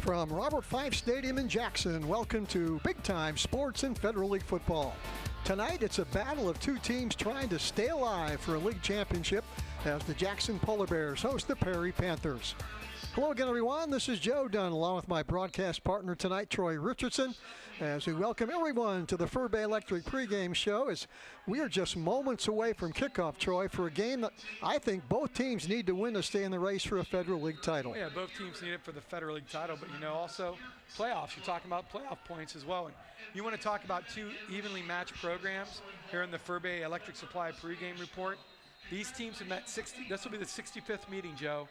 From Robert Fife Stadium in Jackson, welcome to Big Time Sports in Federal League Football. Tonight, it's a battle of two teams trying to stay alive for a league championship as the Jackson Polar Bears host the Perry Panthers. Hello again, everyone. This is Joe Dunn, along with my broadcast partner tonight, Troy Richardson, as we welcome everyone to the Fur-Bay Electric pregame show, as we are just moments away from kickoff, Troy, for a game that I think both teams need to win to stay in the race for a Federal League title. Yeah, both teams need it for the Federal League title, but, also playoffs. You're talking about playoff points as well. And you want to talk about two evenly matched programs here in the Fur-Bay Electric Supply pregame report. These teams have met 60. This will be the 65th meeting, Joe.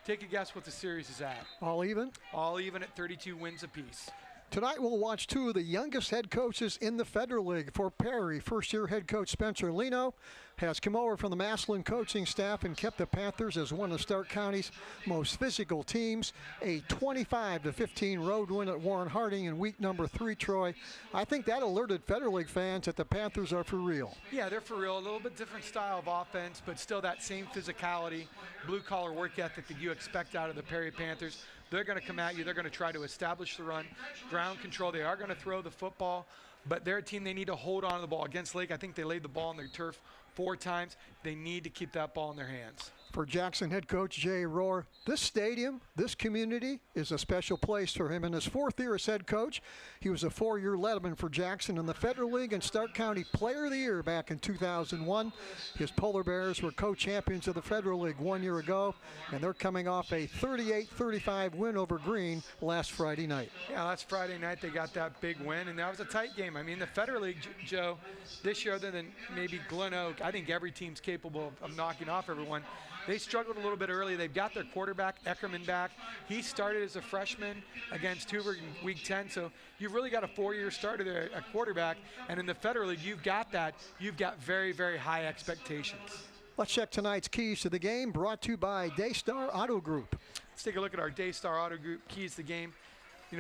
Take a guess what the series is at. All even? All even at 32 wins apiece. Tonight we'll watch two of the youngest head coaches in the Federal League. For Perry, first-year head coach Spencer Lino has come over from the Massillon coaching staff and kept the Panthers as one of Stark County's most physical teams. A 25-15 road win at Warren Harding in week number 3, Troy. I think that alerted Federal League fans that the Panthers are for real. Yeah, they're for real. A little bit different style of offense, but still that same physicality, blue-collar work ethic that you expect out of the Perry Panthers. They're going to come at you. They're going to try to establish the run, ground control. They are going to throw the football, but they're a team they need to hold on to the ball. Against Lake, I think they laid the ball on their turf 4 times. They need to keep that ball in their hands. For Jackson head coach Jay Rohr, this stadium, this community is a special place for him. In his 4th year as head coach, he was a 4-year letterman for Jackson in the Federal League and Stark County Player of the Year back in 2001. His Polar Bears were co-champions of the Federal League 1 year ago, and they're coming off a 38-35 win over Green last Friday night. Yeah, last Friday night they got that big win, and that was a tight game. I mean, the Federal League, Joe, this year, other than maybe Glen Oak, I think every team's capable of knocking off everyone. They struggled a little bit early. They've got their quarterback, Eckerman, back. He started as a freshman against Hoover in week 10, so you've really got a 4-year starter there at quarterback, and in the Federal League, you've got that. You've got very, very high expectations. Let's check tonight's keys to the game, brought to you by Daystar Auto Group. Let's take a look at our Daystar Auto Group keys to the game.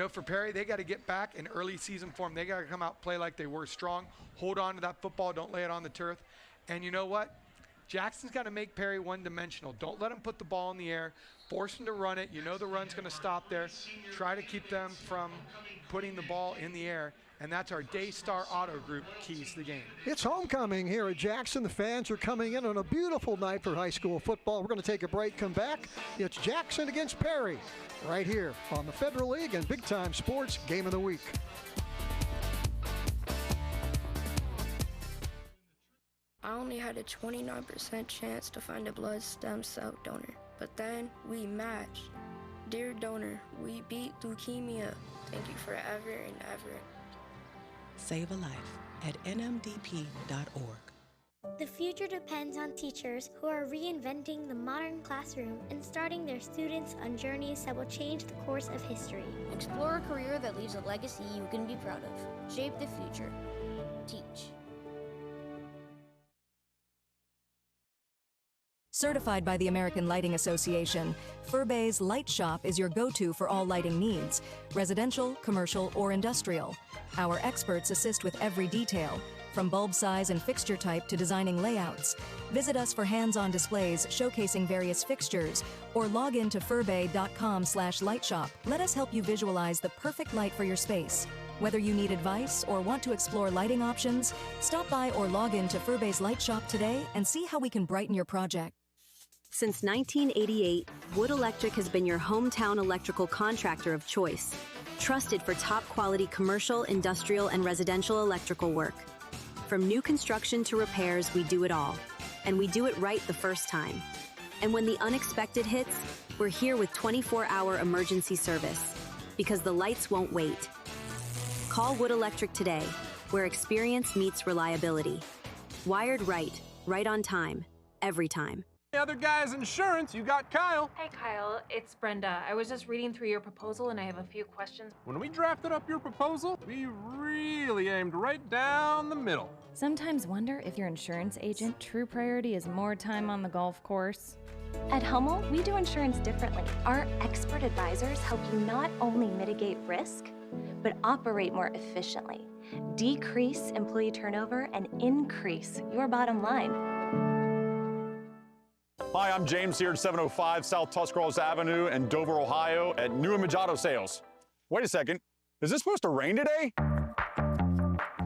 For Perry, they got to get back in early season form. They got to come out, play like they were strong, hold on to that football, don't lay it on the turf. And you know what? Jackson's got to make Perry one-dimensional. Don't let him put the ball in the air. Force him to run it. You know the run's going to stop there. Try to keep them from putting the ball in the air. And that's our Daystar Auto Group keys to the game. It's homecoming here at Jackson. The fans are coming in on a beautiful night for high school football. We're going to take a break, come back. It's Jackson against Perry right here on the Federal League and Big Time Sports Game of the Week. I only had a 29% chance to find a blood stem cell donor, but then we matched. Dear donor, we beat leukemia. Thank you forever and ever. Save a life at nmdp.org. The future depends on teachers who are reinventing the modern classroom and starting their students on journeys that will change the course of history. Explore a career that leaves a legacy you can be proud of. Shape the future. Teach. Certified by the American Lighting Association, Fur-Bay's Light Shop is your go-to for all lighting needs, residential, commercial, or industrial. Our experts assist with every detail, from bulb size and fixture type to designing layouts. Visit us for hands-on displays showcasing various fixtures, or log in to furbay.com/lightshop. Let us help you visualize the perfect light for your space. Whether you need advice or want to explore lighting options, stop by or log in to Fur-Bay's Light Shop today and see how we can brighten your project. Since 1988, Wood Electric has been your hometown electrical contractor of choice, trusted for top-quality commercial, industrial, and residential electrical work. From new construction to repairs, we do it all. And we do it right the first time. And when the unexpected hits, we're here with 24-hour emergency service, because the lights won't wait. Call Wood Electric today, where experience meets reliability. Wired right, right on time, every time. The other guy's insurance, you got Kyle. Hey Kyle, it's Brenda. I was just reading through your proposal and I have a few questions. When we drafted up your proposal, we really aimed right down the middle. Sometimes wonder if your insurance agent true priority is more time on the golf course. At Hummel, we do insurance differently. Our expert advisors help you not only mitigate risk, but operate more efficiently, decrease employee turnover, and increase your bottom line. Hi, I'm James here at 705 South Tuscarawas Avenue in Dover, Ohio at New Image Auto Sales. Wait a second, is this supposed to rain today?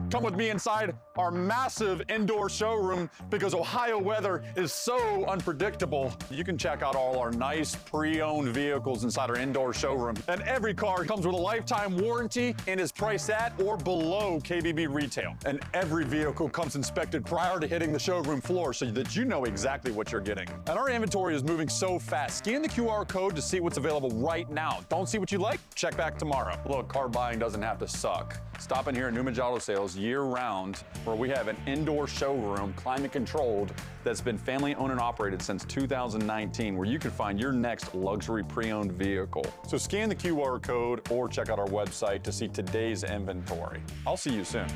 Come with me inside our massive indoor showroom because Ohio weather is so unpredictable. You can check out all our nice pre-owned vehicles inside our indoor showroom. And every car comes with a lifetime warranty and is priced at or below KBB retail. And every vehicle comes inspected prior to hitting the showroom floor so that you know exactly what you're getting. And our inventory is moving so fast. Scan the QR code to see what's available right now. Don't see what you like? Check back tomorrow. Look, car buying doesn't have to suck. Stop in here at Newman Auto Sales year-round, where we have an indoor showroom, climate-controlled, that's been family-owned and operated since 2019, where you can find your next luxury pre-owned vehicle. So scan the QR code or check out our website to see today's inventory. I'll see you soon.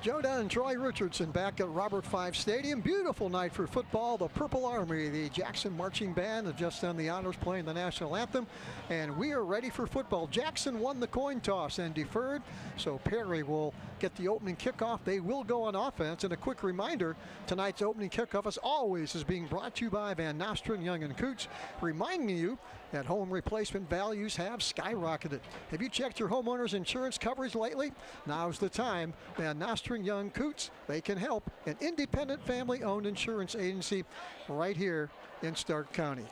Joe Dunn and Troy Richardson back at Robert Five Stadium. Beautiful night for football. The Purple Army, the Jackson Marching Band, have just done the honors playing the national anthem. And we are ready for football. Jackson won the coin toss and deferred, so Perry will get the opening kickoff. They will go on offense. And a quick reminder, tonight's opening kickoff, as always, is being brought to you by Van Nostrand, Young & Coots, reminding you that home replacement values have skyrocketed. Have you checked your homeowner's insurance coverage lately? Now's the time. Van Nostrand, Young & Coots, they can help. An independent family-owned insurance agency right here in Stark County.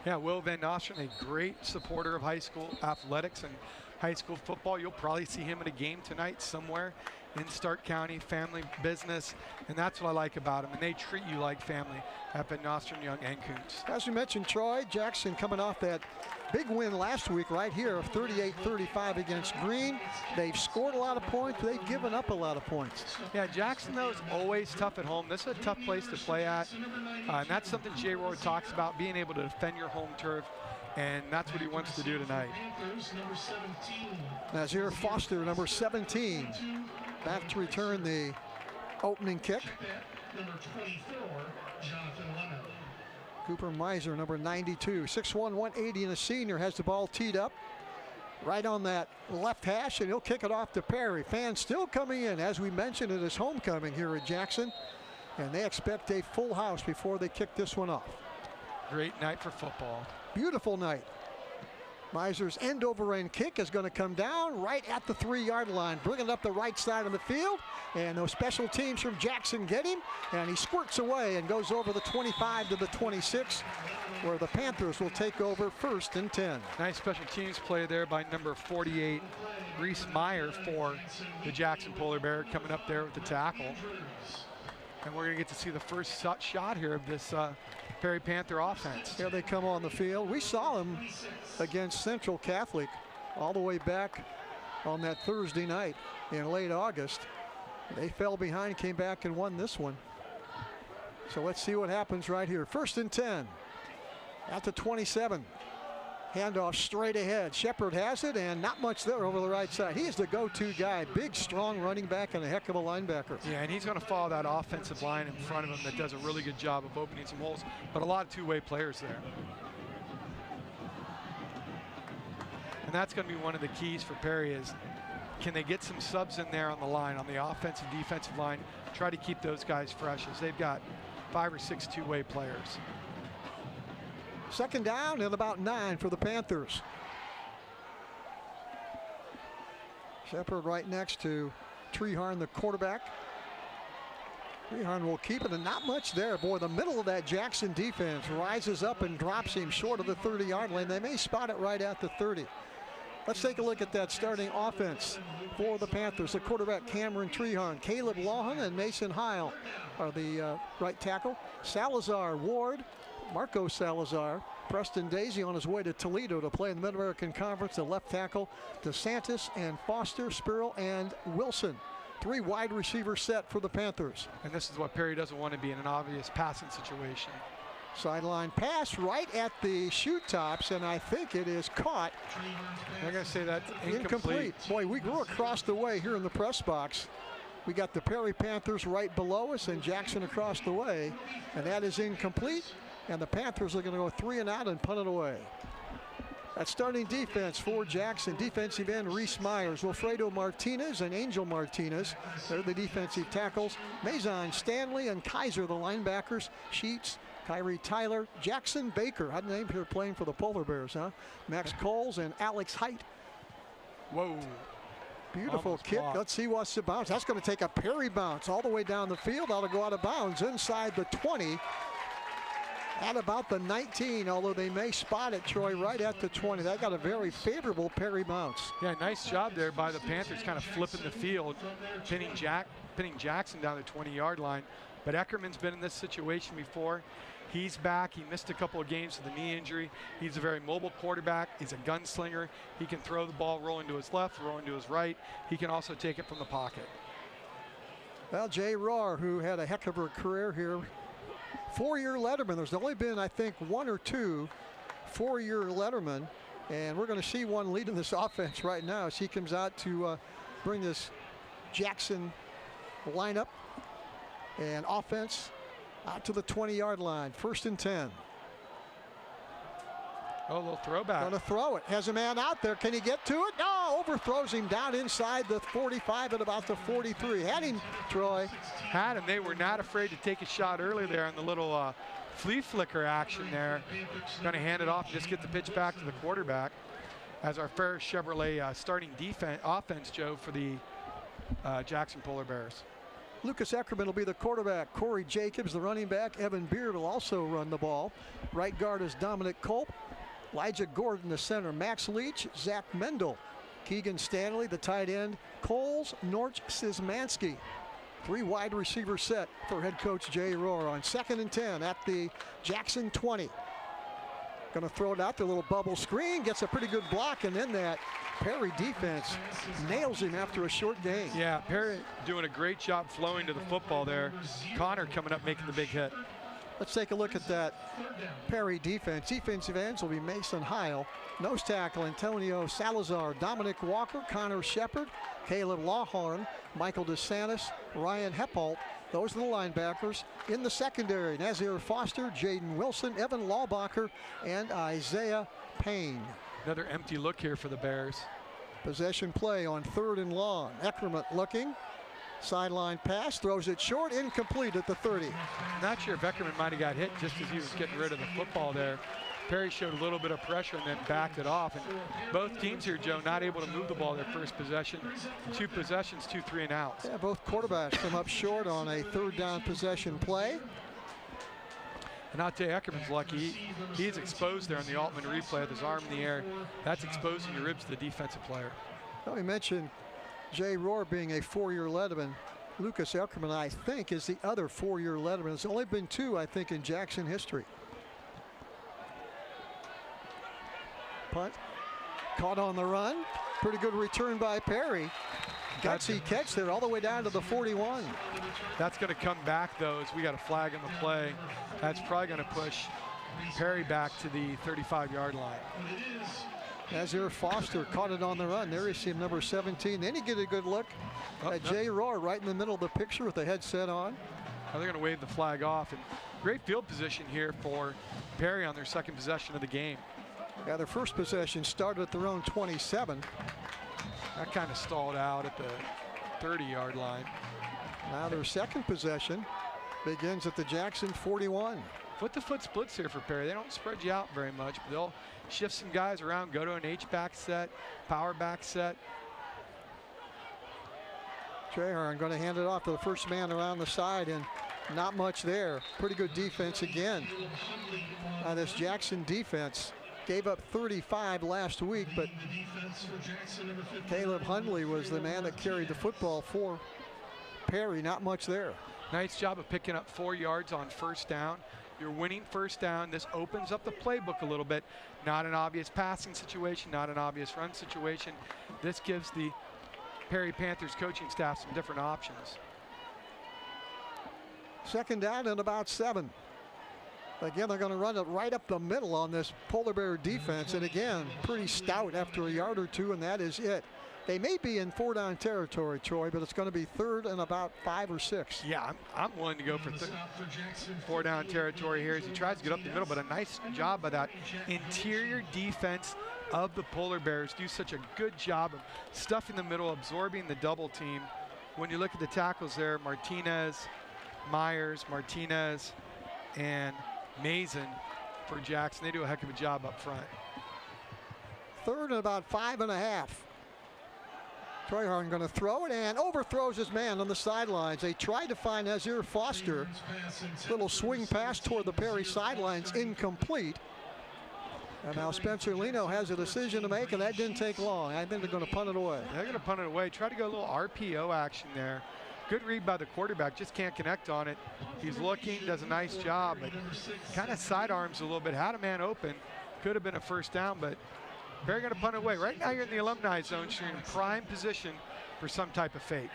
Yeah, Will Van Nostrand, a great supporter of high school athletics and high school football. You'll probably see him at a game tonight somewhere in Stark County, family business, and that's what I like about him. And they treat you like family at Van Nostrand, Young & Coots. As we mentioned, Troy, Jackson coming off that big win last week right here of 38-35 against Green. They've scored a lot of points. They've given up a lot of points. Yeah, Jackson, though, is always tough at home. This is a tough place to play at, and that's something Jay Rohr talks about, being able to defend your home turf, and that's what he wants to do tonight. Nazir Foster, number 17, back to return the opening kick. Number 24, Jonathan Lemon. Cooper Miser, number 92, 6'1", 180, and a senior, has the ball teed up right on that left hash, and he'll kick it off to Perry. Fans still coming in. As we mentioned, it is homecoming here at Jackson, and they expect a full house before they kick this one off. Great night for football. Beautiful night. Miser's end-over-end kick is going to come down right at the 3-yard line, bringing it up the right side of the field. And those special teams from Jackson get him, and he squirts away and goes over the 25 to the 26, where the Panthers will take over 1st and 10. Nice special teams play there by number 48, Reese Meyer, for the Jackson Polar Bear, coming up there with the tackle. And we're going to get to see the first shot here of this Perry Panther offense. Here they come on the field. We saw them against Central Catholic all the way back on that Thursday night in late August. They fell behind, came back and won this one. So let's see what happens right here. 1st and 10 at the 27. Handoff straight ahead. Shepard has it, and not much there over the right side. He's the go-to guy. Big, strong running back and a heck of a linebacker. Yeah, and he's going to follow that offensive line in front of him that does a really good job of opening some holes, but a lot of two-way players there. And that's going to be one of the keys for Perry, is can they get some subs in there on the line, on the offensive, defensive line, try to keep those guys fresh, as they've got 5 or 6 two-way players. 2nd down and about 9 for the Panthers. Shepard right next to Treharn, the quarterback. Treharn will keep it, and not much there. Boy, the middle of that Jackson defense rises up and drops him short of the 30-yard line. They may spot it right at the 30. Let's take a look at that starting offense for the Panthers. The quarterback, Cameron Treharn. Caleb Lawhan and Mason Heil are the right tackle. Salazar, Ward, Marco Salazar, Preston Daisy on his way to Toledo to play in the Mid-American Conference. The left tackle, DeSantis and Foster, Spurl and Wilson. 3 wide receiver set for the Panthers. And this is what Perry doesn't want to be, in an obvious passing situation. Sideline pass right at the shoe tops, and I think it is caught. I'm going to say that's incomplete. Boy, we grew across the way here in the press box. We got the Perry Panthers right below us and Jackson across the way, and that is incomplete. And the Panthers are going to go 3 and out and punt it away. That starting defense for Jackson, defensive end Reese Myers, Wilfredo Martinez and Angel Martinez. They're the defensive tackles. Mazon, Stanley, and Kaiser, the linebackers. Sheets, Kyrie Tyler, Jackson Baker. I'd name here playing for the Polar Bears, huh? Max Coles and Alex Height. Whoa. Beautiful kick. Blocked. Let's see what's the bounce. That's going to take a Perry bounce all the way down the field. That'll go out of bounds inside the 20. At about the 19, although they may spot it, Troy, right at the 20. That got a very favorable Perry bounce. Yeah, nice job there by the Panthers, kind of flipping the field, pinning Jackson down the 20-yard line. But Eckerman's been in this situation before. He's back. He missed a couple of games with a knee injury. He's a very mobile quarterback. He's a gunslinger. He can throw the ball rolling to his left, rolling to his right. He can also take it from the pocket. Well, Jay Rohr, who had a heck of a career here, 4-year letterman. There's only been, I think, 1 or 2 4-year letterman, and we're going to see one leading this offense right now as he comes out to bring this Jackson lineup and offense out to the 20-yard line. 1st and 10. Oh, a little throwback. Going to throw it. Has a man out there. Can he get to it? No, overthrows him down inside the 45 at about the 43. Had him, Troy. Had him. They were not afraid to take a shot early there on the little flea flicker action there. Going to hand it off and just get the pitch back to the quarterback. As our Ferris Chevrolet starting offense, Joe, for the Jackson Polar Bears. Lucas Eckerman will be the quarterback. Corey Jacobs, the running back. Evan Beard will also run the ball. Right guard is Dominic Culp. Elijah Gordon, the center. Max Leach, Zach Mendel. Keegan Stanley, the tight end. Coles, Norch, Szymanski. 3 wide receiver set for head coach Jay Rohr on 2nd and 10 at the Jackson 20. Going to throw it out, the little bubble screen, gets a pretty good block, and then that Perry defense nails him after a short gain. Yeah, Perry doing a great job flowing to the football there. Connor coming up making the big hit. Let's take a look at that Perry defense. Defensive ends will be Mason Heil. Nose tackle Antonio Salazar, Dominic Walker, Connor Shepard, Caleb Lawhorn, Michael DeSantis, Ryan Heppolt. Those are the linebackers. In the secondary, Nazir Foster, Jaden Wilson, Evan Lawbacher, and Isaiah Payne. Another empty look here for the Bears. Possession play on 3rd and long. Eckerman looking. Sideline pass, throws it short, incomplete at the 30. Not sure if Eckerman might have got hit just as he was getting rid of the football there. Perry showed a little bit of pressure and then backed it off. And both teams here, Joe, not able to move the ball their first possession. 2 possessions, 2 3 and outs. Yeah, both quarterbacks come up short on a 3rd down possession play. And I'll tell you, Eckerman's lucky. He's exposed there on the Altman replay with his arm in the air. That's exposing your ribs to the defensive player. Well, we mentioned Jay Rohr being a 4-year letterman. Lucas Eckerman, I think, is the other 4-year letterman. There's only been 2, I think, in Jackson history. Punt, caught on the run. Pretty good return by Perry. Gutsy catch there all the way down to the 41. That's going to come back, though, as we got a flag in the play. That's probably going to push Perry back to the 35-yard line. Nazir Foster caught it on the run. There you see him, number 17. Then you get a good look at Jay Rohr right in the middle of the picture with the headset on. Now they're going to wave the flag off. And great field position here for Perry on their 2nd possession of the game. Yeah, their first possession started at their own 27. That kind of stalled out at the 30-yard line. Now their 2nd possession begins at the Jackson 41. Foot-to-foot splits here for Perry. They don't spread you out very much, but they'll shift some guys around, go to an H-back set, power back set. Trahern going to hand it off to the first man around the side, and not much there. Pretty good defense again. This Jackson defense gave up 35 last week, but Caleb Hundley was the man that carried the football for Perry. Not much there. Nice job of picking up 4 yards on 1st down. You're winning 1st down. This opens up the playbook a little bit. Not an obvious passing situation, not an obvious run situation. This gives the Perry Panthers coaching staff some different options. 2nd down and about 7. Again, they're going to run it right up the middle on this Polar Bear defense. And again, pretty stout after a yard or 2, and that is it. They may be in 4-down territory, Troy, but it's going to be 3rd and about 5 or 6. Yeah, I'm willing to go for 4-down territory here as he tries to get up the middle, but a nice job by that interior defense of the Polar Bears. Do such a good job of stuffing the middle, absorbing the double team. When you look at the tackles there, Martinez, Myers, Martinez, and Mason for Jackson, they do a heck of a job up front. 3rd and about 5.5. Troy Harden going to throw it and overthrows his man on the sidelines. They tried to find Azir Foster. Little swing pass toward the Perry sidelines, incomplete. And now Spencer Leno has a decision to make, and that didn't take long. I think they're going to punt it away. They're going to punt it away. Try to go a little RPO action there. Good read by the quarterback, just can't connect on it. He's looking, does a nice job, but kind of sidearms a little bit. Had a man open, could have been a first down, but Perry going to punt it away. Right now you're in the alumni zone, so you're in prime position for some type of fake.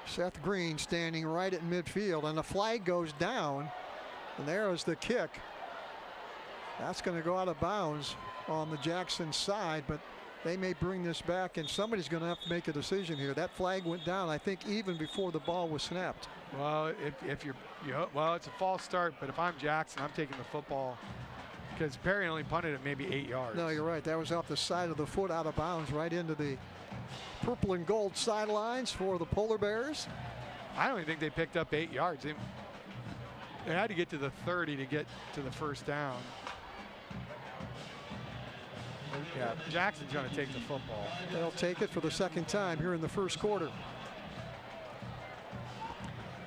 Seth Green standing right at midfield, and the flag goes down, and there is the kick. That's going to go out of bounds on the Jackson side, but they may bring this back, and somebody's going to have to make a decision here. That flag went down, I think, even before the ball was snapped. Well, if well, it's a false start, but if I'm Jackson, I'm taking the football because Perry only punted it maybe 8 yards. No, you're right. That was off the side of the foot, out of bounds, right into the purple and gold sidelines for the Polar Bears. I don't even think they picked up 8 yards. They had to get to the 30 to get to the first down. Yeah, Jackson's going to take the football. They'll take it for the second time here in the first quarter.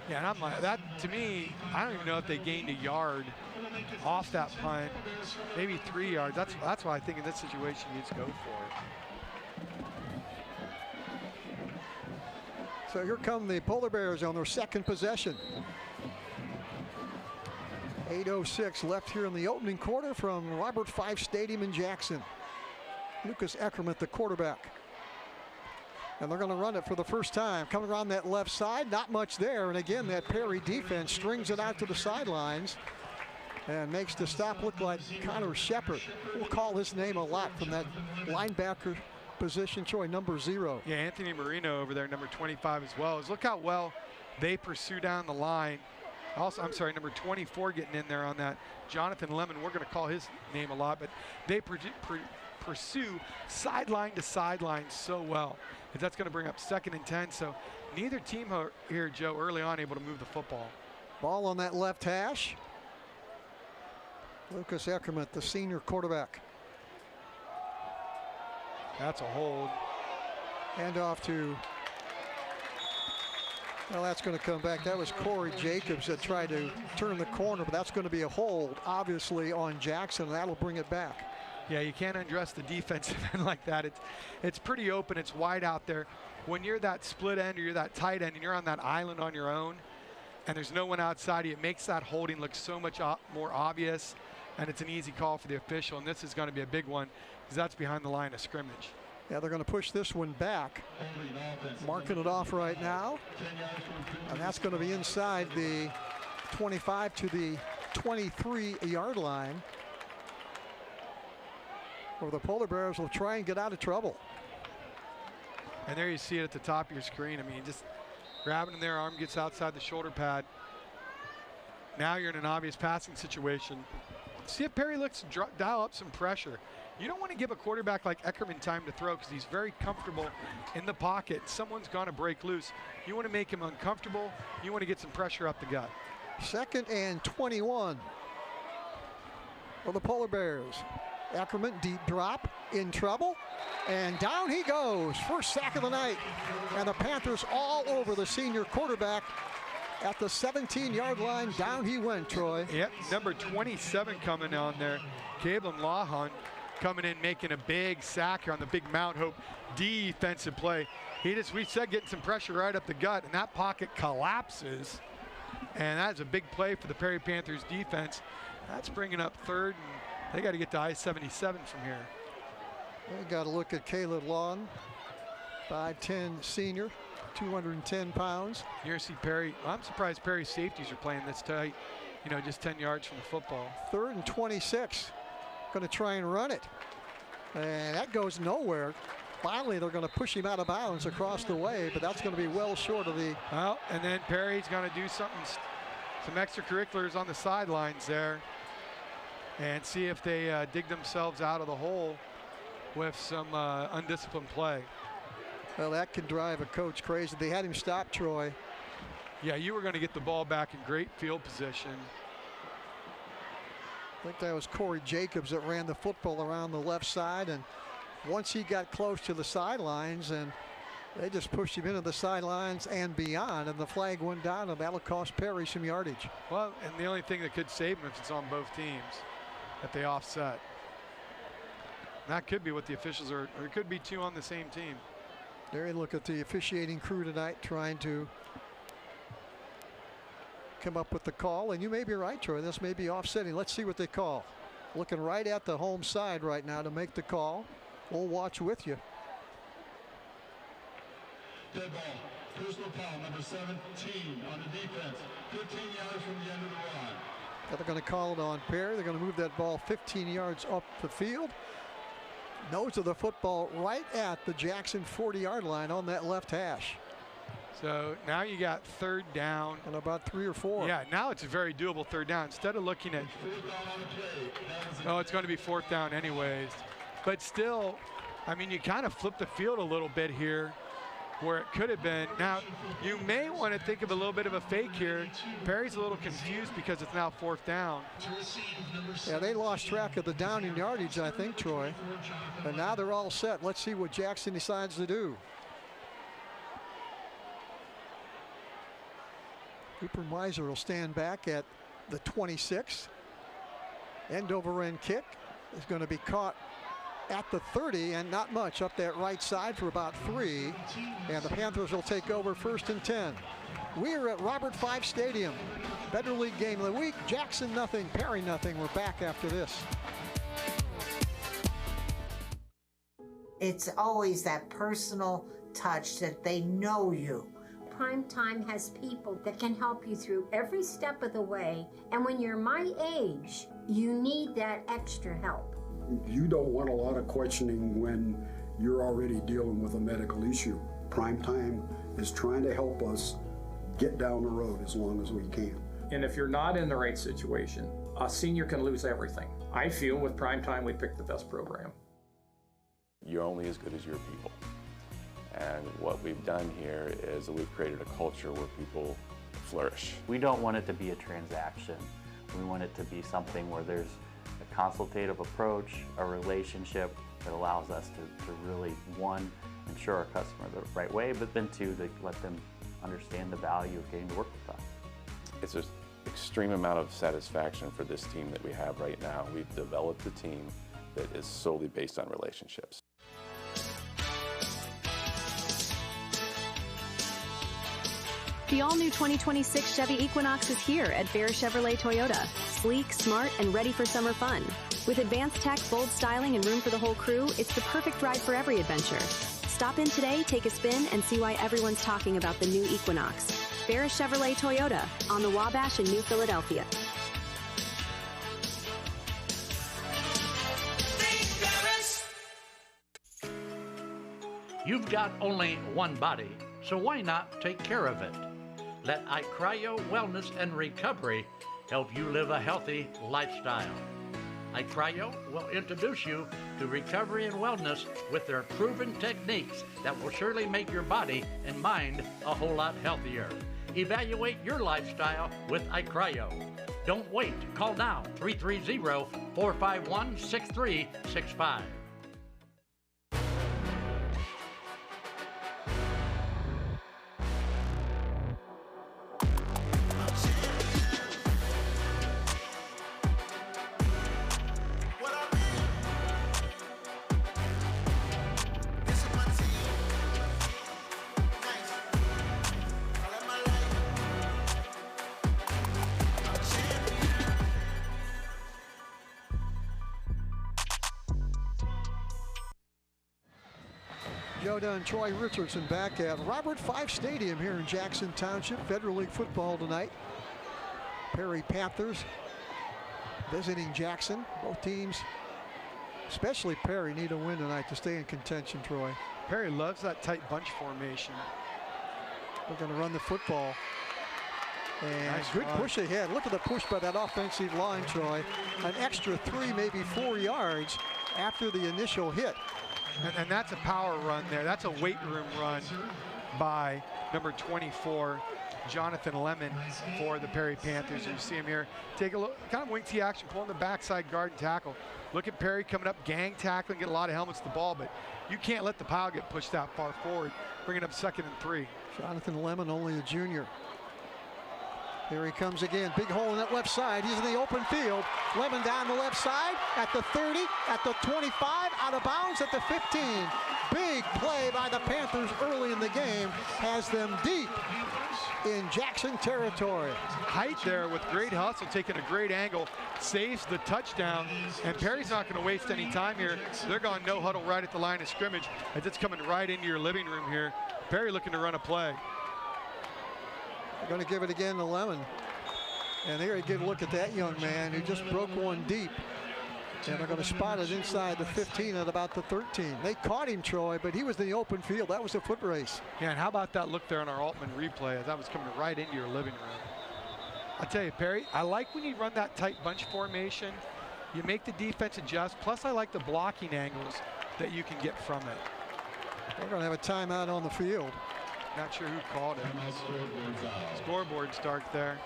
Yeah, and I'm like, that to me, I don't even know if they gained a yard off that punt, maybe 3 yards. That's why I think in this situation you just go for it. So here come the Polar Bears on their second possession. 8:06 left here in the opening quarter from Robert Fife Stadium in Jackson. Lucas Eckerman, the quarterback. And they're going to run it for the first time. Coming around that left side, not much there. And again, that Perry defense strings it out to the sidelines and makes the stop look like Connor Shepard. We'll call his name a lot from that linebacker position, Troy, number 0. Yeah, Anthony Marino over there, number 25 as well. Look how well they pursue down the line. Also, I'm sorry, number 24 getting in there on that. Jonathan Lemon, we're going to call his name a lot, but they pursue sideline to sideline so well. And that's going to bring up 2nd and 10. So neither team here, Joe, early on able to move the football. Ball on that left hash. Lucas Eckerman, the senior quarterback. That's a hold. Hand off to, well, that's going to come back. That was Corey Jacobs that tried to turn the corner, but that's going to be a hold, obviously, on Jackson, and that'll bring it back. Yeah, you can't undress the defensive end like that. It's pretty open. It's wide out there. When you're that split end or you're that tight end and you're on that island on your own and there's no one outside of you, it makes that holding look so much more obvious, and it's an easy call for the official. And this is going to be a big one because that's behind the line of scrimmage. Yeah, they're going to push this one back. Marking it off right now. And that's going to be inside the 25 to the 23-yard line, where the Polar Bears will try and get out of trouble. And there you see it at the top of your screen. I mean, just grabbing in there, arm gets outside the shoulder pad. Now you're in an obvious passing situation. See if Perry looks to dial up some pressure. You don't want to give a quarterback like Eckerman time to throw because he's very comfortable in the pocket. Someone's going to break loose. You want to make him uncomfortable. You want to get some pressure up the gut. 2nd and 21 for the Polar Bears. Eckerman, deep drop, in trouble, and down he goes. First sack of the night, and the Panthers all over the senior quarterback at the 17-yard line. Down he went, Troy. Yep, number 27 coming on there. Caitlin Lawhon coming in, making a big sack here on the big Mount Hope defensive play. We said getting some pressure right up the gut, and that pocket collapses. And that is a big play for the Perry Panthers defense. That's bringing up 3rd, and they got to get to I-77 from here. We got to look at Caleb Lawn, 5'10" senior, 210 pounds. Here see Perry. I'm surprised Perry's safeties are playing this tight, just 10 yards from the football. 3rd and 26. Going to try and run it. And that goes nowhere. Finally, they're going to push him out of bounds across the way, but that's going to be well short of the... Well, and then Perry's going to do something, some extracurriculars on the sidelines there, and see if they dig themselves out of the hole with some undisciplined play. Well, that can drive a coach crazy. They had him stop, Troy. Yeah, you were going to get the ball back in great field position. I think that was Corey Jacobs that ran the football around the left side, and once he got close to the sidelines, and they just pushed him into the sidelines and beyond, and the flag went down, and that'll cost Perry some yardage. Well, and the only thing that could save him if it's on both teams, that they offset. And that could be what the officials are, or it could be two on the same team. There you look at the officiating crew tonight trying to come up with the call, and you may be right, Troy. This may be offsetting. Let's see what they call. Looking right at the home side right now to make the call. We'll watch with you. Dead ball. Personal foul, number 17 on the defense. 15 yards from the end of the run. They're going to call it on Perry. They're going to move that ball 15 yards up the field. Nose of the football right at the Jackson 40-yard line on that left hash. So now you got third down. And about 3 or 4. Yeah, now it's a very doable third down. Instead of looking at, oh, it's going to be fourth down anyways. But still, I mean, you kind of flip the field a little bit here where it could have been. Now, you may want to think of a little bit of a fake here. Perry's a little confused because it's now fourth down. Yeah, they lost track of the down in yardage, I think, Troy. But now they're all set. Let's see what Jackson decides to do. Cooper Miser will stand back at the 26. End over end kick is going to be caught at the 30, and not much up that right side for about 3. And the Panthers will take over 1st and 10. We're at Robert Fife Stadium. Federal League game of the week. Jackson nothing, Perry nothing. We're back after this. It's always that personal touch that they know you. Primetime has people that can help you through every step of the way. And when you're my age, you need that extra help. You don't want a lot of questioning when you're already dealing with a medical issue. Primetime is trying to help us get down the road as long as we can. And if you're not in the right situation, a senior can lose everything. I feel with Primetime, we picked the best program. You're only as good as your people. And what we've done here is that we've created a culture where people flourish. We don't want it to be a transaction. We want it to be something where there's a consultative approach, a relationship that allows us to really, one, ensure our customer the right way, but then two, to let them understand the value of getting to work with us. It's an extreme amount of satisfaction for this team that we have right now. We've developed a team that is solely based on relationships. The all-new 2026 Chevy Equinox is here at Bear Chevrolet Toyota. Sleek, smart, and ready for summer fun. With advanced tech, bold styling, and room for the whole crew, it's the perfect ride for every adventure. Stop in today, take a spin, and see why everyone's talking about the new Equinox. Bear Chevrolet Toyota on the Wabash in New Philadelphia. You've got only one body, so why not take care of it? Let iCryo Wellness and Recovery help you live a healthy lifestyle. iCryo will introduce you to recovery and wellness with their proven techniques that will surely make your body and mind a whole lot healthier. Evaluate your lifestyle with iCryo. Don't wait. Call now, 330-451-6365. Joda and Troy Richardson back at Robert Fife Stadium here in Jackson Township. Federal League football tonight. Perry Panthers visiting Jackson. Both teams Especially Perry need a win tonight to stay in contention, Troy. Perry loves that tight bunch formation. We're going to run the football. And Nice good run. push ahead. Look at the push by that offensive line, Troy. An extra 3, maybe 4 yards after the initial hit. And that's a power run there. That's a weight room run by number 24, Jonathan Lemon, for the Perry Panthers. You see him here. Take a look, kind of wing T action, pulling the backside guard and tackle. Look at Perry coming up, gang tackling, get a lot of helmets to the ball, but you can't let the pile get pushed that far forward. Bring it up 2nd and 3. Jonathan Lemon, only a junior. Here he comes again. Big hole in that left side. He's in the open field. Lemon down the left side at the 30, at the 25, out of bounds at the 15. Big play by the Panthers early in the game has them deep in Jackson territory. Height there with great hustle, taking a great angle, saves the touchdown, and Perry's not going to waste any time here. They're going no huddle right at the line of scrimmage as it's coming right into your living room here. Perry looking to run a play. They're going to give it again to Lemon. And here, a good look at that young man who just broke one deep. And they're going to spot it inside the 15 at about the 13. They caught him, Troy, but he was in the open field. That was a foot race. Yeah, and how about that look there on our Altman replay as that was coming right into your living room. I'll tell you, Perry, I like when you run that tight bunch formation. You make the defense adjust. Plus, I like the blocking angles that you can get from it. They're going to have a timeout on the field. Not sure who called it. Scoreboard start there.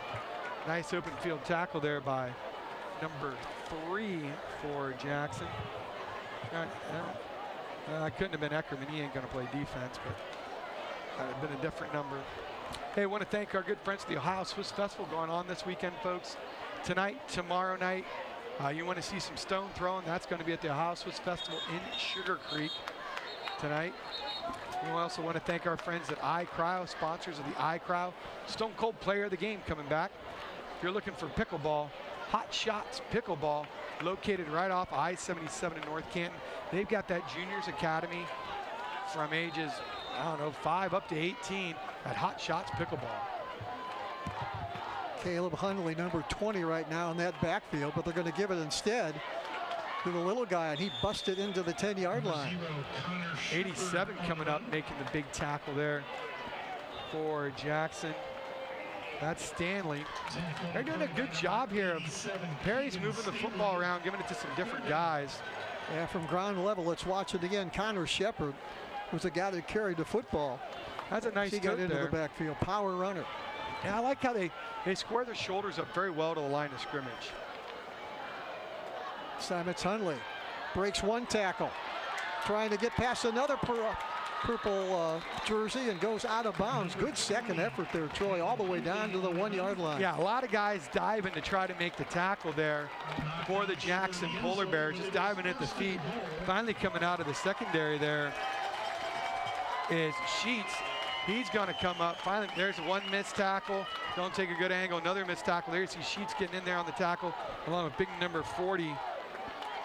Nice open field tackle there by number 3 for Jackson. That couldn't have been Eckerman. He ain't going to play defense, but that would have been a different number. Hey, I want to thank our good friends at the Ohio Swiss Festival going on this weekend, folks. Tonight, tomorrow night, you want to see some stone throwing. That's going to be at the Ohio Swiss Festival in Sugar Creek tonight. We also want to thank our friends at iCryo, sponsors of the iCryo. Stone Cold Player of the Game coming back. If you're looking for pickleball, Hot Shots Pickleball, located right off I-77 in North Canton. They've got that Juniors Academy from ages, 5 up to 18 at Hot Shots Pickleball. Caleb Hundley, number 20 right now in that backfield, but they're going to give it instead to the little guy, and he busted into the 10-yard line. 87 coming up, making the big tackle there for Jackson. That's Stanley. They're doing a good job here. Perry's moving the football around, giving it to some different guys. Yeah, from ground level, let's watch it again. Connor Shepard was the guy that carried the football. That's a nice he got into there. the backfield. Power runner. Yeah, I like how they square their shoulders up very well to the line of scrimmage. Simon Hundley breaks one tackle, trying to get past another purple jersey and goes out of bounds. Good second effort there, Troy, all the way down to the 1-yard line. Yeah, a lot of guys diving to try to make the tackle there for the Jackson Polar Bears, just diving at the feet. Finally coming out of the secondary there is Sheets. He's going to come up. Finally, there's one missed tackle. Don't take a good angle. Another missed tackle. There you see Sheets getting in there on the tackle, along with big number 40.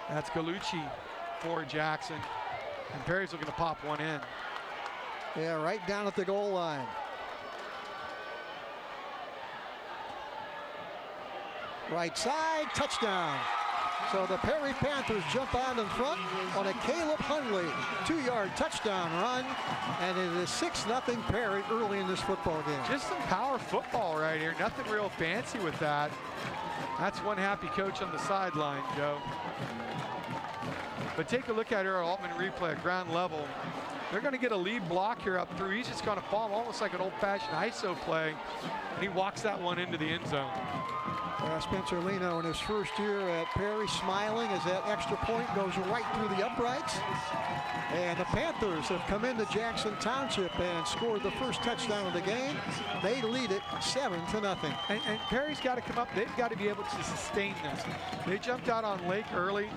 That's Galucci for Jackson. And Perry's looking to pop one in. Yeah, right down at the goal line. Right side, touchdown. So the Perry Panthers jump out in front on a Caleb Hundley 2-yard touchdown run, and it is 6-0 Perry early in this football game. Just some power football right here. Nothing real fancy with that. That's one happy coach on the sideline, Joe. But take a look at our Altman replay at ground level. They're going to get a lead block here up through. He's just going to fall almost like an old-fashioned ISO play, and he walks that one into the end zone. Spencer Leno in his first year at Perry, smiling as that extra point goes right through the uprights. And the Panthers have come into Jackson Township and scored the first touchdown of the game. They lead it 7-0. And Perry's got to come up. They've got to be able to sustain this. They jumped out on Lake early.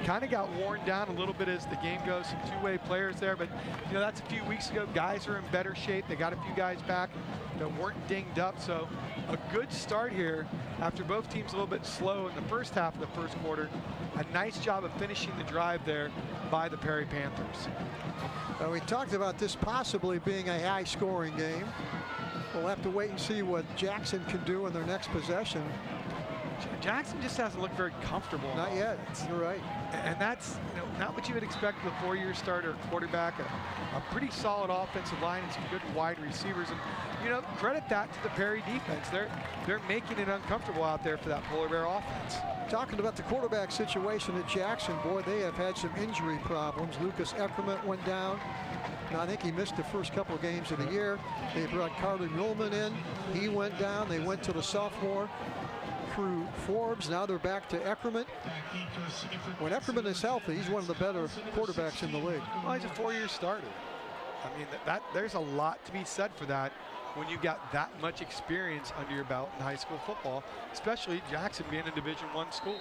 Kind of got worn down a little bit as the game goes. Some two-way players there, but that's a few weeks ago. Guys are in better shape. They got a few guys back that weren't dinged up. So a good start here after both teams a little bit slow in the first half of the first quarter. A nice job of finishing the drive there by the Perry Panthers. We talked about this possibly being a high-scoring game. We'll have to wait and see what Jackson can do in their next possession. Jackson just hasn't looked very comfortable. Not yet. You're right. And that's not what you would expect with a 4-year starter quarterback, a pretty solid offensive line and some good wide receivers. And credit that to the Perry defense. They're making it uncomfortable out there for that Polar Bear offense. Talking about the quarterback situation at Jackson, boy, they have had some injury problems. Lucas Eckerman went down. Now, I think he missed the first couple of games of the year. They brought Carter Millman in. He went down. They went to the sophomore, Crew Forbes. Now they're back to Eckerman. When Eckerman is healthy, he's one of the better quarterbacks in the league. Well, he's a 4-year starter. I mean, there's a lot to be said for that when you've got that much experience under your belt in high school football, especially Jackson being a Division I school.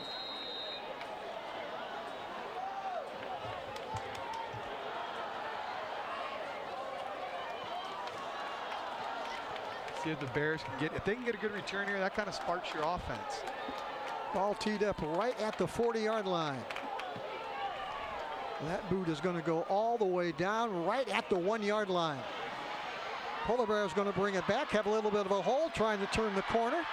See if the Bears can if they can get a good return here, that kind of sparks your offense. Ball teed up right at the 40-yard line. That boot is going to go all the way down right at the 1-yard line. Polar Bear is going to bring it back, have a little bit of a hole, trying to turn the corner.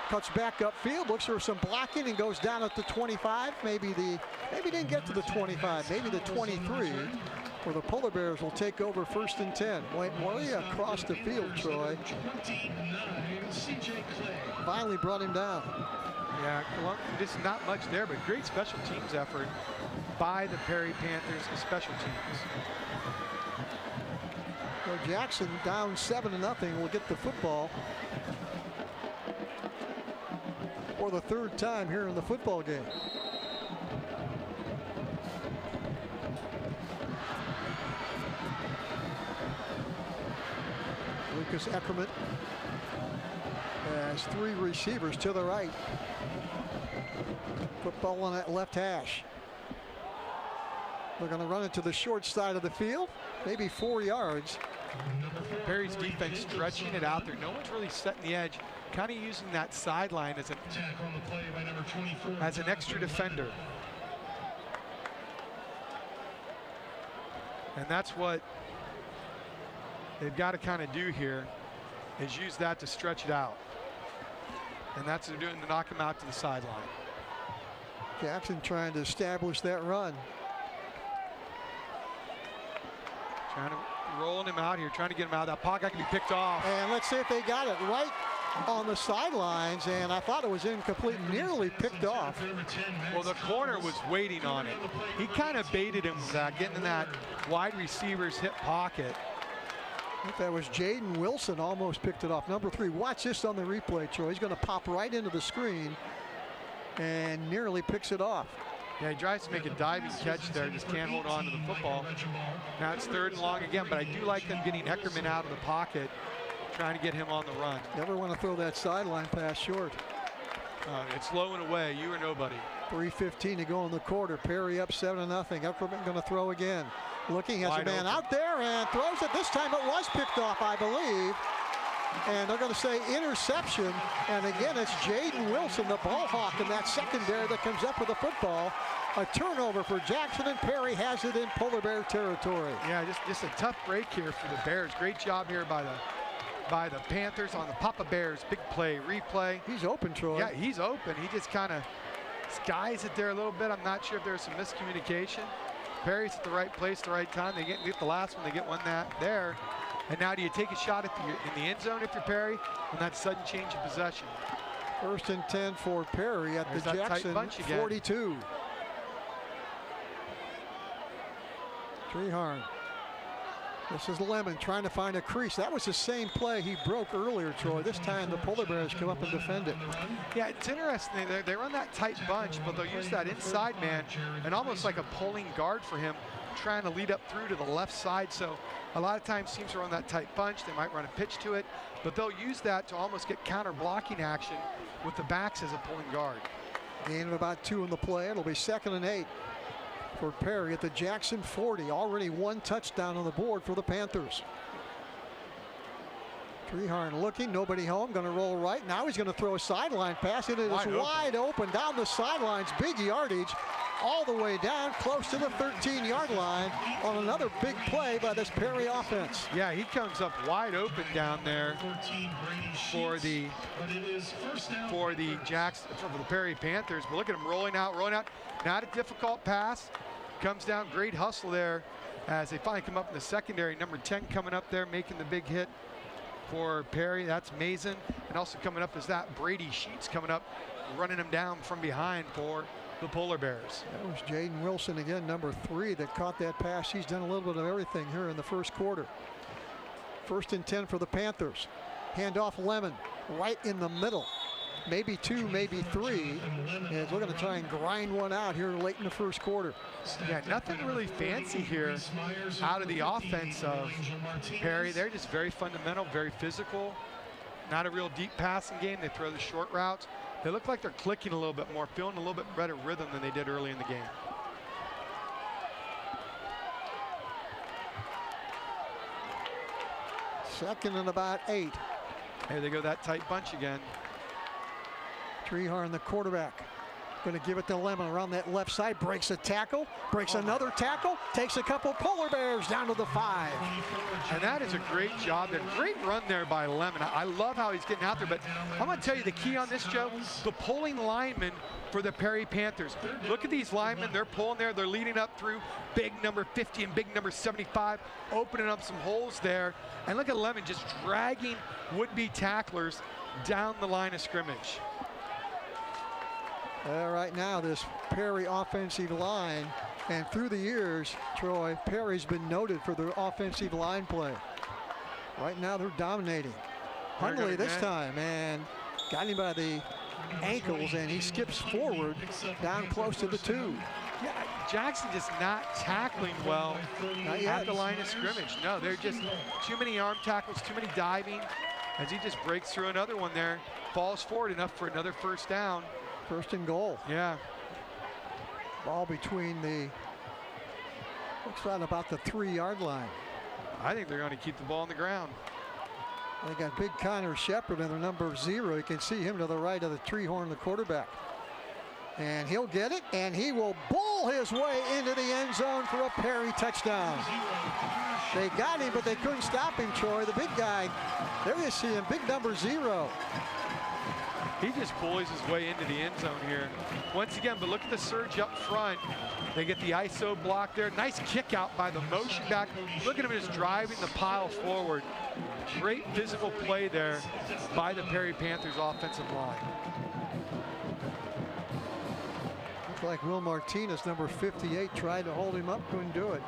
Cuts back upfield, looks for some blocking, and goes down at the 25. Maybe didn't get to the 25, maybe the 23, where the Polar Bears will take over 1st and 10. Way across the field, Troy. Finally brought him down. Yeah, just not much there, but great special teams effort by the Perry Panthers and special teams. So Jackson down 7-0 will get the football for the 3rd time here in the football game. Lucas Eckerman has 3 receivers to the right. Football on that left hash. They're going to run it to the short side of the field, maybe 4 yards. Perry's defense stretching it out there. No one's really setting the edge, kind of using that sideline as an extra defender. And that's what they've got to kind of do here, is use that to stretch it out. And that's what they're doing to knock him out to the sideline. Jackson trying to establish that run. Trying to rolling him out here, trying to get him out of that pocket. Can be picked off. And let's see if they got it right on the sidelines. And I thought it was incomplete, nearly picked off. Well, the corner was waiting on it. He kind of baited him with that, getting in that wide receiver's hip pocket. I think that was Jaden Wilson almost picked it off. Number 3, watch this on the replay, Troy. He's going to pop right into the screen and nearly picks it off. Yeah, he tries to make a diving catch there, just can't hold on to the football. Now it's 3rd and long again, but I do like them getting Eckerman out of the pocket, trying to get him on the run. Never want to throw that sideline pass short. It's low and away, you or nobody. 3:15 to go in the quarter. Perry up 7-0. Eckerman going to throw again. Looking, has a man out there and throws it. This time it was picked off, I believe. And they're going to say interception. And again, it's Jaden Wilson, the ball hawk in that secondary, that comes up with the football. A turnover for Jackson, and Perry has it in Polar Bear territory. Yeah, just a tough break here for the Bears. Great job here by the Panthers on the Papa Bears. Big play, replay. He's open, Troy. Yeah, he's open. He just kind of skies it there a little bit. I'm not sure if there's some miscommunication. Perry's at the right place at the right time. They get the last one. They get one there. And now do you take a shot in the end zone if you're Perry on that sudden change of possession? 1st and 10 for Perry at There's the Jackson 42. Treharn. This is Lemon trying to find a crease. That was the same play he broke earlier, Troy. This time the Polar Bears come up and defend it. Yeah, it's interesting. They run that tight bunch, but they'll use that inside man and almost like a pulling guard for him, trying to lead up through to the left side. So a lot of times teams are on that tight bunch. They might run a pitch to it, but they'll use that to almost get counter blocking action with the backs as a pulling guard. Gain of about 2 in the play. It'll be 2nd and 8 for Perry at the Jackson 40. Already 1 touchdown on the board for the Panthers. Treharn looking, nobody home, going to roll right. Now he's going to throw a sideline pass, and it is wide open down the sidelines. Big yardage. all the way down close to the 13-yard line on another big play by this Perry offense. Yeah, he comes up wide open down there for the Perry Panthers. But look at him rolling out. Not a difficult pass. Comes down, great hustle there as they finally come up in the secondary. Number 10 coming up there, making the big hit for Perry. That's Mason. And also coming up is that Brady Sheets coming up, running him down from behind for the Polar Bears. That was Jaden Wilson again, number 3, that caught that pass. He's done a little bit of everything here in the first quarter. 1st and 10 for the Panthers. Handoff Lemon right in the middle. Maybe 2, maybe 3. As we're going to try and grind one out here late in the first quarter. Yeah, nothing really fancy here out of the offense of Perry. They're just very fundamental, very physical. Not a real deep passing game. They throw the short routes. They look like they're clicking a little bit more, feeling a little bit better rhythm than they did early in the game. Second and about 8. There they go, that tight bunch again. Trehorn, the quarterback, going to give it to Lemon around that left side. Breaks a tackle, breaks another tackle, takes a couple Polar Bears down to the 5. And that is a great job there. Great run there by Lemon. I love how he's getting out there, but I'm going to tell you the key on this, Joe, the pulling linemen for the Perry Panthers. Look at these linemen. They're pulling there. They're leading up through big number 50 and big number 75, opening up some holes there. And look at Lemon just dragging would-be tacklers down the line of scrimmage. Right now, this Perry offensive line, and through the years, Troy, Perry's been noted for their offensive line play. Right now, they're dominating. Hundley this time, and got him by the ankles, and he skips forward down close to the 2. Yeah, Jackson just not tackling well at the line of scrimmage. No, they're just too many arm tackles, too many diving, as he just breaks through another one there, falls forward enough for another first down. 1st and goal. Yeah. Ball between the, looks like about the 3-yard line. I think they're going to keep the ball on the ground. They got big Connor Shepard in the number 0. You can see him to the right of the Trehorn, the quarterback. And he'll get it, and he will bowl his way into the end zone for a Perry touchdown. They got him, but they couldn't stop him, Troy. The big guy, there you see him, big number 0. He just bullies his way into the end zone here. Once again, but look at the surge up front. They get the ISO block there. Nice kick out by the motion back. Look at him just driving the pile forward. Great physical play there by the Perry Panthers offensive line. Looked like Will Martinez, number 58, tried to hold him up, couldn't do it.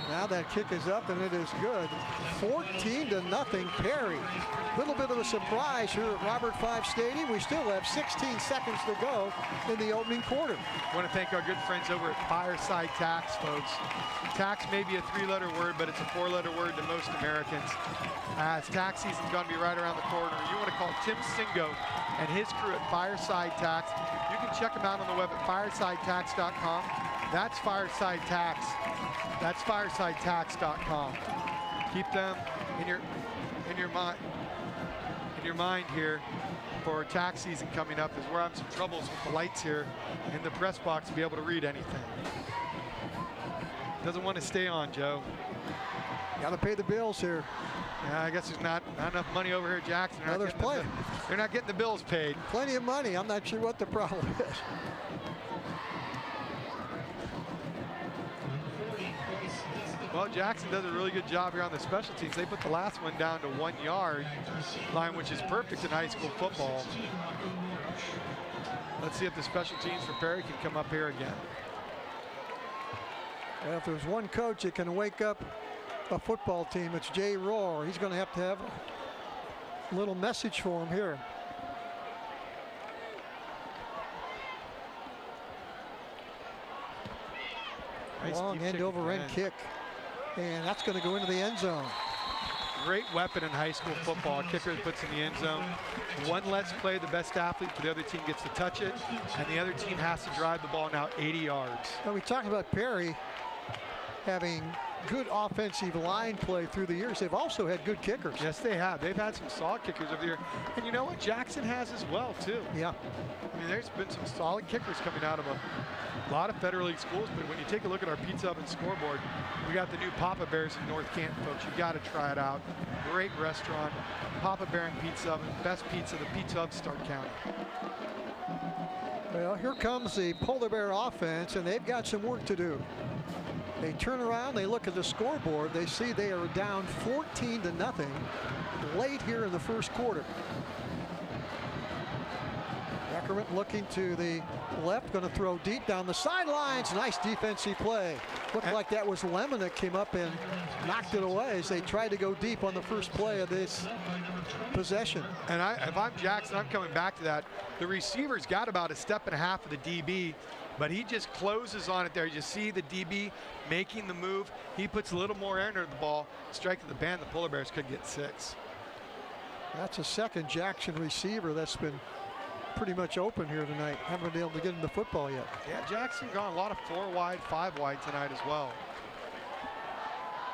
Now that kick is up and it is good. 14-0 Perry. Little bit of a surprise here at Robert 5 Stadium. We still have 16 seconds to go in the opening quarter. I want to thank our good friends over at Fireside Tax, folks. Tax may be a 3-letter word, but it's a 4-letter word to most Americans. As tax season's going to be right around the corner, you want to call Tim Singo and his crew at Fireside Tax. You can check them out on the web at firesidetax.com. That's Fireside Tax. That's firesidetax.com. Keep them in your mind here for tax season coming up, as we're having some troubles with the lights here in the press box to be able to read anything. Doesn't want to stay on, Joe. Got to pay the bills here. Yeah, I guess there's not enough money over here at Jackson. They're not getting the bills paid. Plenty of money. I'm not sure what the problem is. Well, Jackson does a really good job here on the special teams. They put the last one down to 1 yard line, which is perfect in high school football. Let's see if the special teams for Perry can come up here again. Well, if there's one coach that can wake up a football team, it's Jay Rohr. He's going to have a little message for him here. Nice Long end over end kick. And that's going to go into the end zone. Great weapon in high school football. Kicker puts in the end zone. One less play, the best athlete for the other team gets to touch it, and the other team has to drive the ball now 80 yards. Well, we talked about Perry having good offensive line play through the years. They've also had good kickers. Yes, they have. They've had some solid kickers over the year. And you know what? Jackson has as well, too. Yeah. I mean, there's been some solid kickers coming out of a lot of Federal League schools, but when you take a look at our Pizza Oven scoreboard, we got the new Papa Bear's in North Canton, folks. You've got to try it out. Great restaurant. Papa Bear and Pizza Oven. Best pizza, the pizza of Stark County. Well, here comes the Polar Bear offense, and they've got some work to do. They turn around, they look at the scoreboard, they see they are down 14-0 late here in the first quarter. Ackerman looking to the left, going to throw deep down the sidelines. Nice defensive play. Looked like that was Lemon that came up and knocked it away as they tried to go deep on the first play of this possession. And if I'm Jackson, I'm coming back to that. The receiver's got about a step and a half of the DB, but he just closes on it there. You see the DB making the move. He puts a little more air into the ball. Strike to the band, the Polar Bears could get 6. That's a second Jackson receiver that's been pretty much open here tonight. Haven't been able to get him the football yet. Yeah, Jackson gone a lot of 4 wide, 5 wide tonight as well.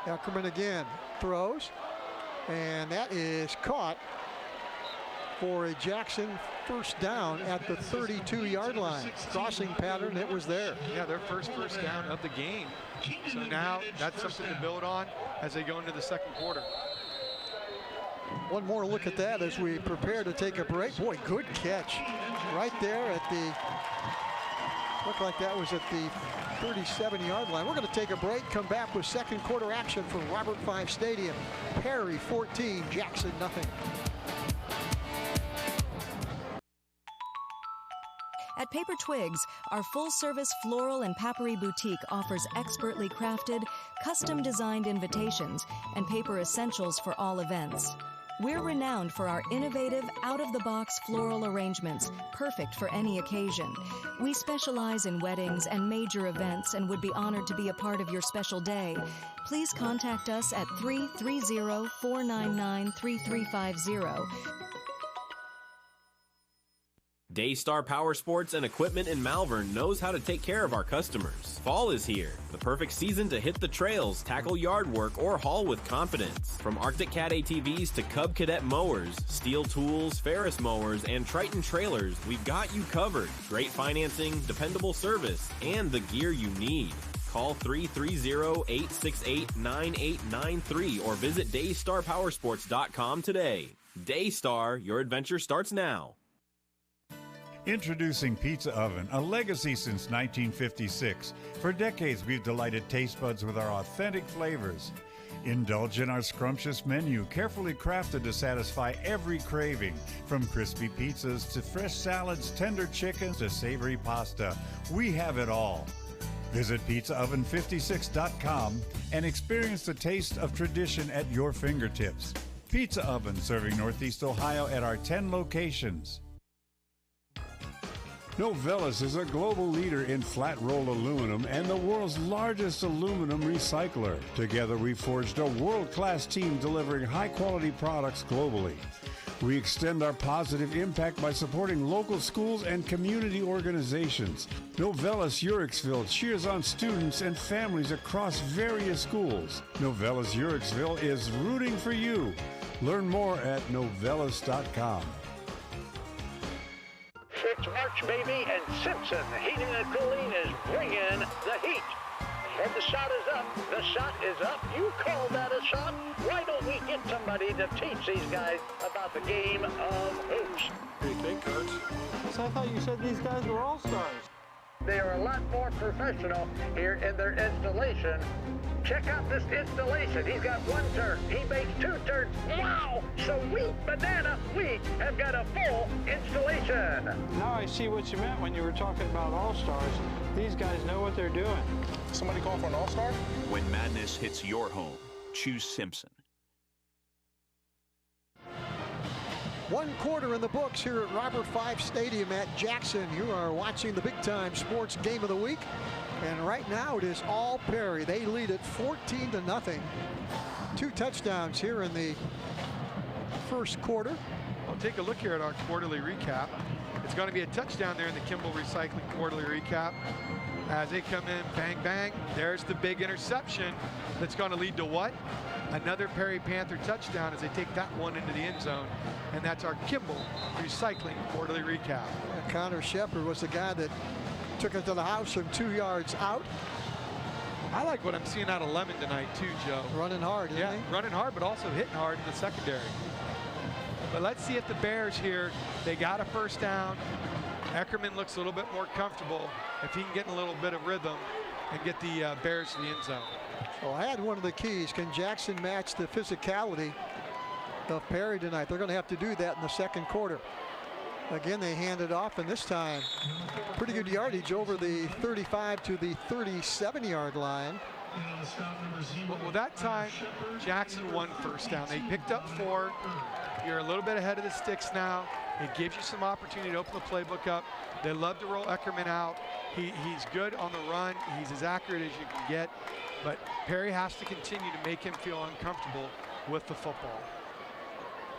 Ackerman again throws, and that is caught for a Jackson first down at the 32-yard line. Crossing pattern, it was there. Yeah, their first down of the game. So now that's something to build on as they go into the second quarter. One more look at that as we prepare to take a break. Boy, good catch right there at the, looked like that was at the 37-yard line. We're going to take a break, come back with second quarter action from Robert 5 Stadium. Perry 14, Jackson nothing. At Paper Twigs, our full-service floral and papery boutique offers expertly crafted, custom-designed invitations and paper essentials for all events. We're renowned for our innovative, out-of-the-box floral arrangements, perfect for any occasion. We specialize in weddings and major events and would be honored to be a part of your special day. Please contact us at 330-499-3350. Daystar Power Sports and Equipment in Malvern knows how to take care of our customers. Fall is here, the perfect season to hit the trails, tackle yard work, or haul with confidence. From Arctic Cat ATVs to Cub Cadet mowers, Steel tools, Ferris mowers, and Triton trailers, we've got you covered. Great financing, dependable service, and the gear you need. Call 330-868-9893 or visit DaystarPowersports.com today. Daystar, your adventure starts now. Introducing Pizza Oven, a legacy since 1956. For decades, we've delighted taste buds with our authentic flavors. Indulge in our scrumptious menu, carefully crafted to satisfy every craving. From crispy pizzas to fresh salads, tender chickens to savory pasta, we have it all. Visit PizzaOven56.com and experience the taste of tradition at your fingertips. Pizza Oven, serving Northeast Ohio at our 10 locations. Novellus is a global leader in flat-rolled aluminum and the world's largest aluminum recycler. Together, we forged a world-class team delivering high-quality products globally. We extend our positive impact by supporting local schools and community organizations. Novellus Uricksville cheers on students and families across various schools. Novellus Uricksville is rooting for you. Learn more at novellus.com. It's March, baby, and Simpson Heating and Cooling is bringing the heat. And the shot is up. The shot is up. You call that a shot? Why don't we get somebody to teach these guys about the game of hoops? What do you think, Coach? So I thought you said these guys were all-stars. They are a lot more professional here in their installation. Check out this installation. He's got one turn. He makes 2 turns. Wow! Sweet banana. We have got a full installation. Now I see what you meant when you were talking about all-stars. These guys know what they're doing. Somebody call for an all-star? When madness hits your home, choose Simpson. 1 quarter in the books here at Robert 5 Stadium at Jackson. You are watching the Big Time Sports Game of the Week. And right now it is all Perry. They lead it 14-0. 2 touchdowns here in the first quarter. Well, take a look here at our quarterly recap. It's going to be a touchdown there in the Kimball Recycling quarterly recap. As they come in, bang, bang, there's the big interception that's going to lead to what? Another Perry Panther touchdown as they take that one into the end zone. And that's our Kimball Recycling quarterly recap. Connor Shepard was the guy that took it to the house from 2 yards out. I like what I'm seeing out of Lemon tonight too, Joe. Running hard, isn't he? Running hard, but also hitting hard in the secondary. But let's see if the Bears here, they got a first down. Eckerman looks a little bit more comfortable if he can get in a little bit of rhythm and get the Bears to the end zone. Well, I had one of the keys. Can Jackson match the physicality of Perry tonight? They're going to have to do that in the second quarter. Again, they hand it off, and this time, pretty good yardage over the 35 to the 37-yard line. Well, that time, Jackson won first down. They picked up 4. You're a little bit ahead of the sticks now. It gives you some opportunity to open the playbook up. They love to roll Eckerman out. He's good on the run. He's as accurate as you can get. But Perry has to continue to make him feel uncomfortable with the football.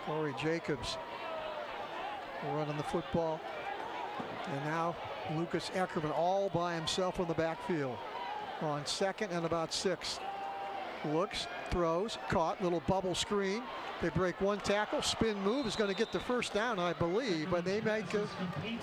Corey Jacobs running the football. And now Lucas Eckerman all by himself on the backfield. On second and about 6. Looks, throws, caught, little bubble screen. They break one tackle, spin move is going to get the first down, I believe, but they might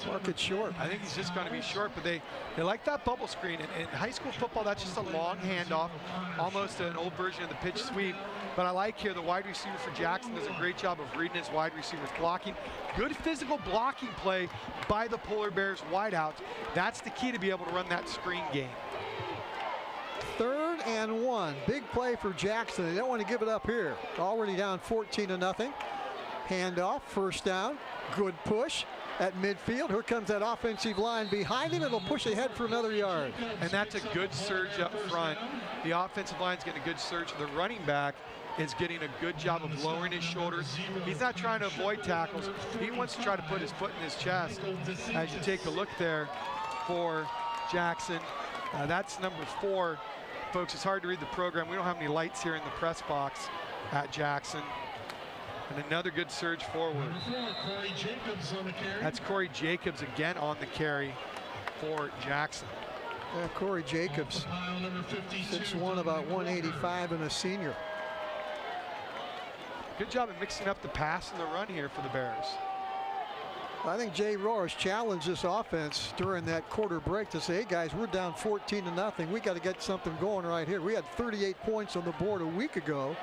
mark it short. I think he's just going to be short, but they like that bubble screen. In high school football, that's just a long handoff, almost an old version of the pitch sweep. But I like here the wide receiver for Jackson does a great job of reading his wide receivers blocking. Good physical blocking play by the Polar Bears wideouts. That's the key to be able to run that screen game. 3rd and 1. Big play for Jackson. They don't want to give it up here. Already down 14-0. Handoff, first down. Good push at midfield. Here comes that offensive line behind him. It'll push ahead for another yard. And that's a good surge up front. The offensive line's getting a good surge. The running back is getting a good job of lowering his shoulders. He's not trying to avoid tackles. He wants to try to put his foot in his chest. As you take a look there for Jackson, that's number 4. Folks, it's hard to read the program. We don't have any lights here in the press box at Jackson. And another good surge forward. That's Corey Jacobs again on the carry for Jackson. Yeah, Corey Jacobs, 6'1", about 185, and a senior. Good job of mixing up the pass and the run here for the Bears. I think Jay Rohr's challenged this offense during that quarter break to say, hey guys, we're down 14-0. We got to get something going right here. We had 38 points on the board a week ago,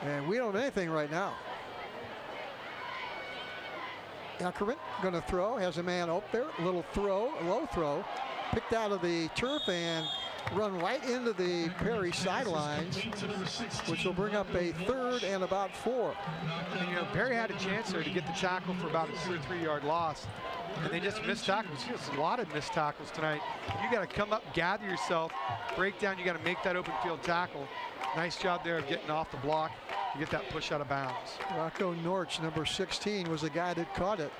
and we don't have anything right now. Eckerman going to throw, has a man up there, little throw, low throw, picked out of the turf and run right into the Perry sidelines, which will bring up a 3rd and about 4. And, you know, Perry had a chance there to get the tackle for about a 2 or 3 yard loss, and they just missed tackles. There's a lot of missed tackles tonight. You got to come up, gather yourself, break down. You got to make that open field tackle. Nice job there of getting off the block to get that push out of bounds. Rocco Norch, number 16, was the guy that caught it.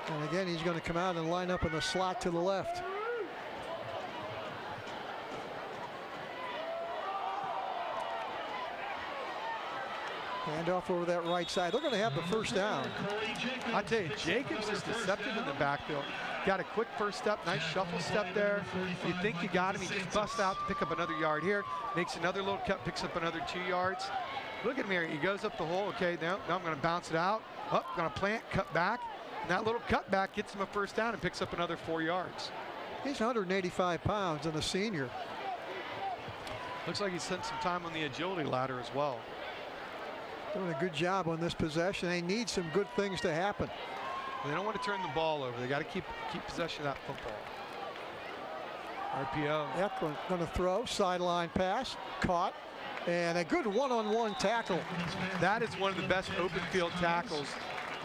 And again, he's going to come out and line up in the slot to the left. Handoff over that right side. They're going to have the first down. I tell you, Jacobs is deceptive in the backfield. Got a quick first step, nice shuffle step there. You think you got him, he just busts out to pick up another yard here. Makes another little cut, picks up another 2 yards. Look at him here, he goes up the hole. Okay, now I'm going to bounce it out. Up, going to plant, cut back. And that little cutback gets him a first down and picks up another 4 yards. He's 185 pounds and a senior. Looks like he spent some time on the agility ladder as well. Doing a good job on this possession. They need some good things to happen. They don't want to turn the ball over. They got to keep possession of that football. RPO. Eckerman going to throw, sideline pass, caught, and a good one-on-one tackle. That is one of the best open field tackles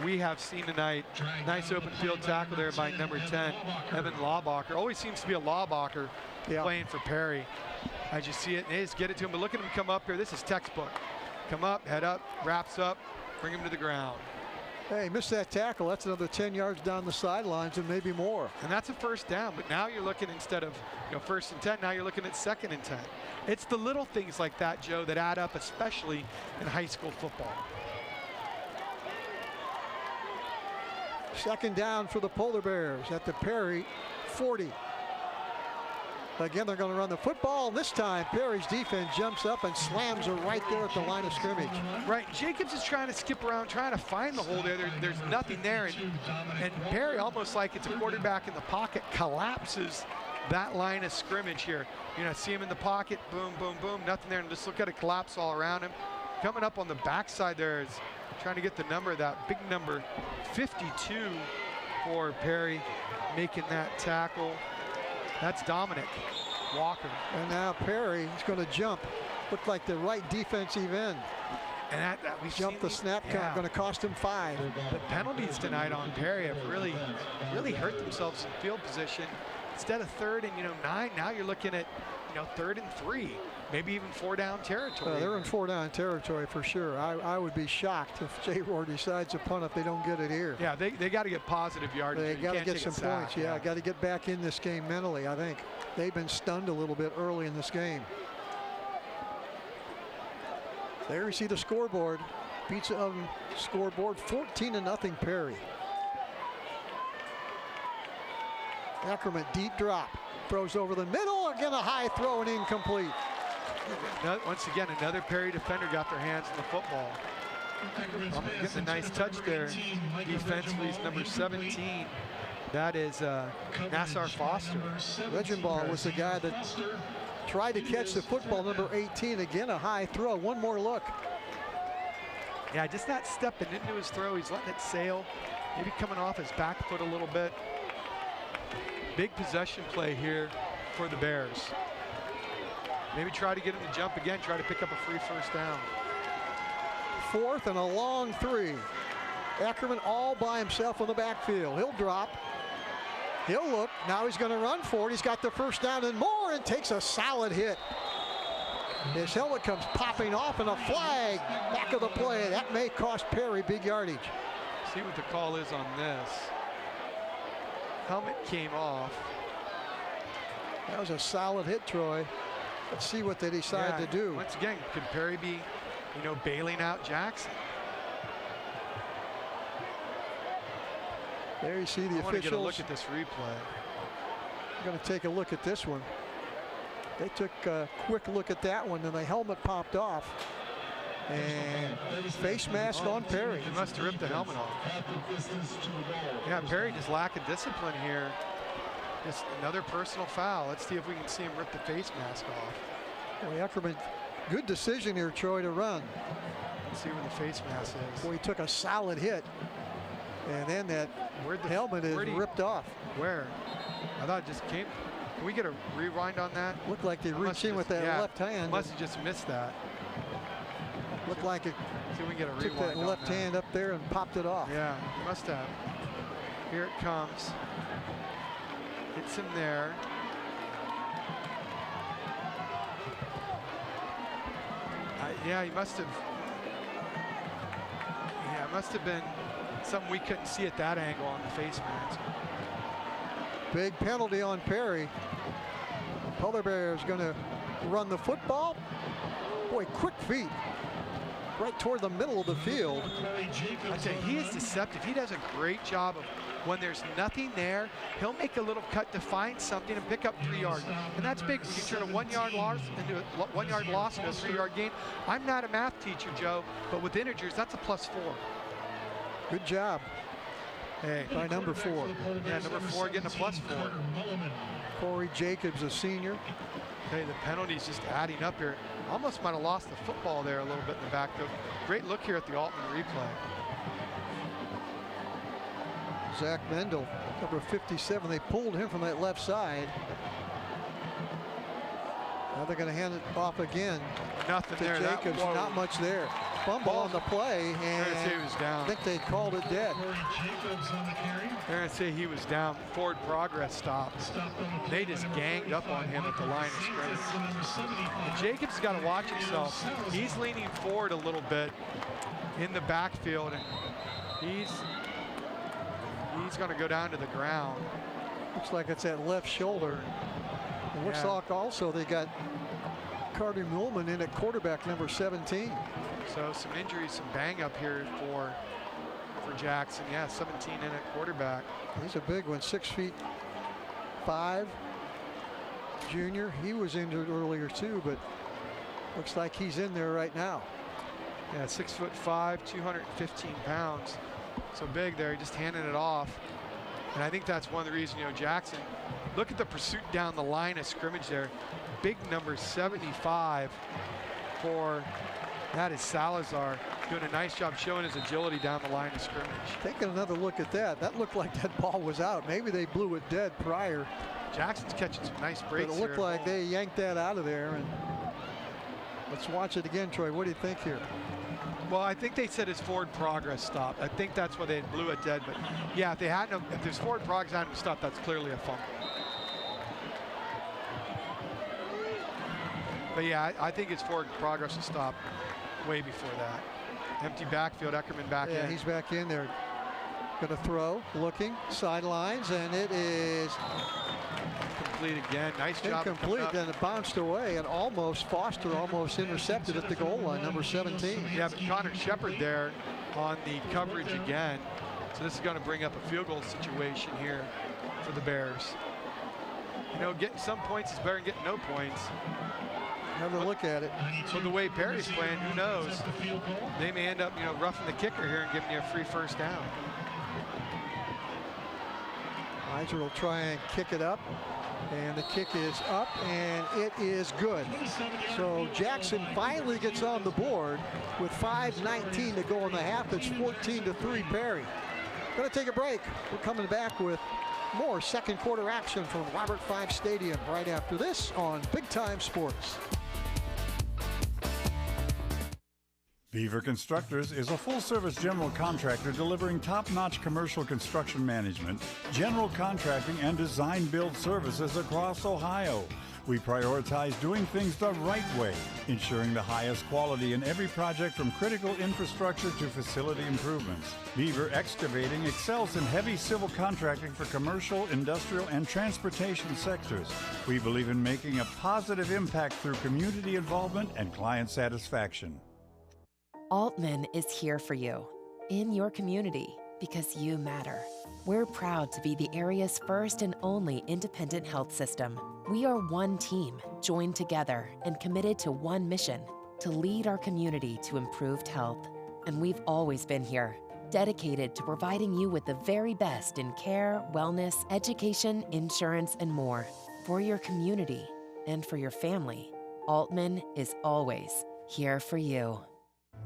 we have seen tonight. Nice open field tackle there by number 10, Evan Laubacher. Always seems to be a Laubacher playing for Perry. As you see it, they just get it to him, but look at him come up here. This is textbook. Come up, head up, wraps up, bring him to the ground. Hey, missed that tackle. That's another 10 yards down the sidelines and maybe more. And that's a first down, but now you're looking, instead of 1st and 10, now you're looking at 2nd and 10. It's the little things like that, Joe, that add up, especially in high school football. 2nd down for the Polar Bears at the Perry 40. Again, they're going to run the football. This time, Perry's defense jumps up and slams her right there at the line of scrimmage. Right, Jacobs is trying to skip around, trying to find the hole there. There's nothing there. And Perry, almost like it's a quarterback in the pocket, collapses that line of scrimmage here. You know, see him in the pocket, boom, boom, boom, nothing there. And just look at it collapse all around him. Coming up on the backside there is trying to get the number, that big number, 52 for Perry, making that tackle. That's Dominic Walker. And now Perry is going to jump. Looked like the right defensive end. And that we jumped the snap count, going to cost him 5. The penalties tonight on Perry have really hurt themselves in field position. Instead of 3rd and 9, now you're looking at 3rd and 3, maybe even 4-down territory. They're in 4-down territory for sure. I would be shocked if J-Roar decides to punt if they don't get it here. Yeah, they got to get positive yardage. They got to get some points. Yeah, got to get back in this game mentally. I think they've been stunned a little bit early in this game. There you see the scoreboard. Pizza Oven scoreboard, 14-0 Perry. Ackerman deep drop, throws over the middle, again a high throw and incomplete. Once again, another Perry defender got their hands on the football. Getting a nice touch there. Defensively, he's number 17. That is Nassar Foster. Regenball was the guy that tried to catch the football, number 18. Again, a high throw. One more look. Yeah, just not stepping into his throw. He's letting it sail. Maybe coming off his back foot a little bit. Big possession play here for the Bears. Maybe try to get him to jump again, try to pick up a free first down. 4th and a long 3. Ackerman all by himself on the backfield. He'll drop. He'll look. Now he's going to run for it. He's got the first down and more and takes a solid hit. His helmet comes popping off and a flag back of the play. That may cost Perry big yardage. See what the call is on this. Helmet came off. That was a solid hit, Troy. Let's see what they decide to do. Once again, could Perry be, bailing out Jackson? There you see the officials. I want to get a look at this replay. I'm going to take a look at this one. They took a quick look at that one, and the helmet popped off. And face mask on Perry. He must have ripped the helmet off. Yeah, Perry just lacking discipline here. Just another personal foul. Let's see if we can see him rip the face mask off. Boy, Ackerman, good decision here, Troy, to run. Let's see where the face mask is. Boy, he took a solid hit. And then that helmet is ripped off. Where? I thought it just came. Can we get a rewind on that? Looked like they reached in with that left hand. Must have just missed that. Looked like it see if we can get a took that left hand up there and popped it off. Yeah, must have. Here it comes. Hits him there. Yeah, he must have. Yeah, it must have been something we couldn't see at that angle on the face mask. Big penalty on Perry. Polar Bear is going to run the football. Boy, quick feet. Right toward the middle of the field. I tell you, he is deceptive. He does a great job of when there's nothing there, he'll make a little cut to find something and pick up 3 yards. And that's big when you turn a 1 yard loss into a 1 yard loss into a 3 yard gain. I'm not a math teacher, Joe, but with integers, that's a +4. Good job. Hey, by number 4. Yeah, number 4 getting a +4. Corey Jacobs, a senior. Hey, the penalty's just adding up here. Almost might have lost the football there a little bit in the backfield. Great look here at the Altman replay. Zach Mendel, number 57. They pulled him from that left side. Now they're going to hand it off again. Nothing to there. Jacobs. Not much there. Fumble on the play, and he was down. I think they called it dead. They're going to say he was down. Forward progress stopped. They just ganged up on him at the line of scrimmage. And Jacobs got to watch himself. He's leaning forward a little bit in the backfield, and he's going to go down to the ground. Looks like it's that left shoulder. It looks like also they got Carter Mullman in at quarterback, number 17. So some injuries, some bang up here for Jackson. Yeah, 17 in at quarterback. He's a big one, 6'5". junior. He was injured earlier too, but looks like he's in there right now. Yeah, 6'5", 215 pounds. So big there, just handing it off. And I think that's one of the reasons, Jackson, look at the pursuit down the line of scrimmage there. Big number 75 for, that is Salazar, doing a nice job showing his agility down the line of scrimmage. Taking another look at that. That looked like that ball was out. Maybe they blew it dead prior. Jackson's catching some nice breaks But it looked like they yanked that out of there. And let's watch it again, Troy. What do you think here? Well, I think they said his forward progress stopped. I think that's why they blew it dead. But yeah, if his forward progress hadn't stopped, that's clearly a fumble. But yeah, I think his forward progress will stop way before that. Empty backfield, Eckerman back in. Yeah, he's back in there. Gonna throw, looking, sidelines, and it is complete again. Nice job. Incomplete, then it bounced away, and Foster almost intercepted at the goal line, number 17. Yeah, but Connor Shepard there on the coverage again. So this is gonna bring up a field goal situation here for the Bears. Getting some points is better than getting no points. Have a look at it. But the way Perry's playing, who knows? They may end up, roughing the kicker here and giving you a free first down. Heiser will try and kick it up, and the kick is up, and it is good. So Jackson finally gets on the board with 5:19 to go in the half. It's 14-3 Perry. Gonna take a break. We're coming back with more second quarter action from Robert Five Stadium right after this on Big Time Sports. Beaver Constructors is a full-service general contractor delivering top-notch commercial construction management, general contracting, and design-build services across Ohio. We prioritize doing things the right way, ensuring the highest quality in every project from critical infrastructure to facility improvements. Beaver Excavating excels in heavy civil contracting for commercial, industrial, and transportation sectors. We believe in making a positive impact through community involvement and client satisfaction. Altman is here for you, in your community, because you matter. We're proud to be the area's first and only independent health system. We are one team, joined together and committed to one mission, to lead our community to improved health. And we've always been here, dedicated to providing you with the very best in care, wellness, education, insurance, and more. For your community and for your family, Altman is always here for you.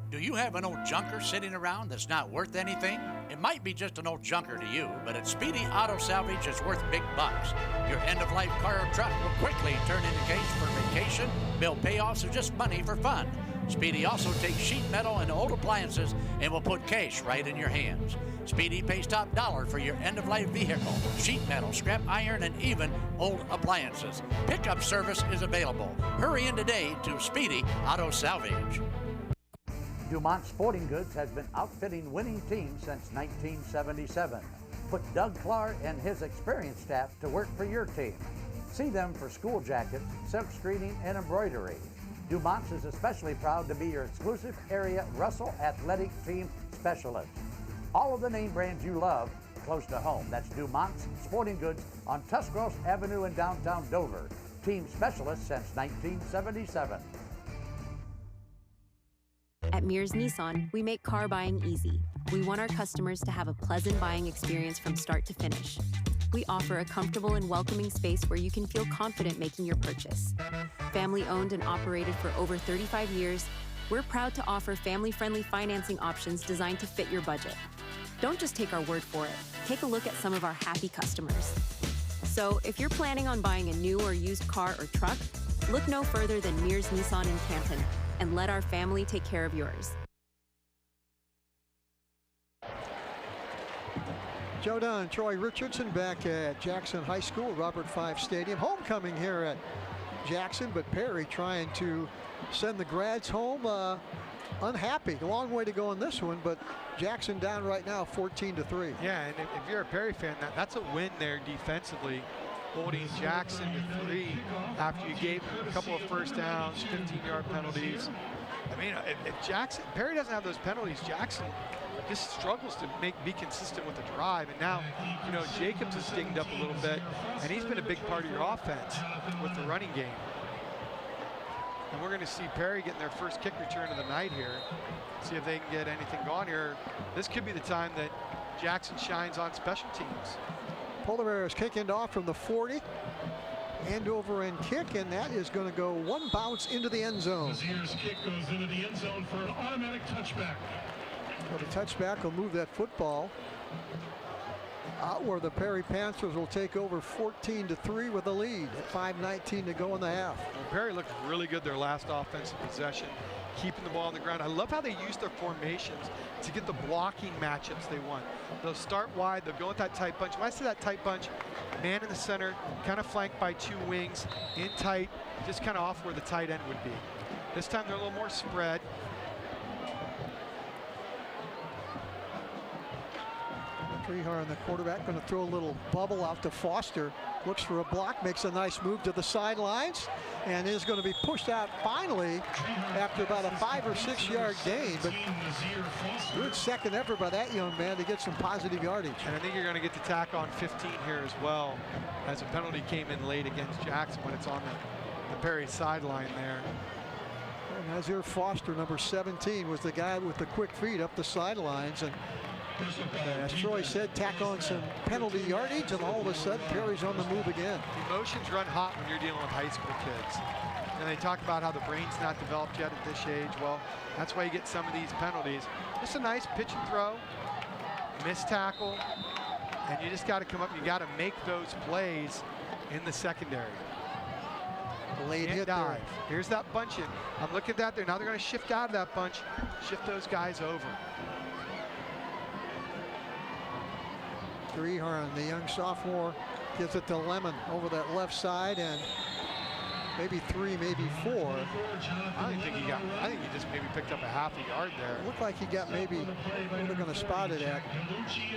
Do you have an old junker sitting around that's not worth anything? It might be just an old junker to you, but at Speedy Auto Salvage, it's worth big bucks. Your end-of-life car or truck will quickly turn into cash for vacation, bill payoffs, or just money for fun. Speedy also takes sheet metal and old appliances and will put cash right in your hands. Speedy pays top dollar for your end-of-life vehicle, sheet metal, scrap iron, and even old appliances. Pickup service is available. Hurry in today to Speedy Auto Salvage. Dumont Sporting Goods has been outfitting winning teams since 1977. Put Doug Clark and his experienced staff to work for your team. See them for school jackets, silk screening, and embroidery. Dumont's is especially proud to be your exclusive area Russell Athletic Team Specialist. All of the name brands you love close to home. That's Dumont's Sporting Goods on Tuscarawas Avenue in downtown Dover. Team specialist since 1977. At Mears Nissan, we make car buying easy. We want our customers to have a pleasant buying experience from start to finish. We offer a comfortable and welcoming space where you can feel confident making your purchase. Family owned and operated for over 35 years, we're proud to offer family-friendly financing options designed to fit your budget. Don't just take our word for it. Take a look at some of our happy customers. So if you're planning on buying a new or used car or truck, look no further than Mears Nissan in Canton, and let our family take care of yours. Joe Dunn, Troy Richardson back at Jackson High School, Robert Five Stadium. Homecoming here at Jackson, but Perry trying to send the grads home unhappy. A long way to go in this one, but Jackson down right now 14-3. Yeah, and if you're a Perry fan, that's a win there defensively, holding Jackson to 3 after you gave him a couple of first downs, 15-yard penalties. I mean, if Perry doesn't have those penalties, Jackson just struggles to be consistent with the drive. And now, you know, Jacobs has dinged up a little bit, and he's been a big part of your offense with the running game. And we're going to see Perry getting their first kick return of the night here. See if they can get anything going here. This could be the time that Jackson shines on special teams. Polar Bears kicking off from the 40. End over and kick, and that is going to go one bounce into the end zone. Nazir's kick goes into the end zone for an automatic touchback. So the touchback will move that football out where the Perry Panthers will take over 14-3 with a lead at 5:19 to go in the half. Well, Perry looked really good their last offensive possession, keeping the ball on the ground. I love how they use their formations to get the blocking matchups they want. They'll start wide, they'll go with that tight bunch. When I say that tight bunch, man in the center, kind of flanked by two wings, in tight, just kind of off where the tight end would be. This time they're a little more spread. Treharn, the quarterback, going to throw a little bubble out to Foster. Looks for a block, makes a nice move to the sidelines, and is going to be pushed out finally after about a 5 or 6 yard gain. But good second effort by that young man to get some positive yardage. And I think you're going to get the tack on 15 here as well, as a penalty came in late against Jackson when it's on the Perry sideline there. And Nazir Foster, number 17, was the guy with the quick feet up the sidelines. And as Troy said, tack on some penalty yardage, and all of a sudden Perry's on the move again. Emotions run hot when you're dealing with high school kids. And they talk about how the brain's not developed yet at this age. Well, that's why you get some of these penalties. Just a nice pitch and throw, missed tackle, and you just got to come up and you got to make those plays in the secondary. Late hit dive. Here's that bunch in. I'm looking at that there. Now they're going to shift out of that bunch, shift those guys over. Treharn, the young sophomore, gives it to Lemon over that left side, and maybe 3, maybe 4. I think he just maybe picked up a half a yard there. It looked like he got maybe where they're going to spot it at.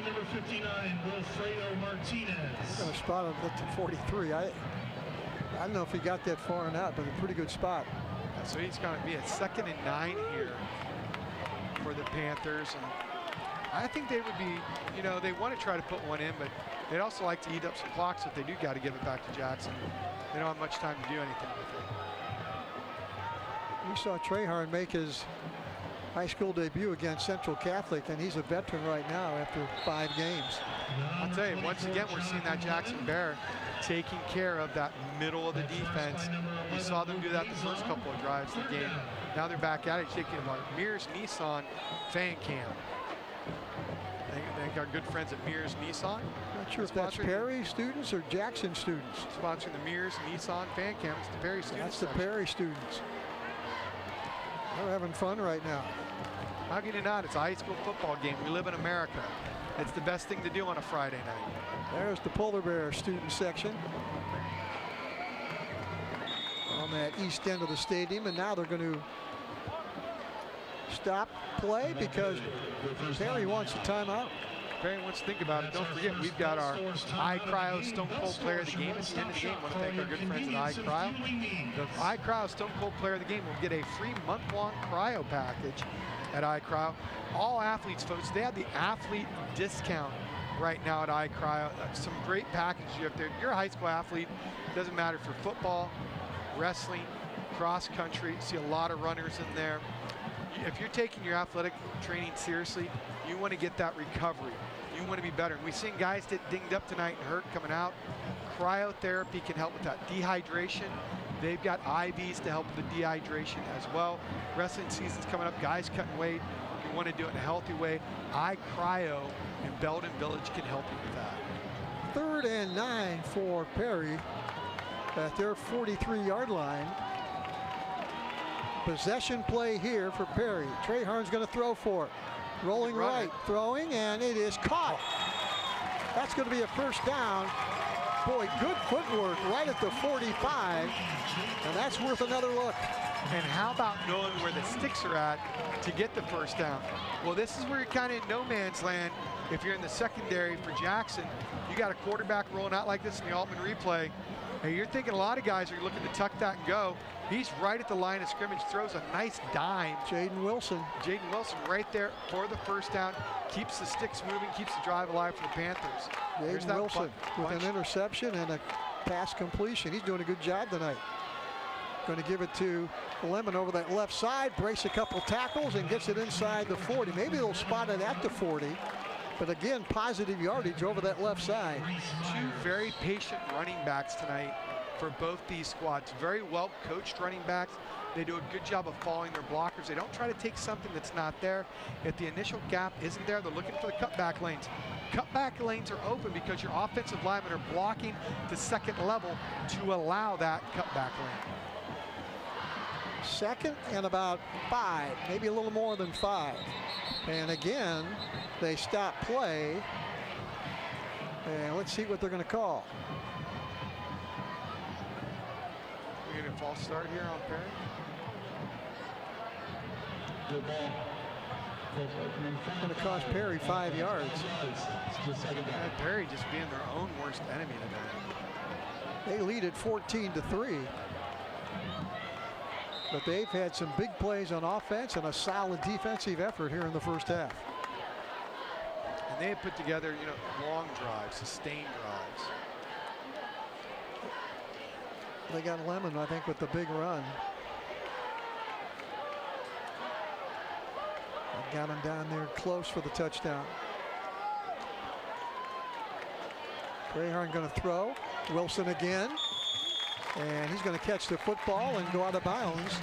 Number 59, Wilfredo Martinez. They're going to spot it at the 43. I don't know if he got that far or not, but a pretty good spot. So he's going to be at 2nd and 9 here for the Panthers. And I think they would be, you know, they want to try to put one in, but they'd also like to eat up some clocks if they do got to give it back to Jackson. They don't have much time to do anything with it. We saw Treharn make his high school debut against Central Catholic, and he's a veteran right now after 5 games. I'll tell you, once again, we're seeing that Jackson Bear taking care of that middle of the defense. We saw them do that the first couple of drives of the game. Now they're back at it, taking about Mears Nissan fan cam. I think our good friends at Mears Nissan. Not sure if that's Perry students or Jackson students. Sponsoring the Mears Nissan fan cam. It's the Perry students. That's the Perry students. They're having fun right now. How can you not? It's a high school football game. We live in America. It's the best thing to do on a Friday night. There's the Polar Bear student section on that east end of the stadium, and now they're going to stop play because Perry wants a timeout. Perry wants to think about it. Don't forget, we've got our iCryo Stone Cold Player of the Game at the end of the game. I want to thank our good friends at iCryo. The iCryo Stone Cold Player of the Game will get a free month-long cryo package at iCryo. All athletes, folks, they have the athlete discount right now at iCryo. Some great packages you have there. If you're a high school athlete, it doesn't matter for football, wrestling, cross country. See a lot of runners in there. If you're taking your athletic training seriously, you want to get that recovery. You want to be better. And we've seen guys get dinged up tonight and hurt coming out. Cryotherapy can help with that dehydration. They've got IVs to help with the dehydration as well. Wrestling season's coming up. Guys cutting weight. You want to do it in a healthy way. iCryo in Belden Village can help you with that. 3rd and 9 for Perry at their 43-yard line. Possession play here for Perry. Treharn's going to throw for it. Rolling right, throwing, and it is caught. That's going to be a first down. Boy, good footwork right at the 45, and that's worth another look. And how about knowing where the sticks are at to get the first down? Well, this is where you're kind of in no man's land. If you're in the secondary for Jackson, you got a quarterback rolling out like this in the Altman replay. Hey, you're thinking a lot of guys are looking to tuck that and go. He's right at the line of scrimmage, throws a nice dime. Jaden Wilson right there for the first down. Keeps the sticks moving, keeps the drive alive for the Panthers. Jaden Wilson with an interception and a pass completion. He's doing a good job tonight. Going to give it to Lemon over that left side, brace a couple tackles, and gets it inside the 40. Maybe they'll spot it at the 40. But again, positive yardage over that left side. Two very patient running backs tonight for both these squads. Very well coached running backs. They do a good job of following their blockers. They don't try to take something that's not there. If the initial gap isn't there, they're looking for the cutback lanes. Cutback lanes are open because your offensive linemen are blocking the second level to allow that cutback lane. Second and about 5, maybe a little more than 5. And again, they stop play. And let's see what they're going to call. We're getting a false start here on Perry. Going to cost Perry 5 yards. Perry just being their own worst enemy tonight. They lead at 14-3. But they've had some big plays on offense and a solid defensive effort here in the first half. And they have put together, long drives, sustained drives. They got Lemon, I think, with the big run. Got him down there close for the touchdown. Grayharn going to throw. Wilson again. And he's going to catch the football and go out of bounds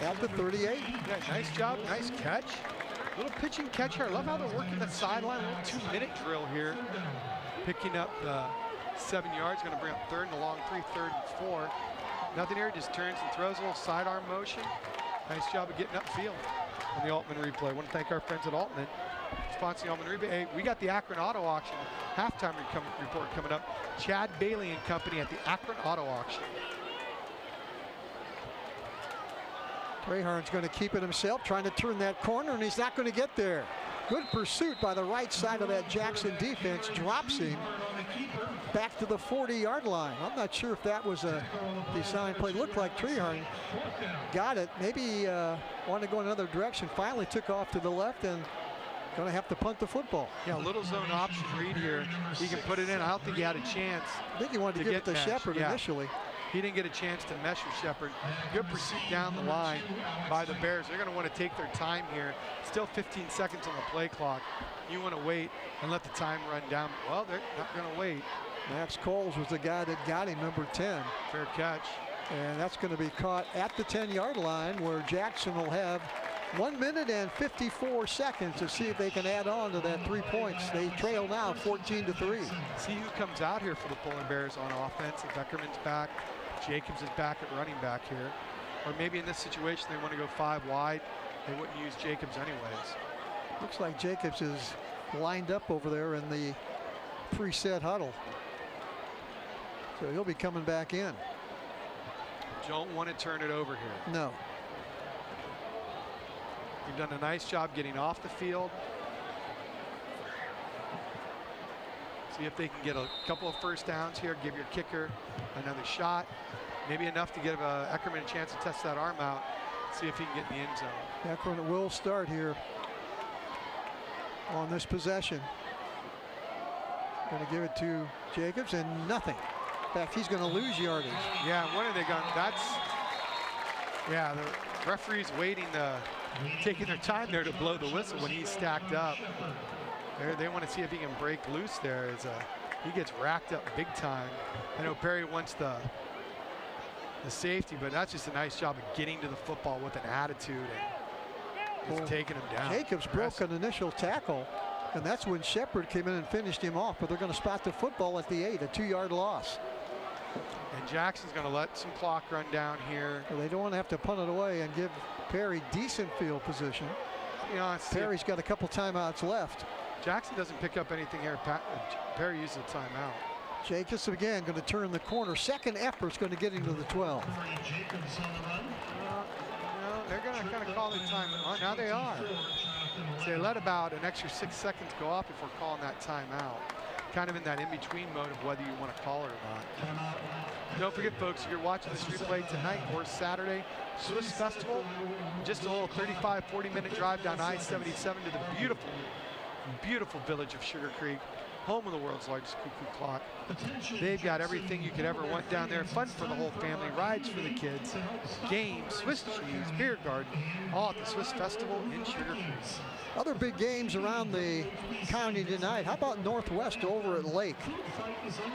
at the 38. Yeah, nice job, nice catch. Little pitch and catch here. I love how they're working that sideline. A little 2-minute drill here. Picking up 7 yards. Going to bring up 3rd and a long 3, 3rd and 4. Nothing here. Just turns and throws a little sidearm motion. Nice job of getting upfield on the Altman replay. I want to thank our friends at Altman, sponsoring Altman replay. Hey, we got the Akron Auto Auction halftime report coming up. Chad Bailey and company at the Akron Auto Auction. Grayharn's going to keep it himself, trying to turn that corner, and he's not going to get there. Good pursuit by the right side of that Jackson defense, drops him back to the 40-yard line. I'm not sure if that was a design play. Looked like Grayharn got it. Maybe wanted to go another direction. Finally took off to the left and going to have to punt the football. Yeah, little zone option read here. He can put it in. I don't think he had a chance. I think he wanted to give it to Shepard initially. He didn't get a chance to mesh with Shepard. Good pursuit down the line by the Bears. They're going to want to take their time here. Still 15 seconds on the play clock. You want to wait and let the time run down. Well, they're not going to wait. Max Coles was the guy that got him, number 10. Fair catch. And that's going to be caught at the 10-yard line, where Jackson will have 1 minute and 54 seconds to see if they can add on to that 3 points. They trail now 14-3. See who comes out here for the Polar Bears on offense. If Eckerman's back, Jacobs is back at running back here. Or maybe in this situation they want to go 5 wide. They wouldn't use Jacobs anyways. Looks like Jacobs is lined up over there in the preset huddle. So he'll be coming back in. Don't want to turn it over here. No. You've done a nice job getting off the field. See if they can get a couple of first downs here. Give your kicker another shot. Maybe enough to give Eckerman a chance to test that arm out. See if he can get in the end zone. Eckerman will start here on this possession. Going to give it to Jacobs, and nothing. In fact, he's going to lose yardage. Yeah, when are they going? Yeah, the referee's waiting, taking their time there to blow the whistle when he's stacked up. They want to see if he can break loose there. As he gets racked up big time. I know Perry wants the safety, but that's just a nice job of getting to the football with an attitude and just taking him down. Jacobs broke an initial tackle, and that's when Shepard came in and finished him off, but they're going to spot the football at the 8, a 2-yard loss. And Jackson's going to let some clock run down here. Well, they don't want to have to punt it away and give Perry decent field position. Perry's got a couple timeouts left. Jackson doesn't pick up anything here. Perry uses a timeout. Jacobs again going to turn the corner. Second effort's going to get him to the 12. They're going to kind of call the time. Oh, now they are. So they let about an extra 6 seconds go off before calling that timeout. Kind of in that in-between mode of whether you want to call it or not. Don't forget, folks, if you're watching this replay tonight or Saturday, Swiss Festival, just a little 35, 40-minute drive down I-77 to the beautiful, beautiful village of Sugar Creek, home of the world's largest cuckoo clock. They've got everything you could ever want down there. Fun for the whole family, rides for the kids, games, Swiss cheese, beer garden, all at the Swiss Festival in Sugar Creek. Other big games around the county tonight. How about Northwest over at Lake?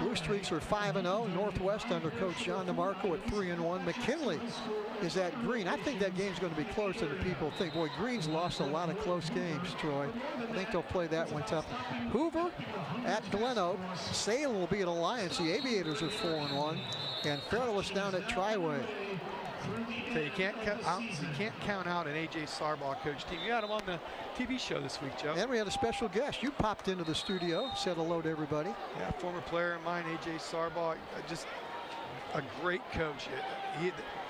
Blue Streaks are 5-0. Northwest under Coach John DeMarco at 3-1. McKinley is at Green. I think that game's going to be closer than people think. Boy, Green's lost a lot of close games, Troy. I think they'll play that one tough. Hoover at Glen Oak. Salem will be at Alliance. The Aviators are 4-1. And Fairless down at Triway. Okay, you can't count out an A.J. Sarbaugh coach team. You had him on the TV show this week, Joe. And we had a special guest. You popped into the studio, said hello to everybody. Yeah, former player of mine, A.J. Sarbaugh, just a great coach.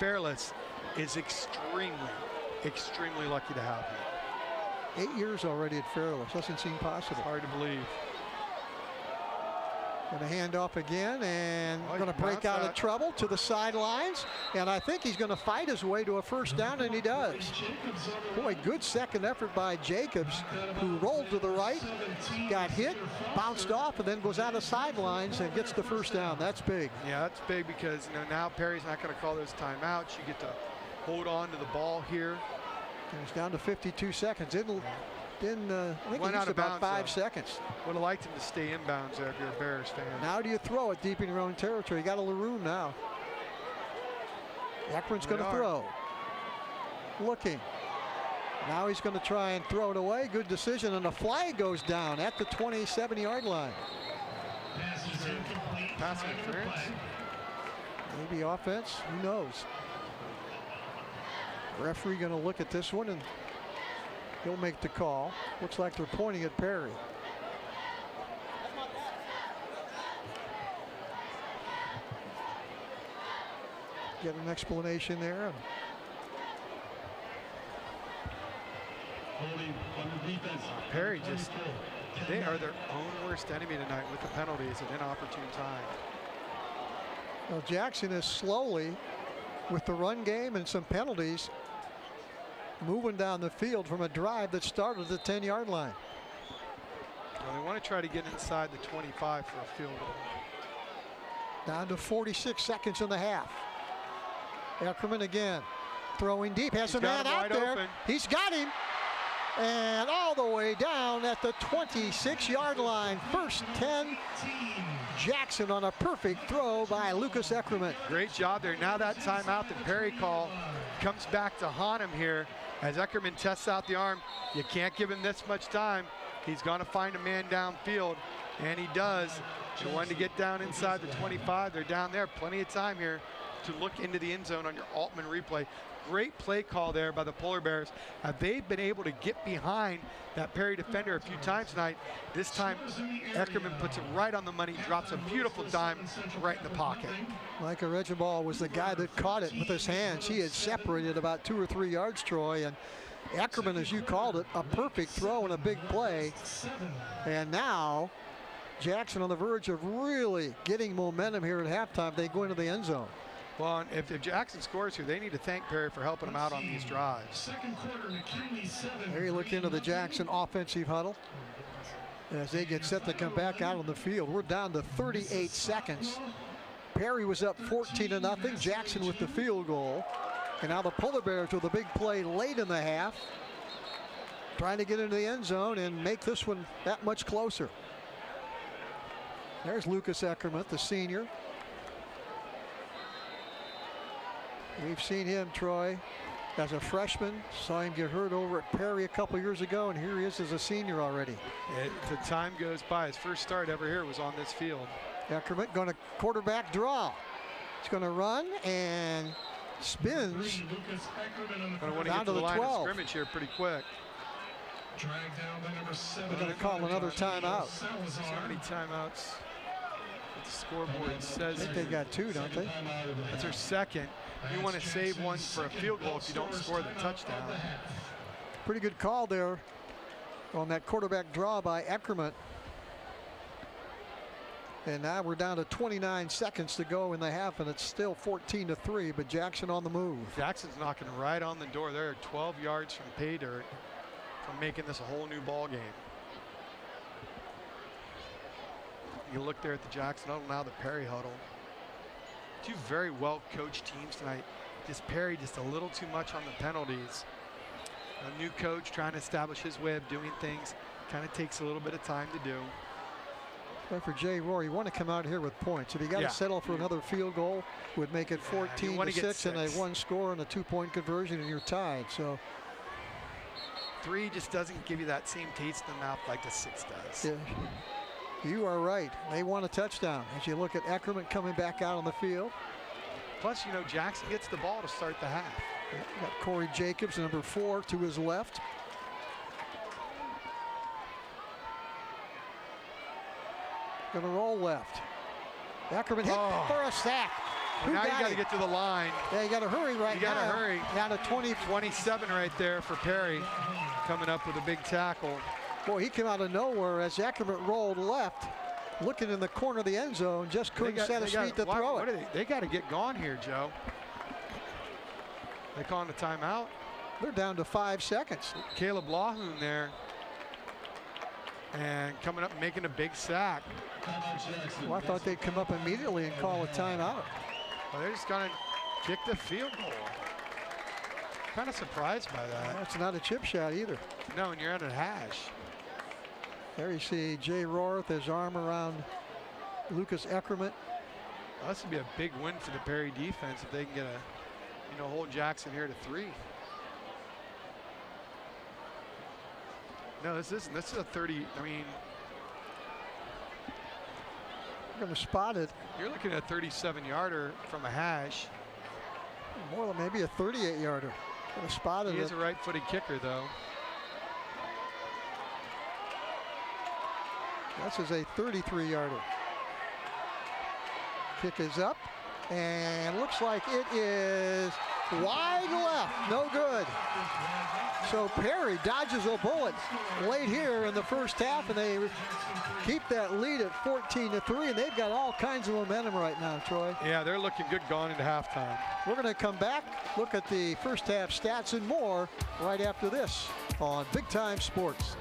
Fairless is extremely, extremely lucky to have him. 8 years already at Fairless. Doesn't seem possible. Hard to believe. Going to hand off again and going to break out of trouble to the sidelines. And I think he's going to fight his way to a first down, and he does. Boy, good second effort by Jacobs, who rolled to the right, got hit, bounced off, and then goes out of sidelines and gets the first down. That's big. Yeah, that's big because now Perry's not going to call those timeouts. You get to hold on to the ball here. And it's down to 52 seconds. I think went he out used of about bounds, 5 seconds. Would have liked him to stay inbounds there if you're a Bears fan. Now do you throw it deep in your own territory? You got a little room now. Ekman's going to throw. Looking. Now he's going to try and throw it away. Good decision, and the flag goes down at the 27-yard line. Pass interference. Maybe offense. Who knows? Referee going to look at this one, and he'll make the call. Looks like they're pointing at Perry. Get an explanation there. Perry they are their own worst enemy tonight with the penalties at inopportune time. Well, Jackson is slowly, with the run game and some penalties, moving down the field from a drive that started at the 10-yard line. Well, they want to try to get inside the 25 for a field goal. Down to 46 seconds in the half. Eckerman again, throwing deep, has a man out there. Open. He's got him. And all the way down at the 26-yard line. First 10. Jackson on a perfect throw by Lucas Eckerman. Great job there. Now that timeout that Perry call comes back to haunt him here as Eckerman tests out the arm. You can't give him this much time. He's going to find a man downfield, and he does. They wanted to get down inside the 25. They're down there. Plenty of time here to look into the end zone on your Altman replay. Great play call there by the Polar Bears. They've been able to get behind that Perry defender a few times tonight. This time, Eckerman puts it right on the money, drops a beautiful dime right in the pocket. Micah Reginball was the guy that caught it with his hands. He had separated about 2 or 3 yards, Troy, and Eckerman, as you called it, a perfect throw and a big play. And now, Jackson on the verge of really getting momentum here at halftime. They go into the end zone. Well, if Jackson scores here, they need to thank Perry for helping them out on these drives. There you look into the Jackson offensive huddle as they get set to come back out on the field. We're down to 38 seconds. Perry was up 14-0. Jackson with the field goal. And now the Polar Bears with a big play late in the half, trying to get into the end zone and make this one that much closer. There's Lucas Eckerman, the senior. We've seen him, Troy, as a freshman. Saw him get hurt over at Perry a couple years ago, and here he is as a senior already. The time goes by. His first start ever here was on this field. Eckerman going to quarterback draw. He's going to run and spins down to the line 12. Of scrimmage here pretty quick. They're going to call another timeout. How many timeouts? The scoreboard says I think they got 2, don't they? That's their second. You want to save one for a field goal if you don't score the touchdown. Pretty good call there on that quarterback draw by Eckerman. And now we're down to 29 seconds to go in the half, and it's still 14-3, but Jackson on the move. Jackson's knocking right on the door. They're 12 yards from pay dirt from making this a whole new ball game. You look there at the Jackson huddle, now the Perry huddle. Two very well coached teams tonight. Just Perry just a little too much on the penalties. A new coach trying to establish his way of doing things. Kind of takes a little bit of time to do. Well, for Jay Rohr, you want to come out here with points. If you got to settle for another field goal, would make it 14-6 and a one score and a 2-point conversion, and you're tied. So 3 just doesn't give you that same taste in the mouth like the 6 does. Yeah. You are right. They want a touchdown. As you look at Eckerman coming back out on the field. Plus, you know, Jackson gets the ball to start the half. Got Corey Jacobs, number 4, to his left. Gonna roll left. Eckerman hit for a sack. Well, now you got to get to the line. Yeah, you got to hurry right now. You got to hurry. Down to 27 right there for Perry, coming up with a big tackle. Boy, he came out of nowhere as Eckerman rolled left, looking in the corner of the end zone, just couldn't set his feet to throw it. They got to get gone here, Joe. They calling a timeout. They're down to 5 seconds. Caleb Lahoon there. And coming up and making a big sack. Well, I thought they'd come up immediately and call a timeout. Well, they're just going to kick the field goal. Kind of surprised by that. That's not a chip shot either. No, and you're at a hash. There you see Jay Rohr with his arm around Lucas Eckerman. Well, this would be a big win for the Perry defense if they can get a, hold Jackson here to 3. No, this isn't. This is a 30. I mean, you're going to spot it. You're looking at a 37-yarder from a hash. More than maybe a 38-yarder. Going to spot it. He is a right-footed kicker, though. This is a 33-yarder. Kick is up, and looks like it is wide left. No good. So Perry dodges a bullet late here in the first half, and they keep that lead at 14-3, and they've got all kinds of momentum right now, Troy. Yeah, they're looking good going into halftime. We're going to come back, look at the first half stats and more right after this on Big Time Sports.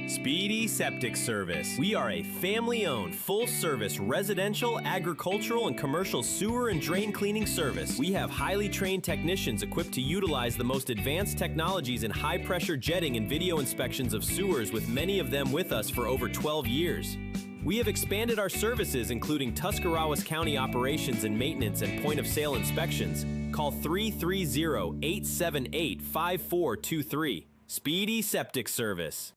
Speedy Septic Service. We are a family-owned, full-service residential, agricultural, and commercial sewer and drain cleaning service. We have highly trained technicians equipped to utilize the most advanced technologies in high-pressure jetting and video inspections of sewers, with many of them with us for over 12 years. We have expanded our services, including Tuscarawas County operations and maintenance and point-of-sale inspections. Call 330-878-5423. Speedy Septic Service.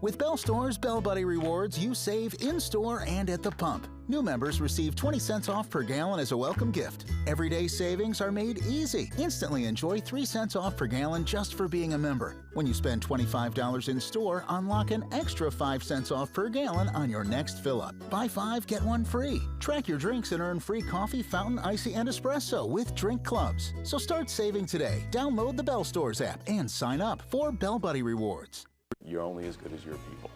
With Bell Store's Bell Buddy Rewards, you save in-store and at the pump. New members receive 20 cents off per gallon as a welcome gift. Everyday savings are made easy. Instantly enjoy 3 cents off per gallon just for being a member. When you spend $25 in store, unlock an extra 5 cents off per gallon on your next fill-up. Buy 5, get 1 free. Track your drinks and earn free coffee, fountain, icy, and espresso with drink clubs. So start saving today. Download the Bell Stores app and sign up for Bell Buddy Rewards. You're only as good as your people.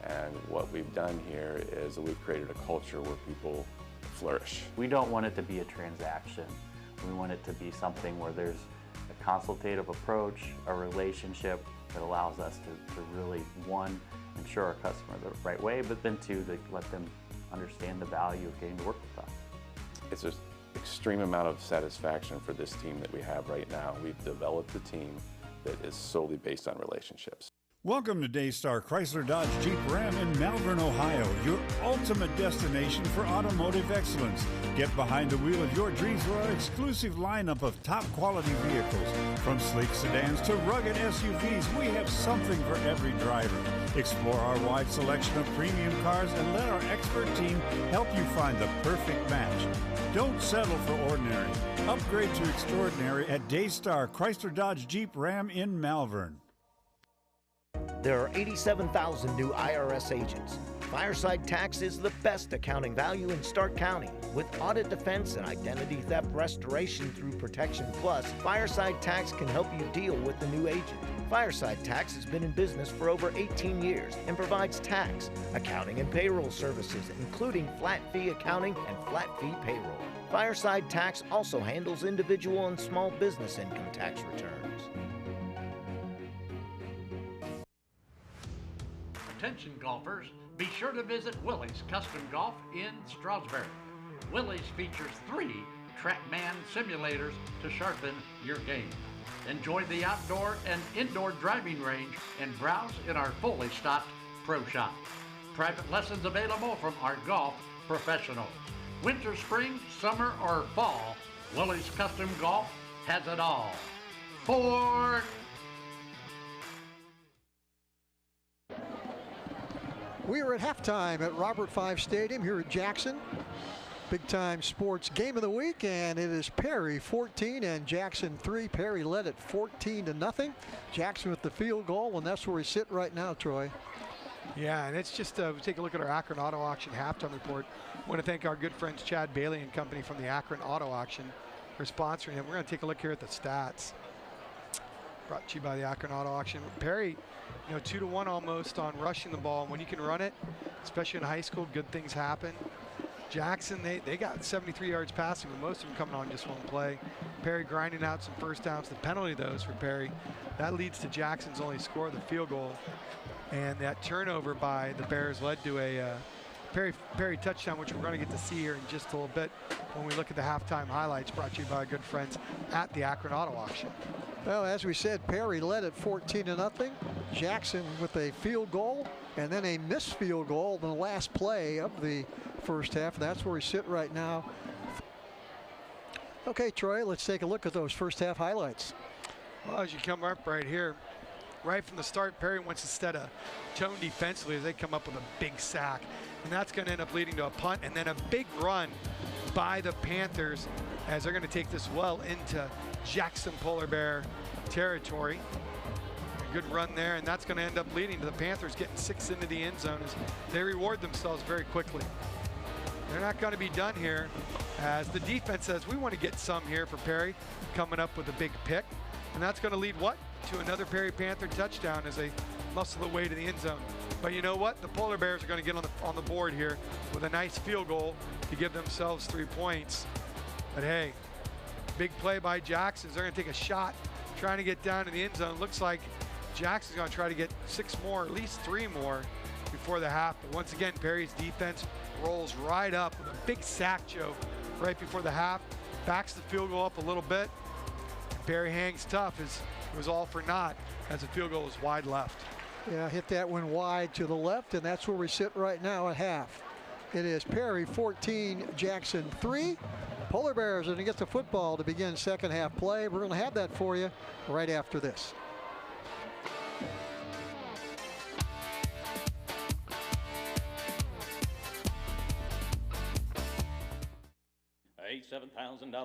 And what we've done here is that we've created a culture where people flourish. We don't want it to be a transaction. We want it to be something where there's a consultative approach, a relationship that allows us to really, one, ensure our customer the right way, but then two, to let them understand the value of getting to work with us. It's an extreme amount of satisfaction for this team that we have right now. We've developed a team that is solely based on relationships. Welcome to Daystar Chrysler Dodge Jeep Ram in Malvern, Ohio, your ultimate destination for automotive excellence. Get behind the wheel of your dreams with our exclusive lineup of top quality vehicles. From sleek sedans to rugged SUVs, we have something for every driver. Explore our wide selection of premium cars and let our expert team help you find the perfect match. Don't settle for ordinary. Upgrade to extraordinary at Daystar Chrysler Dodge Jeep Ram in Malvern. There are 87,000 new IRS agents. Fireside Tax is the best accounting value in Stark County. With audit defense and identity theft restoration through Protection Plus, Fireside Tax can help you deal with the new agent. Fireside Tax has been in business for over 18 years and provides tax, accounting, and payroll services, including flat fee accounting and flat fee payroll. Fireside Tax also handles individual and small business income tax returns. Attention golfers, be sure to visit Willie's Custom Golf in Stroudsburg. Willie's features 3 TrackMan simulators to sharpen your game. Enjoy the outdoor and indoor driving range and browse in our fully stocked pro shop. Private lessons available from our golf professionals. Winter, spring, summer, or fall, Willie's Custom Golf has it all. For We are at halftime at Robert Five Stadium here at Jackson. Big Time Sports Game of the Week, and it is Perry 14 and Jackson 3. Perry led at 14-0. Jackson with the field goal, and that's where we sit right now, Troy. Yeah, and it's just take a look at our Akron Auto Auction halftime report. I want to thank our good friends Chad Bailey and company from the Akron Auto Auction for sponsoring him. We're going to take a look here at the stats. Brought to you by the Akron Auto Auction. Perry, 2-1 almost on rushing the ball. And when you can run it, especially in high school, good things happen. Jackson, they got 73 yards passing, with most of them coming on just one play. Perry grinding out some first downs. The penalty, those for Perry, that leads to Jackson's only score, the field goal. And that turnover by the Bears led to a Perry touchdown, which we're going to get to see here in just a little bit when we look at the halftime highlights, brought to you by our good friends at the Akron Auto Auction. Well, as we said, Perry led at 14-0. Jackson with a field goal and then a missed field goal in the last play of the first half. That's where we sit right now. Okay, Troy, let's take a look at those first half highlights. Well, as you come up right here, right from the start, Perry wants to set a tone defensively as they come up with a big sack. And that's going to end up leading to a punt and then a big run by the Panthers as they're going to take this well into Jackson Polar Bear territory. A good run there, and that's going to end up leading to the Panthers getting 6 into the end zone as they reward themselves very quickly. They're not going to be done here as the defense says we want to get some here for Perry, coming up with a big pick. And that's going to lead what? To another Perry Panther touchdown as they muscle their way to the end zone. But you know what? The Polar Bears are going to get on the board here with a nice field goal to give themselves 3 points. But hey, big play by Jackson. They're going to take a shot trying to get down to the end zone. Looks like Jackson's going to try to get 6 more, at least 3 more before the half. But once again, Perry's defense rolls right up with a big sack, Joe, right before the half. Backs the field goal up a little bit. Perry hangs tough as it was all for naught as the field goal is wide left. Yeah, hit that one wide to the left, and that's where we sit right now at half. It is Perry 14, Jackson 3. Polar Bears are going to get the football to begin second half play. We're going to have that for you right after this.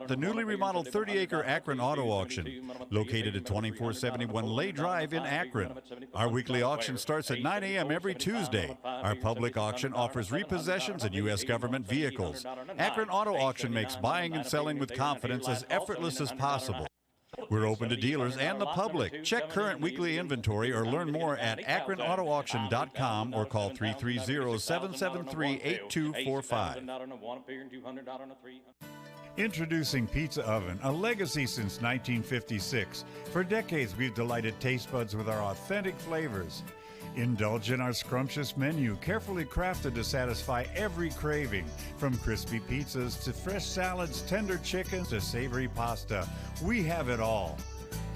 The newly remodeled 30-acre Akron Auto Auction, located at 2471 Lay Drive in Akron. Our weekly auction starts at 9 a.m. every Tuesday. Our public auction offers repossessions and U.S. government vehicles. Akron Auto Auction makes buying and selling with confidence as effortless as possible. We're open to dealers and the public. Check current weekly inventory or learn more at akronautauction.com or call 330-773-8245. Introducing Pizza Oven, a legacy since 1956. For decades, we've delighted taste buds with our authentic flavors. Indulge in our scrumptious menu, carefully crafted to satisfy every craving. From crispy pizzas to fresh salads, tender chickens to savory pasta, we have it all.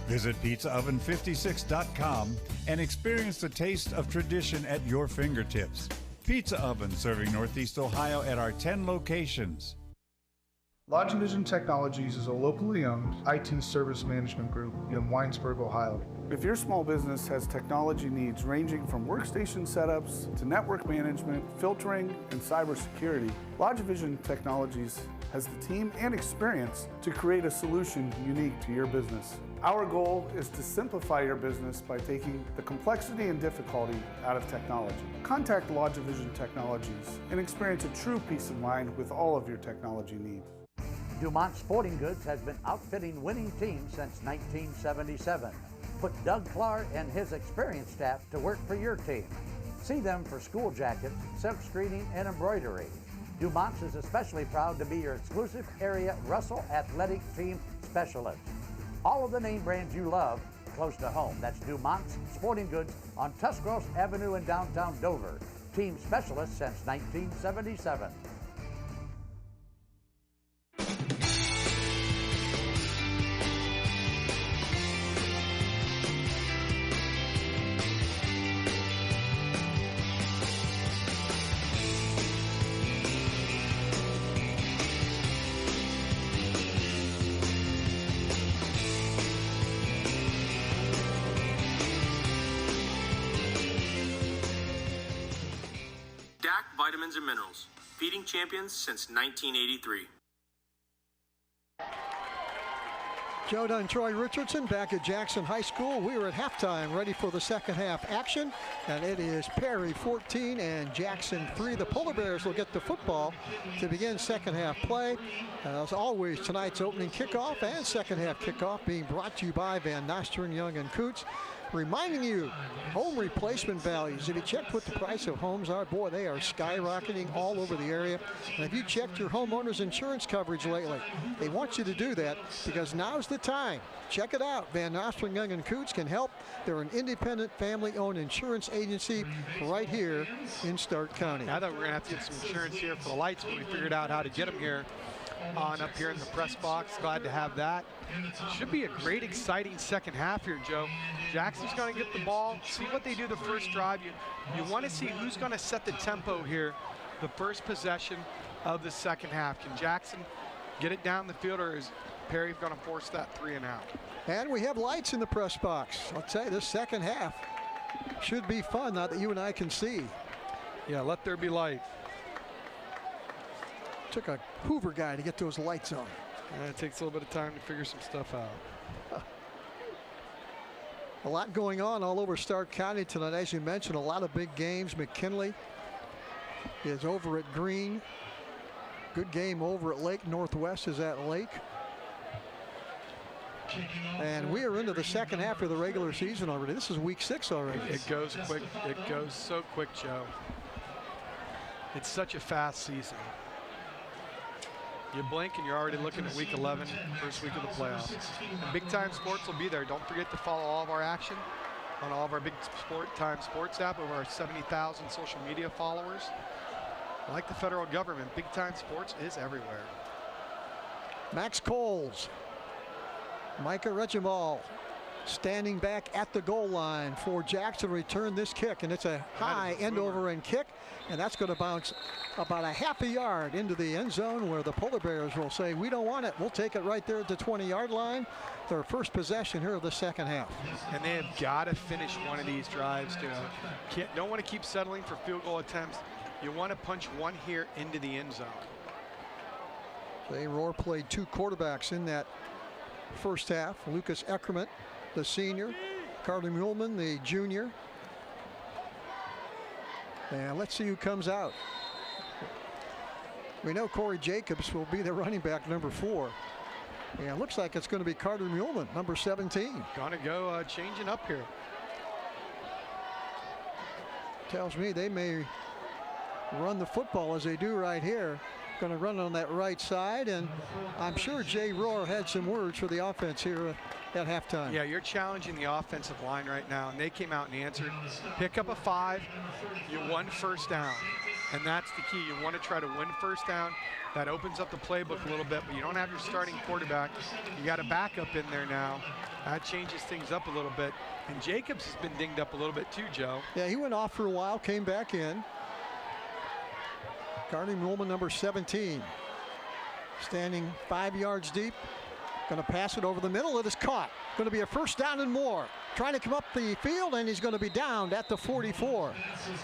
Visit pizzaoven56.com and experience the taste of tradition at your fingertips. Pizza Oven, serving Northeast Ohio at our 10 locations. LodgeVision Technologies is a locally owned IT service management group in Winesburg, Ohio. If your small business has technology needs ranging from workstation setups to network management, filtering, and cybersecurity, LodgeVision Technologies has the team and experience to create a solution unique to your business. Our goal is to simplify your business by taking the complexity and difficulty out of technology. Contact LodgeVision Technologies and experience a true peace of mind with all of your technology needs. Dumont Sporting Goods has been outfitting winning teams since 1977. Put Doug Clark and his experienced staff to work for your team. See them for school jackets, silk screening, and embroidery. Dumont's is especially proud to be your exclusive area Russell Athletic Team Specialist. All of the name brands you love close to home. That's Dumont's Sporting Goods on Tuscarawas Avenue in downtown Dover. Team specialist since 1977. Vitamins and minerals, feeding champions since 1983. Joe Dunn, Troy Richardson back at Jackson High School. We are at halftime, ready for the second half action, and it is Perry 14 and Jackson 3. The Polar Bears will get the football to begin second half play. As always, tonight's opening kickoff and second half kickoff being brought to you by Van Nostrand, Young and Coots. Reminding you, home replacement values. If you checked what the price of homes are, boy, they are skyrocketing all over the area. And if you checked your homeowner's insurance coverage lately, they want you to do that because now's the time. Check it out. Van Nostrand, Young and Coots can help. They're an independent, family-owned insurance agency right here in Stark County. I thought we were going to have to get some insurance here for the lights, but we figured out how to get them here on up here in the press box. Glad to have that. Should be a great, exciting second half here, Joe. Jackson's going to get the ball, see what they do the first drive. You want to see who's going to set the tempo here, the first possession of the second half. Can Jackson get it down the field, or is Perry going to force that 3 and out? And we have lights in the press box. I'll tell you, this second half should be fun, now that you and I can see. Yeah, let there be light. Took a Hoover guy to get those lights on. It takes a little bit of time to figure some stuff out. A lot going on all over Stark County tonight. As you mentioned, a lot of big games. McKinley is over at Green. Good game over at Lake. Northwest is at Lake. And we are into the second half of the regular season already. This is week 6 already. It goes quick. It goes so quick, Joe. It's such a fast season. You blink and you're already looking at week 11, first week of the playoffs. And Big Time Sports will be there. Don't forget to follow all of our action on all of our Big Time Sports app, over our 70,000 social media followers. Like the federal government, Big Time Sports is everywhere. Max Coles, Micah Regimal standing back at the goal line for Jackson to return this kick, and it's a high end over end kick, and that's going to bounce about a half a yard into the end zone, where the Polar Bears will say, we don't want it. We'll take it right there at the 20-yard line. Their first possession here of the second half. And they have got to finish one of these drives. Don't want to keep settling for field goal attempts. You want to punch one here into the end zone. They Roar played 2 quarterbacks in that first half. Lucas Eckerman, the senior, Carter Muhlman, the junior. And let's see who comes out. We know Corey Jacobs will be the running back, number 4. Yeah, it looks like it's going to be Carter Muhlman, number 17. Gonna go changing up here. Tells me they may run the football as they do right here. Going to run on that right side, and I'm sure Jay Rohr had some words for the offense here at halftime. Yeah, you're challenging the offensive line right now, and they came out and answered. Pick up a 5, you won first down, and that's the key. You want to try to win first down. That opens up the playbook a little bit, but you don't have your starting quarterback. You got a backup in there now. That changes things up a little bit. And Jacobs has been dinged up a little bit too, Joe. Yeah, he went off for a while, came back in. Carter Muhlman, number 17. standing 5 yards deep. Going to pass it over the middle. It is caught. Going to be a first down and more. Trying to come up the field, and he's going to be downed at the 44.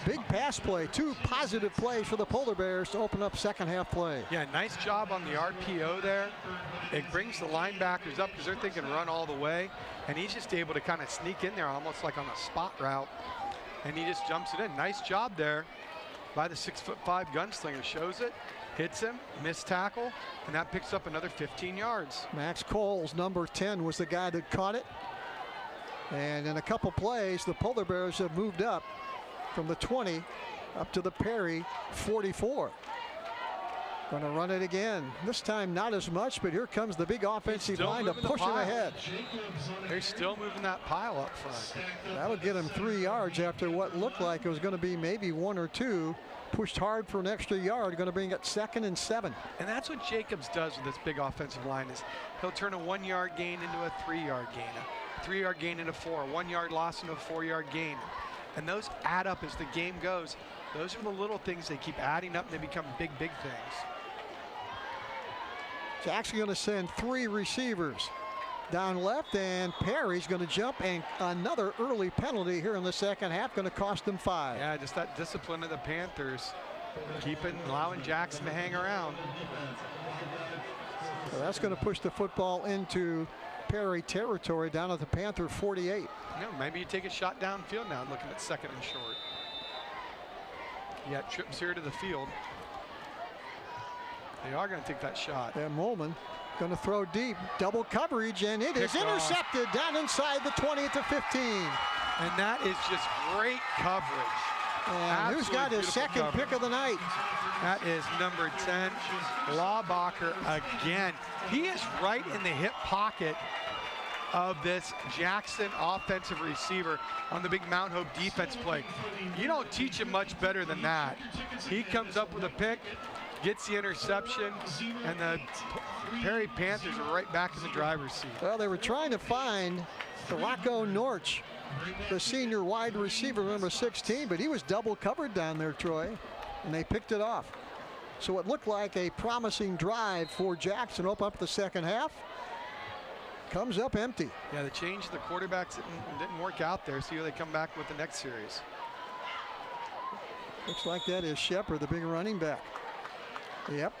Big pass play. 2 positive plays for the Polar Bears to open up second half play. Yeah, nice job on the RPO there. It brings the linebackers up because they're thinking run all the way, and he's just able to kind of sneak in there almost like on a spot route, and he just jumps it in. Nice job there by the 6'5" gunslinger. Shows it. Hits him, missed tackle, and that picks up another 15 yards. Max Coles, number 10, was the guy that caught it. And in a couple plays, the Polar Bears have moved up from the 20 up to the Perry 44. Going to run it again. This time not as much, but here comes the big offensive line to push it ahead. They're still moving that pile up front. That'll get him 3 yards after what looked like it was going to be maybe 1 or 2. Pushed hard for an extra yard, going to bring it 2nd and 7. And that's what Jacobs does with this big offensive line is he'll turn a 1 yard gain into a 3 yard gain, a 3 yard gain into 4, a 1 yard loss into a 4 yard gain. And those add up as the game goes. Those are the little things they keep adding up and they become big, big things. Jackson going to send 3 receivers down left, and Perry's going to jump, and another early penalty here in the second half going to cost them 5. Yeah, just that discipline of the Panthers, allowing Jackson to hang around. So that's going to push the football into Perry territory down at the Panther 48. No, maybe you take a shot downfield now, looking at 2nd and short. Yeah, trips here to the field. They are going to take that shot. And Molman going to throw deep, double coverage, and it is intercepted down inside the 20 at the 15. And that is just great coverage. And who's got his second pick of the night? That is number 10, Laubacher again. He is right in the hip pocket of this Jackson offensive receiver on the big Mount Hope defense play. You don't teach him much better than that. He comes up with a pick, gets the interception, and the Perry Panthers are right back in the driver's seat. Well, they were trying to find Rocco Norch, the senior wide receiver, number 16, but he was double covered down there, Troy, and they picked it off. So it looked like a promising drive for Jackson. Open up the second half. Comes up empty. Yeah, the change of the quarterbacks didn't work out there. See how they come back with the next series. Looks like that is Shepard, the big running back. Yep.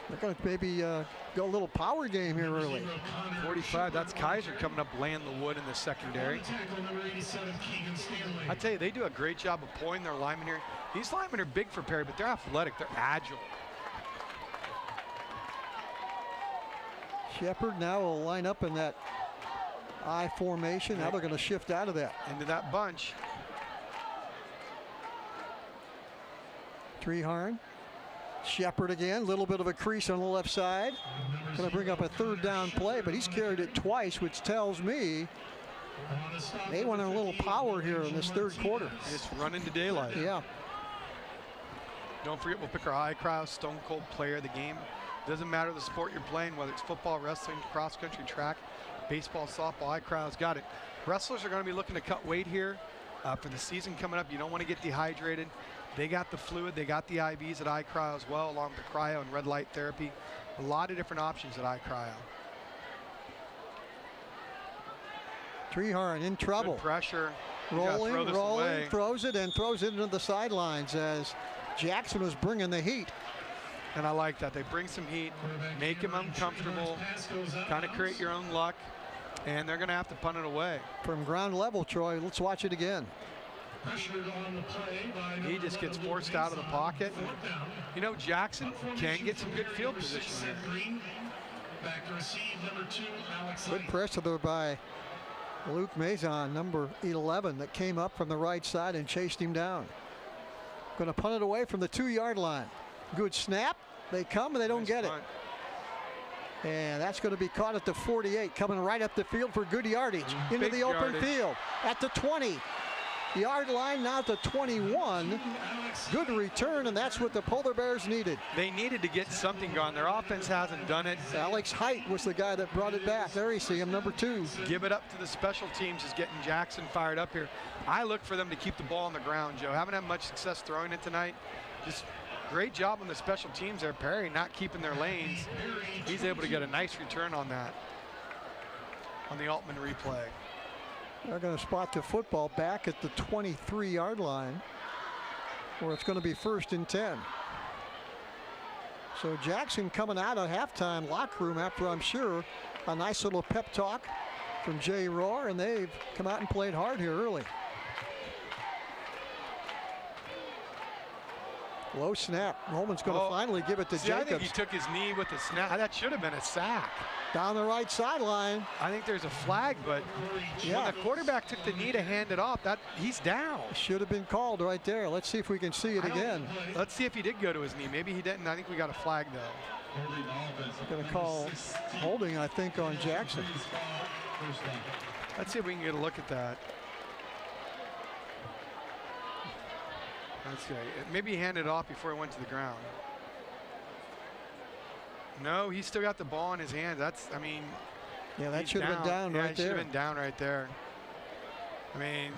They're going to maybe go a little power game here early. 45, that's Kaiser coming up, laying the wood in the secondary. I tell you, they do a great job of pulling their linemen here. These linemen are big for Perry, but they're athletic, they're agile. Shepard now will line up in that I formation. Now they're going to shift out of that. Into that bunch. Treharn. Shepard again, a little bit of a crease on the left side. Going to bring up a 3rd down play, but he's carried it twice, which tells me they want a little power here in this 3rd quarter. Just run into daylight. Yeah. Don't forget, we'll pick our I-Crowd Stone Cold Player of the game. Doesn't matter the sport you're playing, whether it's football, wrestling, cross country, track, baseball, softball, I-Crowd's got it. Wrestlers are going to be looking to cut weight here for the season coming up. You don't want to get dehydrated. They got the fluid, they got the IVs at iCryo as well, along with the cryo and red light therapy. A lot of different options at iCryo. Treharn in trouble. Good pressure. Rolling, throws it into the sidelines as Jackson was bringing the heat. And I like that. They bring some heat, make him uncomfortable, kind of create your own luck, and they're going to have to punt it away. From ground level, Troy, let's watch it again. He just gets forced out of the pocket. You know, Jackson can get some good field position here. Good pressure there by Luke Mazon, number 11, that came up from the right side and chased him down. Going to punt it away from the 2-yard line. Good snap. They come and they don't get it. And that's going to be caught at the 48, coming right up the field for good yardage. Into the open field at the 20. Yard line now to 21. Good return, and that's what the Polar Bears needed. They needed to get something going. Their offense hasn't done it. Alex Height was the guy that brought it back. There you see him, number 2. Give it up to the special teams is getting Jackson fired up here. I look for them to keep the ball on the ground, Joe. Haven't had much success throwing it tonight. Just Great job on the special teams there. Perry not keeping their lanes. He's able to get a nice return on that, on the Altman replay. They're going to spot the football back at the 23-yard line, where it's going to be 1st and 10. So Jackson coming out of halftime locker room after, I'm sure, a nice little pep talk from Jay Rohr, and they've come out and played hard here early. Low snap. Holman's going to finally give it to Jacobs. I think he took his knee with the snap. That should have been a sack. Down the right sideline. I think there's a flag, but when the quarterback took the knee to hand it off, he's down. Should have been called right there. Let's see if we can see it again. Let's see if he did go to his knee. Maybe he didn't. I think we got a flag, though. Going to call holding, I think, on Jackson. Let's see if we can get a look at that. That's great. Maybe he handed it off before he went to the ground. No, he's still got the ball in his hands. Yeah, that should have been down right there. Should have been down right there. I mean,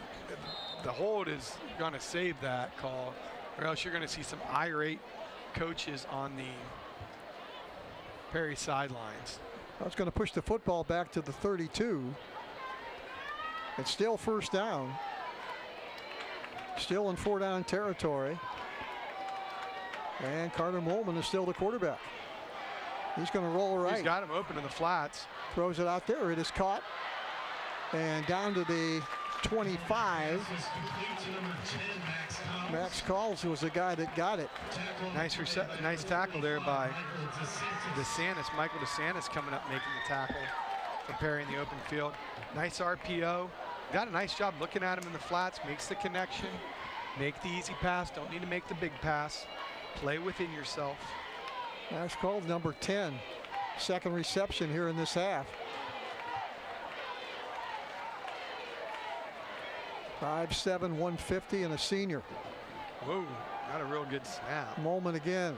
the hold is going to save that call, or else you're going to see some irate coaches on the Perry sidelines. I was going to push the football back to the 32. It's still 1st down. Still in 4-down territory. And Carter Molman is still the quarterback. He's going to roll right. He's got him open in the flats. Throws it out there. It is caught. And down to the 25. Max Calls was the guy that got it. Nice tackle there by DeSantis. Michael DeSantis coming up making the tackle for Perry in the open field. Nice RPO. Got a nice job looking at him in the flats. Makes the connection. Make the easy pass. Don't need to make the big pass. Play within yourself. That's called number 10. Second reception here in this half. 5'7", 150, and a senior. Whoa, not a real good snap. Molman again.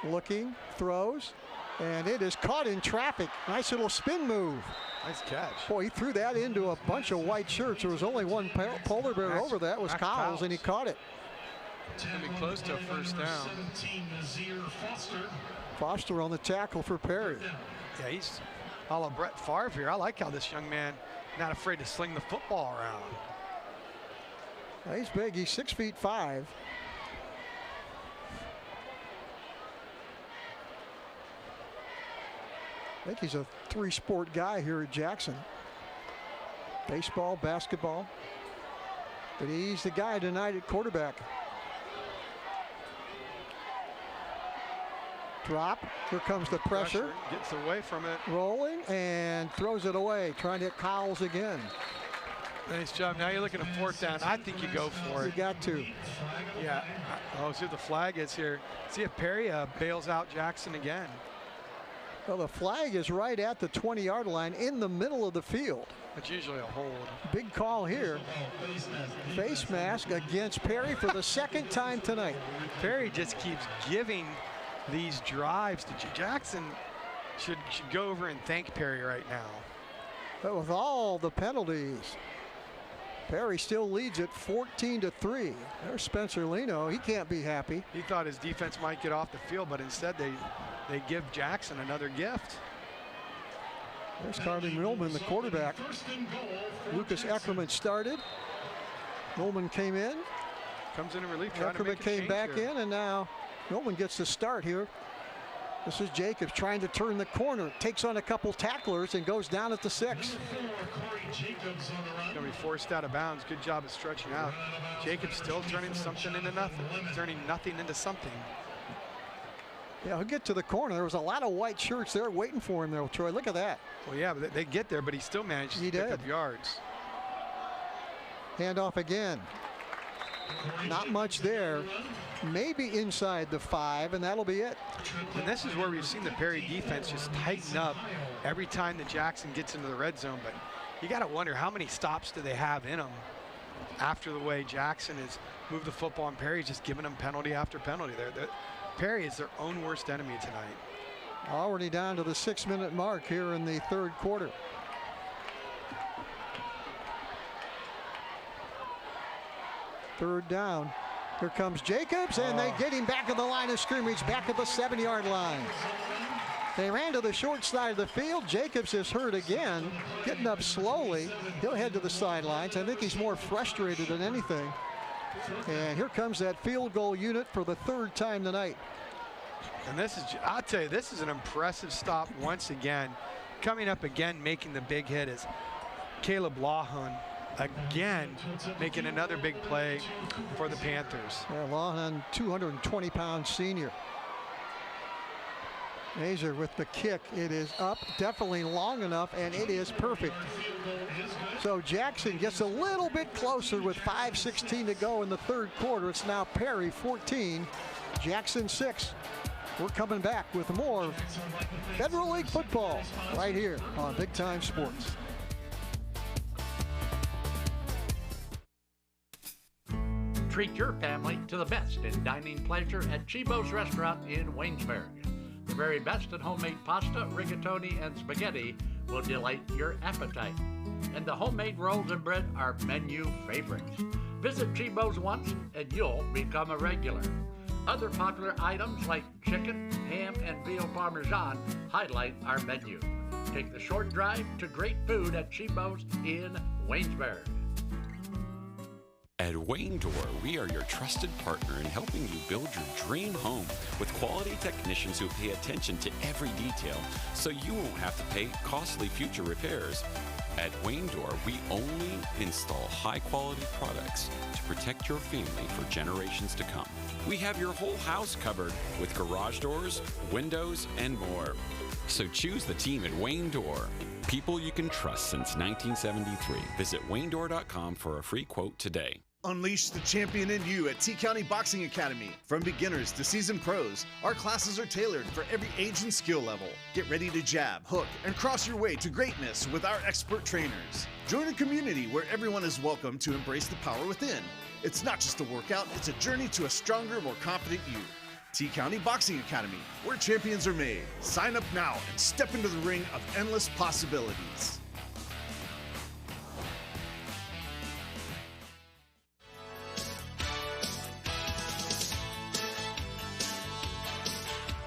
Looking, throws, and it is caught in traffic. Nice little spin move. Nice catch. Boy, he threw that into a bunch of white shirts. There was only one polar bear over that. Was Cowles, and he caught it. It's going to be close to a 1st down. Foster on the tackle for Perry. Yeah, he's a la Brett Favre here. I like how this young man not afraid to sling the football around. Now he's big. He's 6'5". I think he's a 3-sport guy here at Jackson. Baseball, basketball. But he's the guy tonight at quarterback. Drop. Here comes the pressure. Gets away from it. Rolling and throws it away. Trying to hit Cowles again. Nice job. Now you're looking at 4th down. I think you go for it. You got to. Yeah. Oh, see what the flag is here. See if Perry bails out Jackson again. Well, the flag is right at the 20-yard line in the middle of the field. It's usually a hold. Big call here. Face mask against Perry for the 2nd time tonight. Perry just keeps giving these drives to Jackson. Should go over and thank Perry right now. But with all the penalties, Perry still leads it 14-3. There's Spencer Leno. He can't be happy. He thought his defense might get off the field, but instead they give Jackson another gift. There's Carter Millman, the quarterback. Lucas Eckerman started. Millman came in. Comes in relief. Eckerman came back in, and now Millman gets the start here. This is Jacobs trying to turn the corner. Takes on a couple tacklers and goes down at the 6. Going to be forced out of bounds. Good job of stretching out. Jacobs still turning something into nothing. Turning nothing into something. Yeah, he'll get to the corner. There was a lot of white shirts there waiting for him there, Troy. Look at that. Well, yeah, but they get there, but he still managed to pick up yards. Handoff again. Not much there. Maybe inside the 5, and that'll be it. And this is where we've seen the Perry defense just tighten up every time that Jackson gets into the red zone. But you got to wonder how many stops do they have in them after the way Jackson has moved the football, and Perry's just giving them penalty after penalty. Perry is their own worst enemy tonight. Already down to the 6-minute mark here in the 3rd quarter. Third down. Here comes Jacobs, and they get him back at the line of scrimmage, back at the 7-yard line. They ran to the short side of the field. Jacobs is hurt again, getting up slowly. He'll head to the sidelines. I think he's more frustrated than anything. And here comes that field goal unit for the 3rd time tonight. And this is, I'll tell you, this is an impressive stop once again. Coming up again, making the big hit is Caleb Lawhon. Again, making another big play for the Panthers. Yeah, Lawhon, 220-pound senior. Mazer with the kick. It is up, definitely long enough, and it is perfect. So Jackson gets a little bit closer with 5:16 to go in the 3rd quarter. It's now Perry 14, Jackson 6. We're coming back with more Federal League football right here on Big Time Sports. Treat your family to the best in dining pleasure at Chibo's Restaurant in Waynesburg. The very best in homemade pasta, rigatoni, and spaghetti will delight your appetite. And the homemade rolls and bread are menu favorites. Visit Chibo's once and you'll become a regular. Other popular items like chicken, ham, and veal parmesan highlight our menu. Take the short drive to great food at Chibo's in Waynesburg. At Wayne Door, we are your trusted partner in helping you build your dream home with quality technicians who pay attention to every detail so you won't have to pay costly future repairs. At Wayne Door, we only install high-quality products to protect your family for generations to come. We have your whole house covered with garage doors, windows, and more. So choose the team at Wayne Door. People you can trust since 1973. Visit waynedoor.com for a free quote today. Unleash the champion in you at T-County Boxing Academy. From beginners to seasoned pros, our classes are tailored for every age and skill level. Get ready to jab, hook, and cross your way to greatness with our expert trainers. Join a community where everyone is welcome to embrace the power within. It's not just a workout, it's a journey to a stronger, more confident you. T-County Boxing Academy, where champions are made. Sign up now and step into the ring of endless possibilities.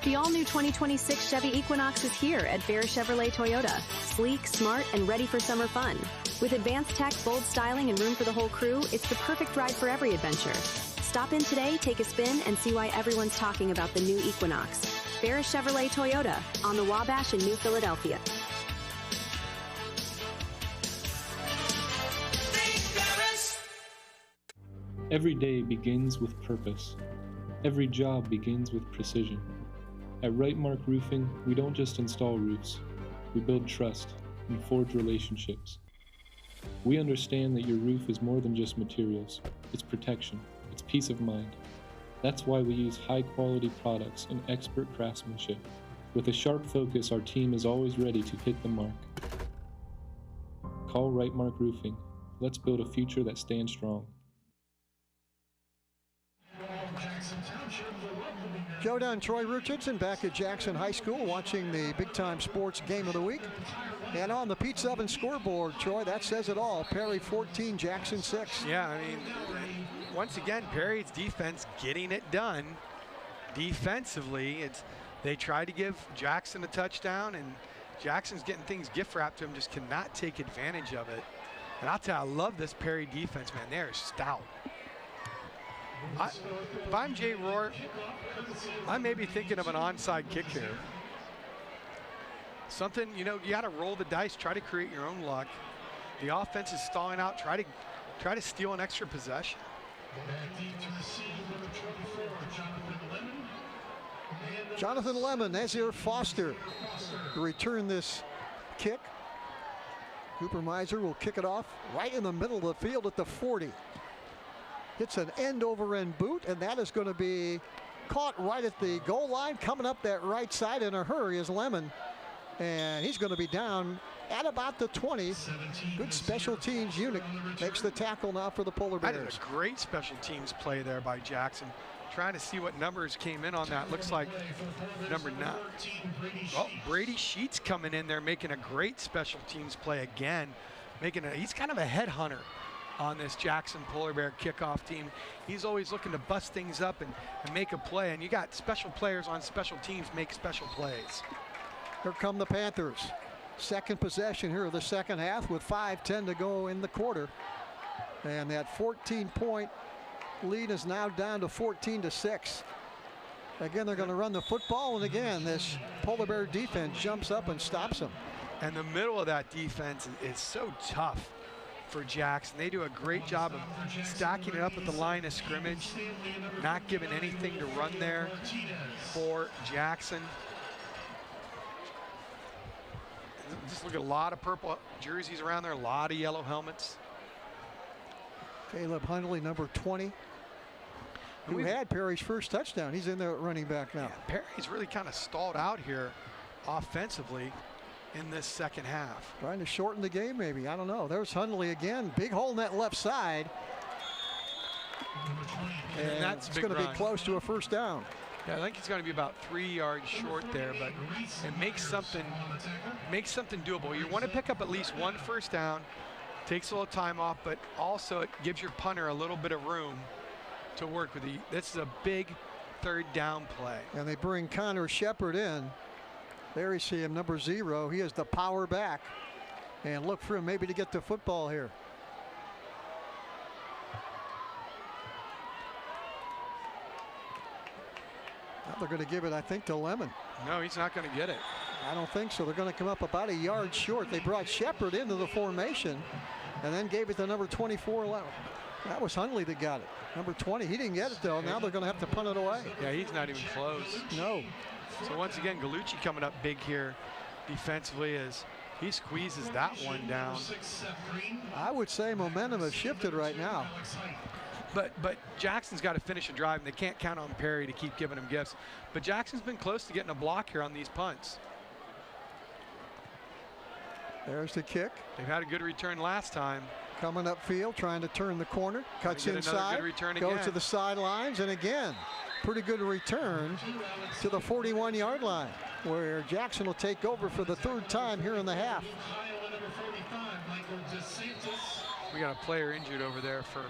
The all-new 2026 Chevy Equinox is here at Bear Chevrolet Toyota. Sleek, smart, and ready for summer fun. With advanced tech, bold styling, and room for the whole crew, it's the perfect ride for every adventure. Stop in today, take a spin, and see why everyone's talking about the new Equinox. Bear Chevrolet Toyota on the Wabash in New Philadelphia. Every day begins with purpose. Every job begins with precision. At Rightmark Roofing, we don't just install roofs. We build trust and forge relationships. We understand that your roof is more than just materials. It's protection. It's peace of mind. That's why we use high-quality products and expert craftsmanship. With a sharp focus, our team is always ready to hit the mark. Call Rightmark Roofing. Let's build a future that stands strong. Joe Dunn, Troy Richardson back at Jackson High School watching the Big Time Sports Game of the Week. And on the Pete Oven scoreboard, Troy, that says it all. Perry 14, Jackson 6. Yeah, I mean, once again, Perry's defense getting it done. Defensively, they tried to give Jackson a touchdown, and Jackson's getting things gift wrapped to him, just cannot take advantage of it. And I'll tell you, I love this Perry defense, man. They're stout. If I'm Jay Rohr, I may be thinking of an onside kick here. Something, you got to roll the dice, try to create your own luck. The offense is stalling out, try to steal an extra possession. Jonathan Lemon, Nazir Foster to return this kick. Cooper Miser will kick it off right in the middle of the field at the 40. Hits an end-over-end boot, and that is going to be caught right at the goal line. Coming up that right side in a hurry is Lemon, and he's going to be down at about the 20. Good special teams unit makes the tackle now for the Polar Bears. That is a great special teams play there by Jackson. Trying to see what numbers came in on that. Looks like number 9. Oh, Brady Sheets coming in there making a great special teams play again. He's kind of a headhunter. on this Jackson Polar Bear kickoff team. He's always looking to bust things up and make a play, and you got special players on special teams make special plays. Here come the Panthers. Second possession here of the second half with 5:10 to go in the quarter. And that 14-point lead is now down to 14-6. Again, they're going to run the football, and again, this Polar Bear defense jumps up and stops them. And the middle of that defense is so tough for Jackson. They do a great job of stacking it up at the line of scrimmage, not giving anything to run there for Jackson. Just look at a lot of purple jerseys around there, a lot of yellow helmets. Caleb Hundley, number 20, who had Perry's first touchdown. He's in there at running back now. Yeah, Perry's really kind of stalled out here offensively in this second half. Trying to shorten the game, maybe. I don't know. There's Hundley again. Big hole in that left side. And that's it's going to be close to a first down. Yeah, I think it's going to be about 3 yards short there, but it makes something doable. You want to pick up at least one first down. Takes a little time off, but also it gives your punter a little bit of room to work with. This is a big third down play. And they bring Connor Shepard in. There you see him, number 0. He is the power back. And look for him maybe to get the football here. Now they're going to give it, I think, to Lemon. No, he's not going to get it. I don't think so. They're going to come up about a yard short. They brought Shepard into the formation and then gave it to number 24. That was Hundley that got it. Number 20, he didn't get it though. Now they're going to have to punt it away. Yeah, he's not even close. No. So once again, Gallucci coming up big here defensively as he squeezes that one down. I would say momentum has shifted right now. But Jackson's got to finish a drive, and they can't count on Perry to keep giving him gifts. But Jackson's been close to getting a block here on these punts. There's the kick. They've had a good return last time. Coming upfield, trying to turn the corner. Cuts inside, goes to the sidelines, and again, pretty good return to the 41-yard line, where Jackson will take over for the third time here in the half. We got a player injured over there for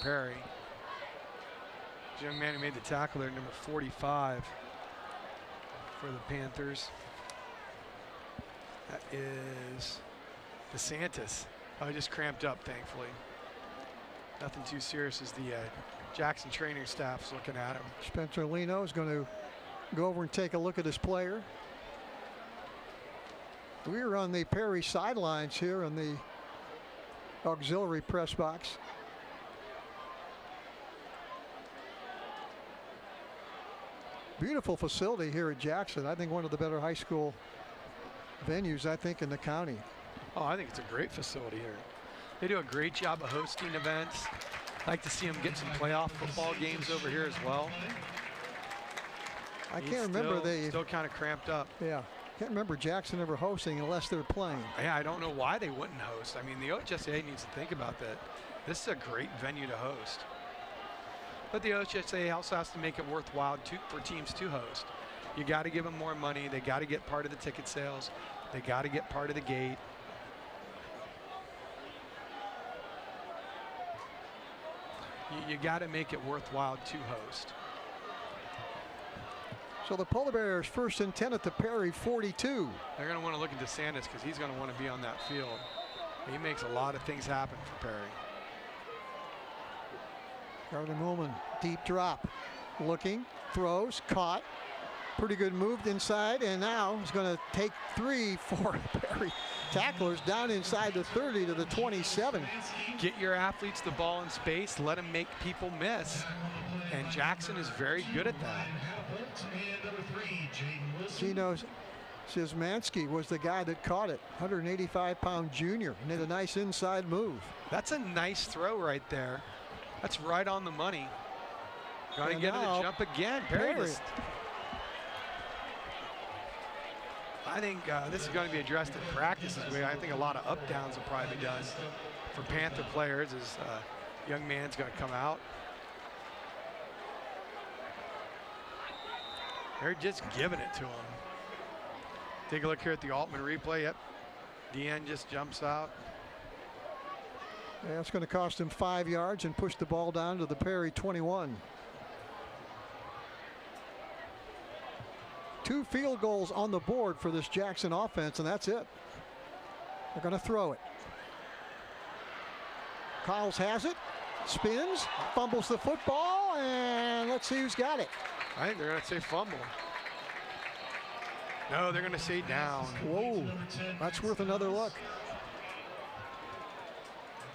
Perry. The young man who made the tackle there, number 45 for the Panthers. That is DeSantis. Oh, he just cramped up, thankfully. Nothing too serious as the Jackson training staff's looking at him. Spencer Leno is going to go over and take a look at his player. We're on the Perry sidelines here in the auxiliary press box. Beautiful facility here at Jackson. I think one of the better high school venues, I think, in the county. Oh, I think it's a great facility here. They do a great job of hosting events. I'd like to see them get some playoff football games over here as well. I can't remember they still kind of cramped up. Yeah, can't remember Jackson ever hosting unless they're playing. Yeah, I don't know why they wouldn't host. I mean, the OHSAA needs to think about that. This is a great venue to host. But the OHSAA also has to make it worthwhile for teams to host. You got to give them more money. They got to get part of the ticket sales. They got to get part of the gate. You got to make it worthwhile to host. So the Polar Bears first and 10 at the Perry 42. They're going to want to look at DeSantis because he's going to want to be on that field. He makes a lot of things happen for Perry. Gardner Millman, deep drop. Looking, throws, caught. Pretty good move inside, and now he's going to take 3 for Perry. Tacklers down inside the 30 to the 27. Get your athletes the ball in space, let them make people miss. And Jackson is very good at that. Gino Szymanski was the guy that caught it, 185-pound junior, and did a nice inside move. That's a nice throw right there. That's right on the money. Going to get him to jump again. Perry. I think this is going to be addressed in practice this way. I think a lot of up downs will probably be done for Panther players as young man's going to come out. They're just giving it to him. Take a look here at the Altman replay. Yep, Deanne just jumps out. That's going to cost him 5 yards and push the ball down to the Perry 21. 2 field goals on the board for this Jackson offense, and that's it. They're going to throw it. Kyles has it, spins, fumbles the football, and let's see who's got it. I think they're going to say fumble. No, they're going to say down. Whoa, that's worth another look.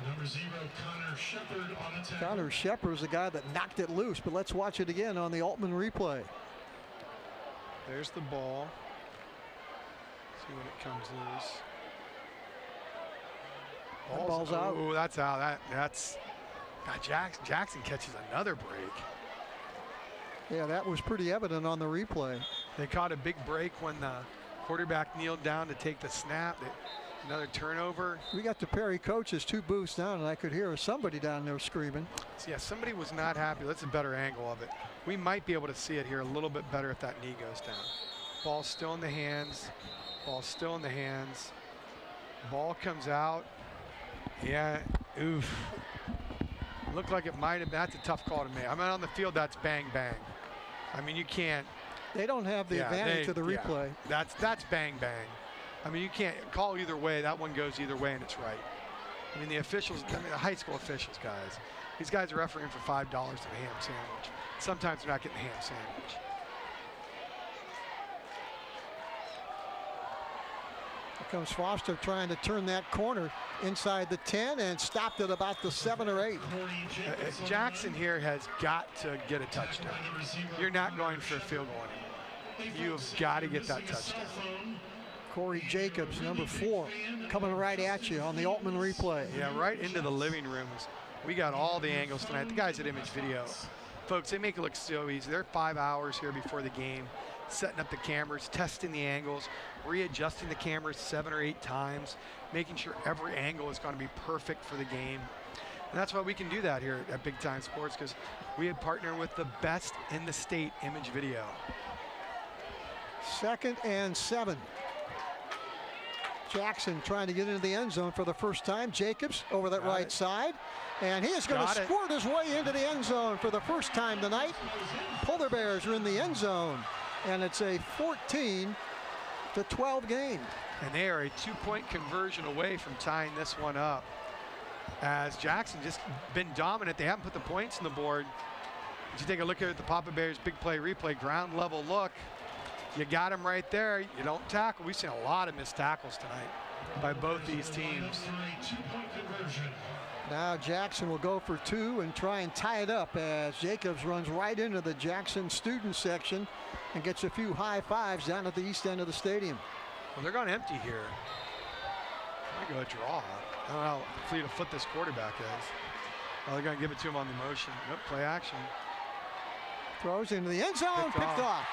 Number 0, Connor Shepard on the tackle. Connor Shepard is the guy that knocked it loose, but let's watch it again on the Altman replay. There's the ball. See when it comes loose. Ball's out. Oh, that's out. That's God, Jackson catches another break. Yeah, that was pretty evident on the replay. They caught a big break when the quarterback kneeled down to take the snap. Another turnover. We got the Perry coaches 2 booths down, and I could hear somebody down there screaming. So yeah, somebody was not happy. That's a better angle of it. We might be able to see it here a little bit better if that knee goes down. Ball still in the hands. Ball still in the hands. Ball comes out. Yeah, oof. Looked like it might have been. That's a tough call to make. I mean, on the field, that's bang, bang. I mean, you can't. They don't have the advantage of the replay. Yeah, that's bang, bang. I mean, you can't call either way. That one goes either way, and it's right. I mean, the officials, I mean, the high school officials, guys. These guys are refereeing for $5 to a ham sandwich. Sometimes they're not getting the ham sandwich. Here comes Foster trying to turn that corner inside the 10 and stopped at about the 7 or 8. Jackson here has got to get a touchdown. You're not going for a field goal anymore. You have got to get that touchdown. Corey Jacobs, number 4, coming right at you on the Altman replay. Yeah, right into the living rooms. We got all the angles tonight. The guys at Image Video, folks, they make it look so easy. They're 5 hours here before the game, setting up the cameras, testing the angles, readjusting the cameras 7 or 8 times, making sure every angle is going to be perfect for the game. And that's why we can do that here at Big Time Sports, because we have partnered with the best in the state, Image Video. 2nd and 7. Jackson trying to get into the end zone for the first time. Jacobs over that right side. And he is going to squirt his way into the end zone for the first time tonight. Polar Bears are in the end zone. And it's a 14-12 game. And they are a 2-point conversion away from tying this one up. As Jackson just been dominant. They haven't put the points on the board. But you take a look at the Papa Bears big play replay, ground level look. You got him right there. You don't tackle. We've seen a lot of missed tackles tonight by both these teams. Now Jackson will go for 2 and try and tie it up as Jacobs runs right into the Jackson student section and gets a few high fives down at the east end of the stadium. Well, they're going empty here. They go a draw. I don't know how fleet of foot this quarterback is. Oh, they're going to give it to him on the motion. Yep, play action. Throws into the end zone, picked off.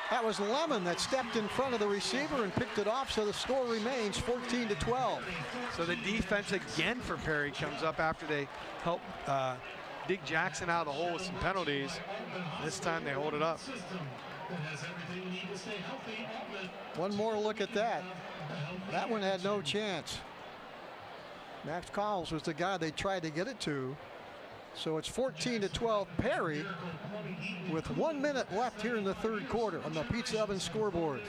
That was Lemon that stepped in front of the receiver and picked it off, so the score remains 14-12. So the defense again for Perry comes up after they help dig Jackson out of the hole with some penalties. This time they hold it up. One more look at that. That one had no chance. Max Collins was the guy they tried to get it to. So it's 14-12 Perry with 1 minute left here in the third quarter on the Pizza Oven scoreboard.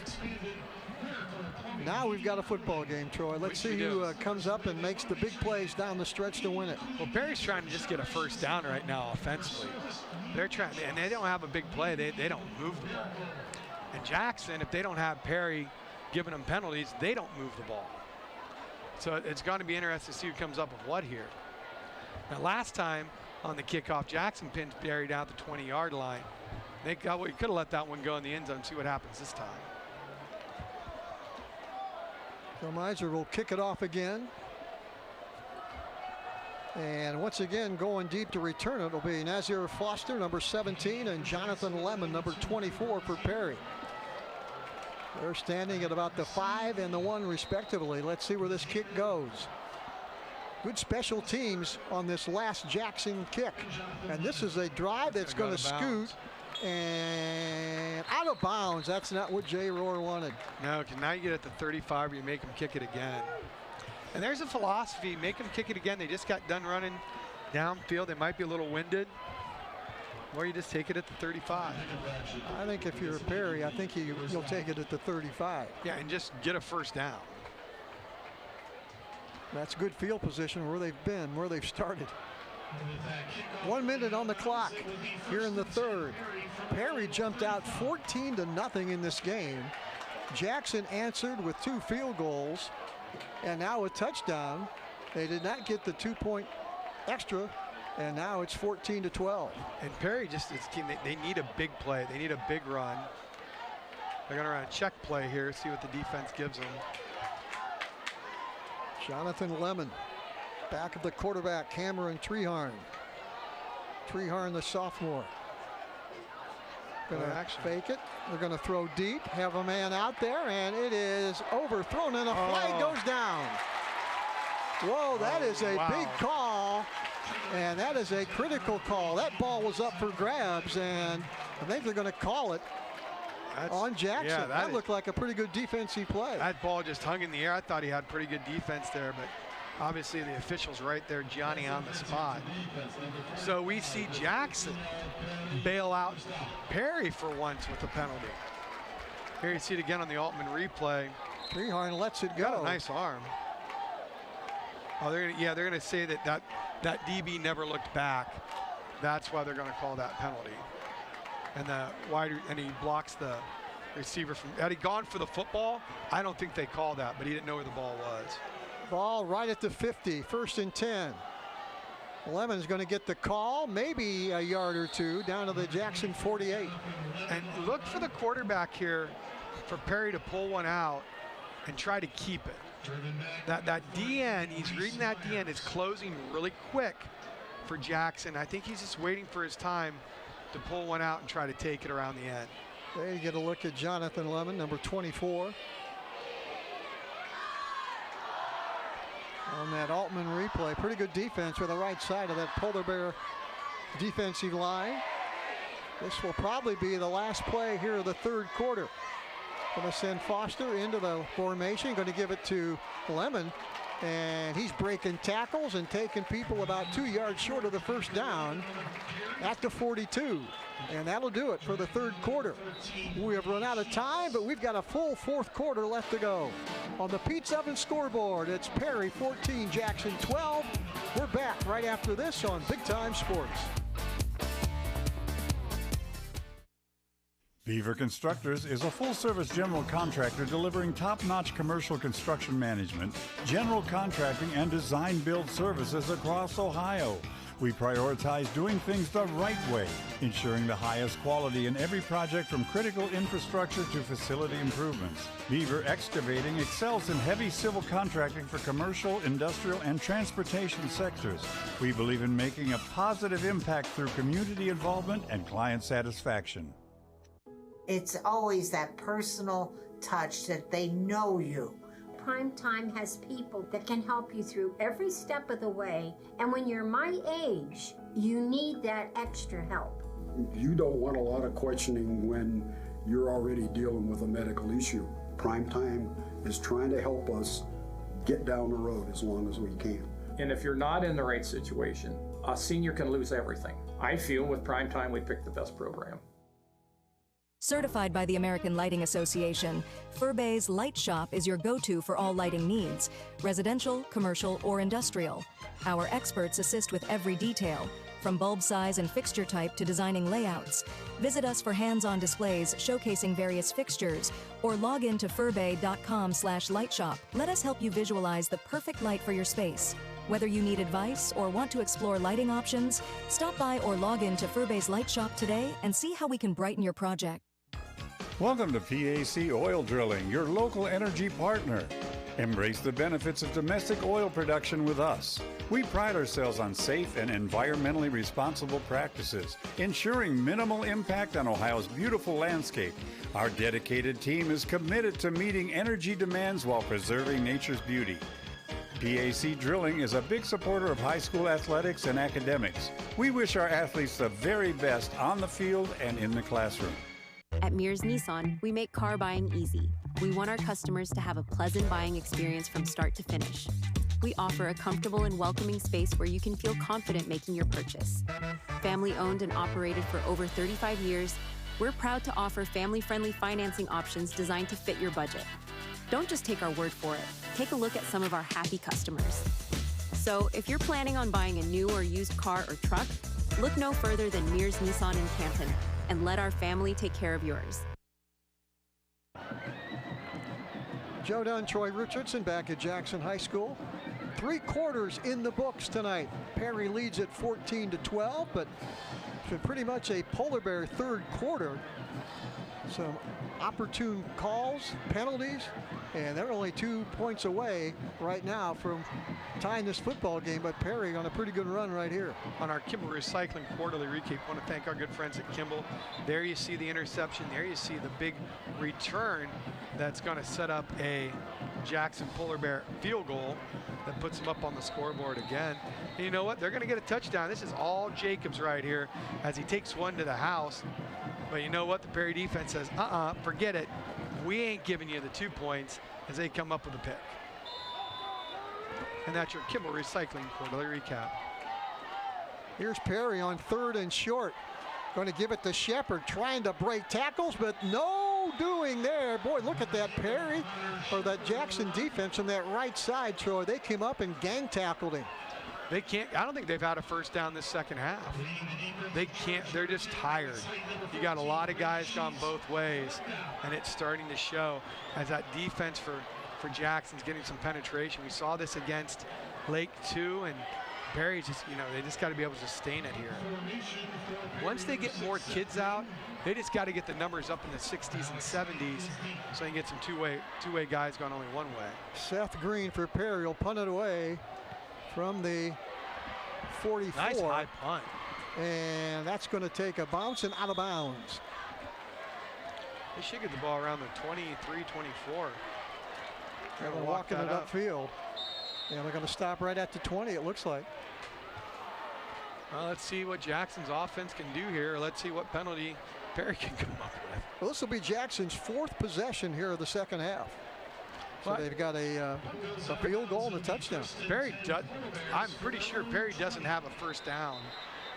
Now we've got a football game, Troy. Let's see who comes up and makes the big plays down the stretch to win it. Well, Perry's trying to just get a first down right now offensively. They're trying, and they don't have a big play. They don't move the ball. And Jackson, if they don't have Perry giving them penalties, they don't move the ball. So it's going to be interesting to see who comes up with what here. Now, last time on the kickoff, Jackson pinned Perry down at the 20-yard line. We could have let that one go in the end zone and see what happens this time. So Miser will kick it off again. And once again, going deep to return it will be Nazir Foster, number 17, and Jonathan Lemon, number 24 for Perry. They're standing at about the 5 and the 1 respectively. Let's see where this kick goes. Good special teams on this last Jackson kick. And this is a drive that's going to scoot and out of bounds. That's not what Jay Rohr wanted. No, because now you get at the 35 where you make him kick it again. And there's a philosophy, make them kick it again. They just got done running downfield. They might be a little winded. Or you just take it at the 35. I think if you're Perry, I think you'll take it at the 35. Yeah, and just get a first down. That's good field position where they've been, where they've started. 1 minute on the clock here in the third. Perry jumped out 14-0 in this game. Jackson answered with 2 field goals and now a touchdown. They did not get the 2-point extra, and now it's 14-12. And Perry just, his team, they need a big play. They need a big run. They're going to run a check play here, see what the defense gives them. Jonathan Lemon, back of the quarterback, Cameron Treharn. Treharn, the sophomore. Gonna fake it. They're gonna throw deep, have a man out there, and it is overthrown, and a flag goes down. Whoa, that is a big call, and that is a critical call. That ball was up for grabs, and I think they're gonna call it on Jackson. Yeah, that looked like a pretty good defensive play. That ball just hung in the air. I thought he had pretty good defense there, but obviously the official's right there, Johnny on the spot. So we see Jackson bail out Perry for once with a penalty. Here you see it again on the Altman replay. Treharn lets it go. Got a nice arm. Oh, they're gonna say that DB never looked back. That's why they're gonna call that penalty. And he blocks the receiver from. Had he gone for the football, I don't think they call that, but he didn't know where the ball was. Ball right at the 50, 1st and 10. Lemon's going to get the call, maybe a yard or two, down to the Jackson 48. And look for the quarterback here for Perry to pull one out and try to keep it. That DN, he's reading that DN, is closing really quick for Jackson. I think he's just waiting for his time to pull one out and try to take it around the end. There you get a look at Jonathan Lemon, number 24. On that Altman replay, pretty good defense with the right side of that Polar Bear defensive line. This will probably be the last play here of the third quarter. Going to send Foster into the formation, going to give it to Lemon, and he's breaking tackles and taking people about 2 yards short of the first down at the 42. And that'll do it for the third quarter. We have run out of time, but we've got a full fourth quarter left to go. On the Pete's Oven scoreboard, it's Perry 14, Jackson 12. We're back right after this on Big Time Sports. Beaver Constructors is a full-service general contractor delivering top-notch commercial construction management, general contracting, and design-build services across Ohio. We prioritize doing things the right way, ensuring the highest quality in every project from critical infrastructure to facility improvements. Beaver Excavating excels in heavy civil contracting for commercial, industrial, and transportation sectors. We believe in making a positive impact through community involvement and client satisfaction. It's always that personal touch that they know you. Primetime has people that can help you through every step of the way, and when you're my age, you need that extra help. You don't want a lot of questioning when you're already dealing with a medical issue. Primetime is trying to help us get down the road as long as we can. And if you're not in the right situation, a senior can lose everything. I feel with Primetime we picked the best program. Certified by the American Lighting Association, Furbay's Light Shop is your go-to for all lighting needs, residential, commercial, or industrial. Our experts assist with every detail, from bulb size and fixture type to designing layouts. Visit us for hands-on displays showcasing various fixtures, or log in to furbay.com/lightshop. Let us help you visualize the perfect light for your space. Whether you need advice or want to explore lighting options, stop by or log in to Furbay's Light Shop today and see how we can brighten your project. Welcome to PAC Oil Drilling, your local energy partner. Embrace the benefits of domestic oil production with us. We pride ourselves on safe and environmentally responsible practices, ensuring minimal impact on Ohio's beautiful landscape. Our dedicated team is committed to meeting energy demands while preserving nature's beauty. PAC Drilling is a big supporter of high school athletics and academics. We wish our athletes the very best on the field and in the classroom. At Mears Nissan, we make car buying easy. We want our customers to have a pleasant buying experience from start to finish. we offer a comfortable and welcoming space where you can feel confident making your purchase. Family owned and operated for over 35 years, we're proud to offer family-friendly financing options designed to fit your budget. Don't just take our word for it. Take a look at some of our happy customers. So if you're planning on buying a new or used car or truck, look no further than Mears Nissan in Canton and let our family take care of yours. Joe Dunn, Troy Richardson back at Jackson High School. 3 quarters in the books tonight. Perry leads at 14-12, but for pretty much a Polar Bear third quarter. Some opportune calls, penalties, and they're only 2 points away right now from tying this football game, but Perry on a pretty good run right here. On our Kimball Recycling Quarterly Recap, I want to thank our good friends at Kimball. There you see the interception. There you see the big return that's going to set up a Jackson Polar Bear field goal that puts them up on the scoreboard again. And you know what? They're going to get a touchdown. This is all Jacobs right here as he takes one to the house. But you know what? The Perry defense says, forget it. We ain't giving you the 2 points as they come up with a pick. And that's your Kimball Recycling Quarterly Recap. Here's Perry on 3rd and short. Going to give it to Shepard, trying to break tackles, but no doing there. Boy, look at that Perry, or that Jackson defense on that right side, Troy. They came up and gang tackled him. They can't, I don't think they've had a first down this second half. They can't, they're just tired. You got a lot of guys gone both ways, and it's starting to show as that defense for Jackson's getting some penetration. We saw this against Lake too, and Perry just, they just got to be able to sustain it here. Once they get more kids out, they just got to get the numbers up in the 60s and 70s so they can get some two-way guys going only one way. Seth Green for Perry will punt it away from the 44. Nice high punt. And that's going to take a bounce and out of bounds. They should get the ball around the 23, 24. They're walking it upfield. Yeah, they're going to stop right at the 20, it looks like. Well, let's see what Jackson's offense can do here. Let's see what penalty Perry can come up with. Well, this will be Jackson's 4th possession here of the second half. So they've got a field goal and a touchdown. Perry, I'm pretty sure Perry doesn't have a first down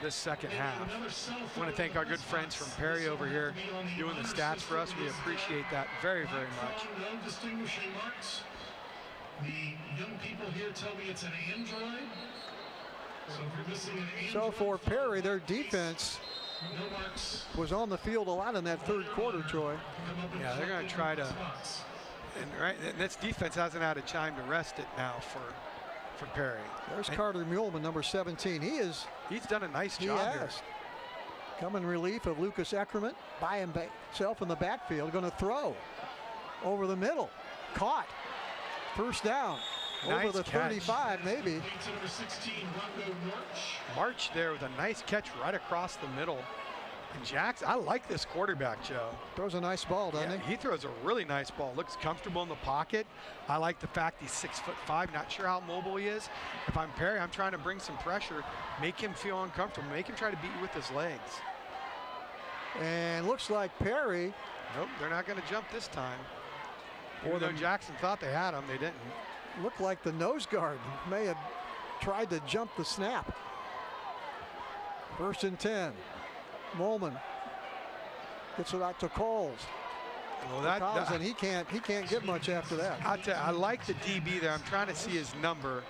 this second half. I want to thank our good friends from Perry over here doing the stats for us. We appreciate that very, very much. Distinguishing marks. The young people here tell me it's an Android. So if you're missing an Android. So for Perry, their defense was on the field a lot in that third quarter, Troy. Yeah, they're going to try to. And this defense hasn't had a time to rest it now for Perry. There's Carter Muleman, number 17. He's done a nice job here. Come in relief of Lucas Eckerman by himself in the backfield. Going to throw over the middle. Caught. First down. Nice over the catch. 35, maybe. March there with a nice catch right across the middle. And Jackson, I like this quarterback, Joe. Throws a nice ball, doesn't he? He throws a really nice ball. Looks comfortable in the pocket. I like the fact he's 6'5". Not sure how mobile he is. If I'm Perry, I'm trying to bring some pressure, make him feel uncomfortable, make him try to beat you with his legs. And looks like Perry. Nope, they're not going to jump this time. Even though Jackson thought they had him, they didn't. Looked like the nose guard may have tried to jump the snap. 1st and 10. Molman gets it out to Coles. Well, and he can't get much after that. I'll tell you, I like the DB there. I'm trying to see his number,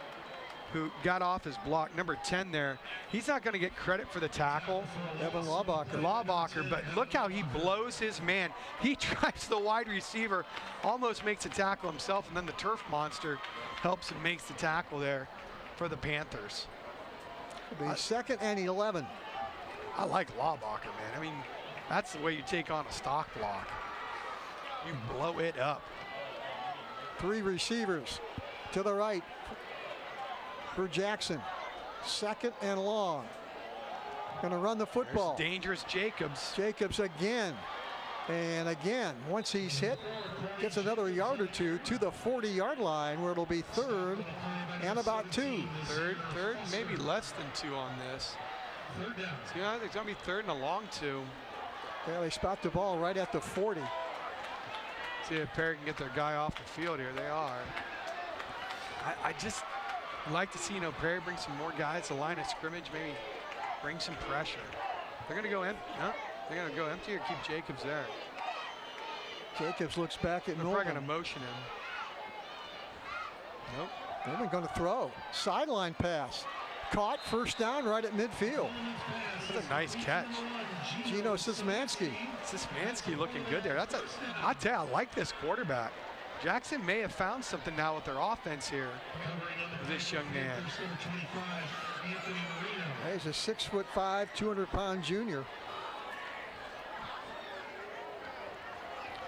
who got off his block, number 10 there. He's not going to get credit for the tackle. Evan Laubacher, but look how he blows his man. He drives the wide receiver, almost makes a tackle himself, and then the turf monster helps and makes the tackle there for the Panthers. The 2nd and 11. I like Laubacher, man. I mean, that's the way you take on a stock block. You blow it up. 3 receivers to the right for Jackson. 2nd and long. Going to run the football. There's dangerous Jacobs. Jacobs again. And again, once he's hit, gets another yard or two to the 40-yard line, where it'll be 3rd and about 2. Third, maybe less than 2 on this. See, I think it's going to be 3rd and a long 2. Yeah, they spot the ball right at the 40. See if Perry can get their guy off the field here. They are. I'd like to see, Perry bring some more guys to the line of scrimmage, maybe bring some pressure. They're going to go empty. No, they're going to go empty or keep Jacobs there. Jacobs looks back at They're Norman. probably going to motion him. Nope. Norman going to throw. Sideline pass. Caught, first down right at midfield. That's a nice catch. Gino Szymanski. Szymanski looking good there. I tell you, I like this quarterback. Jackson may have found something now with their offense here with this young man. He's a 6'5", 200-pound junior.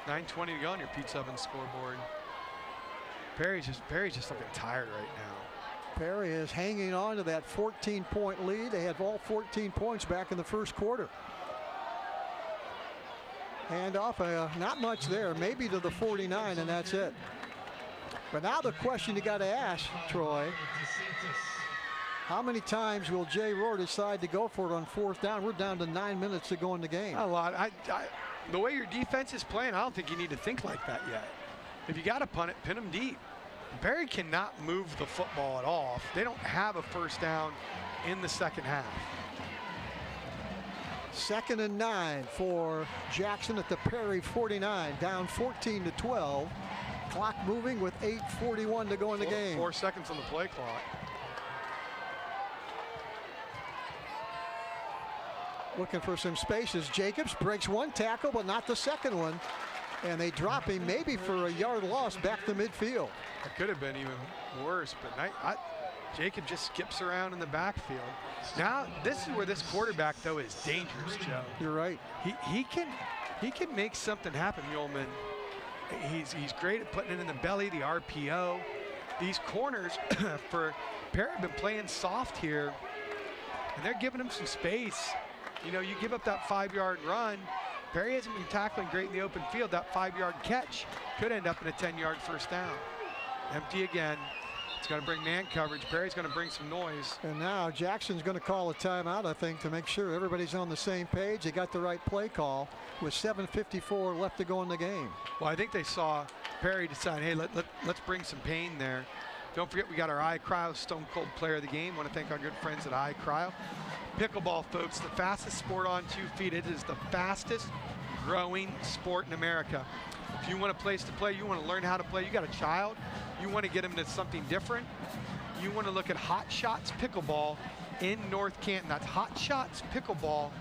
9:20 to go on your Pete Evans scoreboard. Perry's just looking tired right now. Perry is hanging on to that 14-point lead. They had all 14 points back in the first quarter. Hand off, not much there, maybe to the 49, and that's it. But now the question you got to ask, Troy, how many times will Jay Rohr decide to go for it on fourth down? We're down to 9 minutes to go in the game. A lot. The way your defense is playing, I don't think you need to think like that yet. If you got to punt it, pin them deep. Perry cannot move the football at all. They don't have a first down in the second half. 2nd and 9 for Jackson at the Perry 49, down 14-12. Clock moving with 8:41 to go in the game. 4 seconds on the play clock. Looking for some spaces. Jacobs breaks one tackle, but not the second one. And they drop him maybe for a yard loss back to midfield. It could have been even worse, but Jacob just skips around in the backfield. Now, this is where this quarterback, though, is dangerous, Joe. You're right. He can make something happen, Yeoman. He's great at putting it in the belly, the RPO. These corners for Perry have been playing soft here, and they're giving him some space. You give up that 5-yard run. Perry hasn't been tackling great in the open field. That 5-yard catch could end up in a 10-yard first down. Empty again. It's going to bring man coverage. Perry's going to bring some noise. And now Jackson's going to call a timeout, I think, to make sure everybody's on the same page. They got the right play call with 7:54 left to go in the game. Well, I think they saw Perry decide, hey, let's bring some pain there. Don't forget we got our iCryo Stone Cold Player of the Game. Want to thank our good friends at iCryo. Pickleball, folks, the fastest sport on 2 feet. It is the fastest growing sport in America. If you want a place to play, you want to learn how to play, you got a child, you want to get them to something different, you want to look at Hot Shots Pickleball in North Canton. That's Hot Shots Pickleball,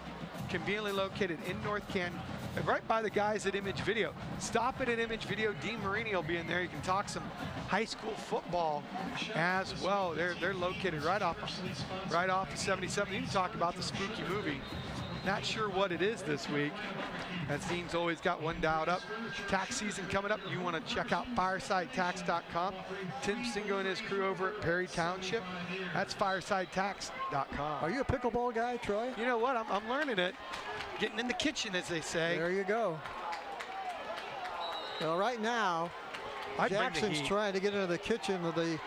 conveniently located in North Canton, right by the guys at Image Video. Stop at an Image Video. Dean Marini will be in there. You can talk some high school football as well. They're located right off of 77. You can talk about the spooky movie. Not sure what it is this week. As Dean's always got one dialed up. Tax season coming up. You want to check out firesidetax.com. Tim Singo and his crew over at Perry Township. That's firesidetax.com. Are you a pickleball guy, Troy? You know what? I'm learning it. Getting in the kitchen, as they say. There you go. Well, right now, Jackson's trying to get into the kitchen of the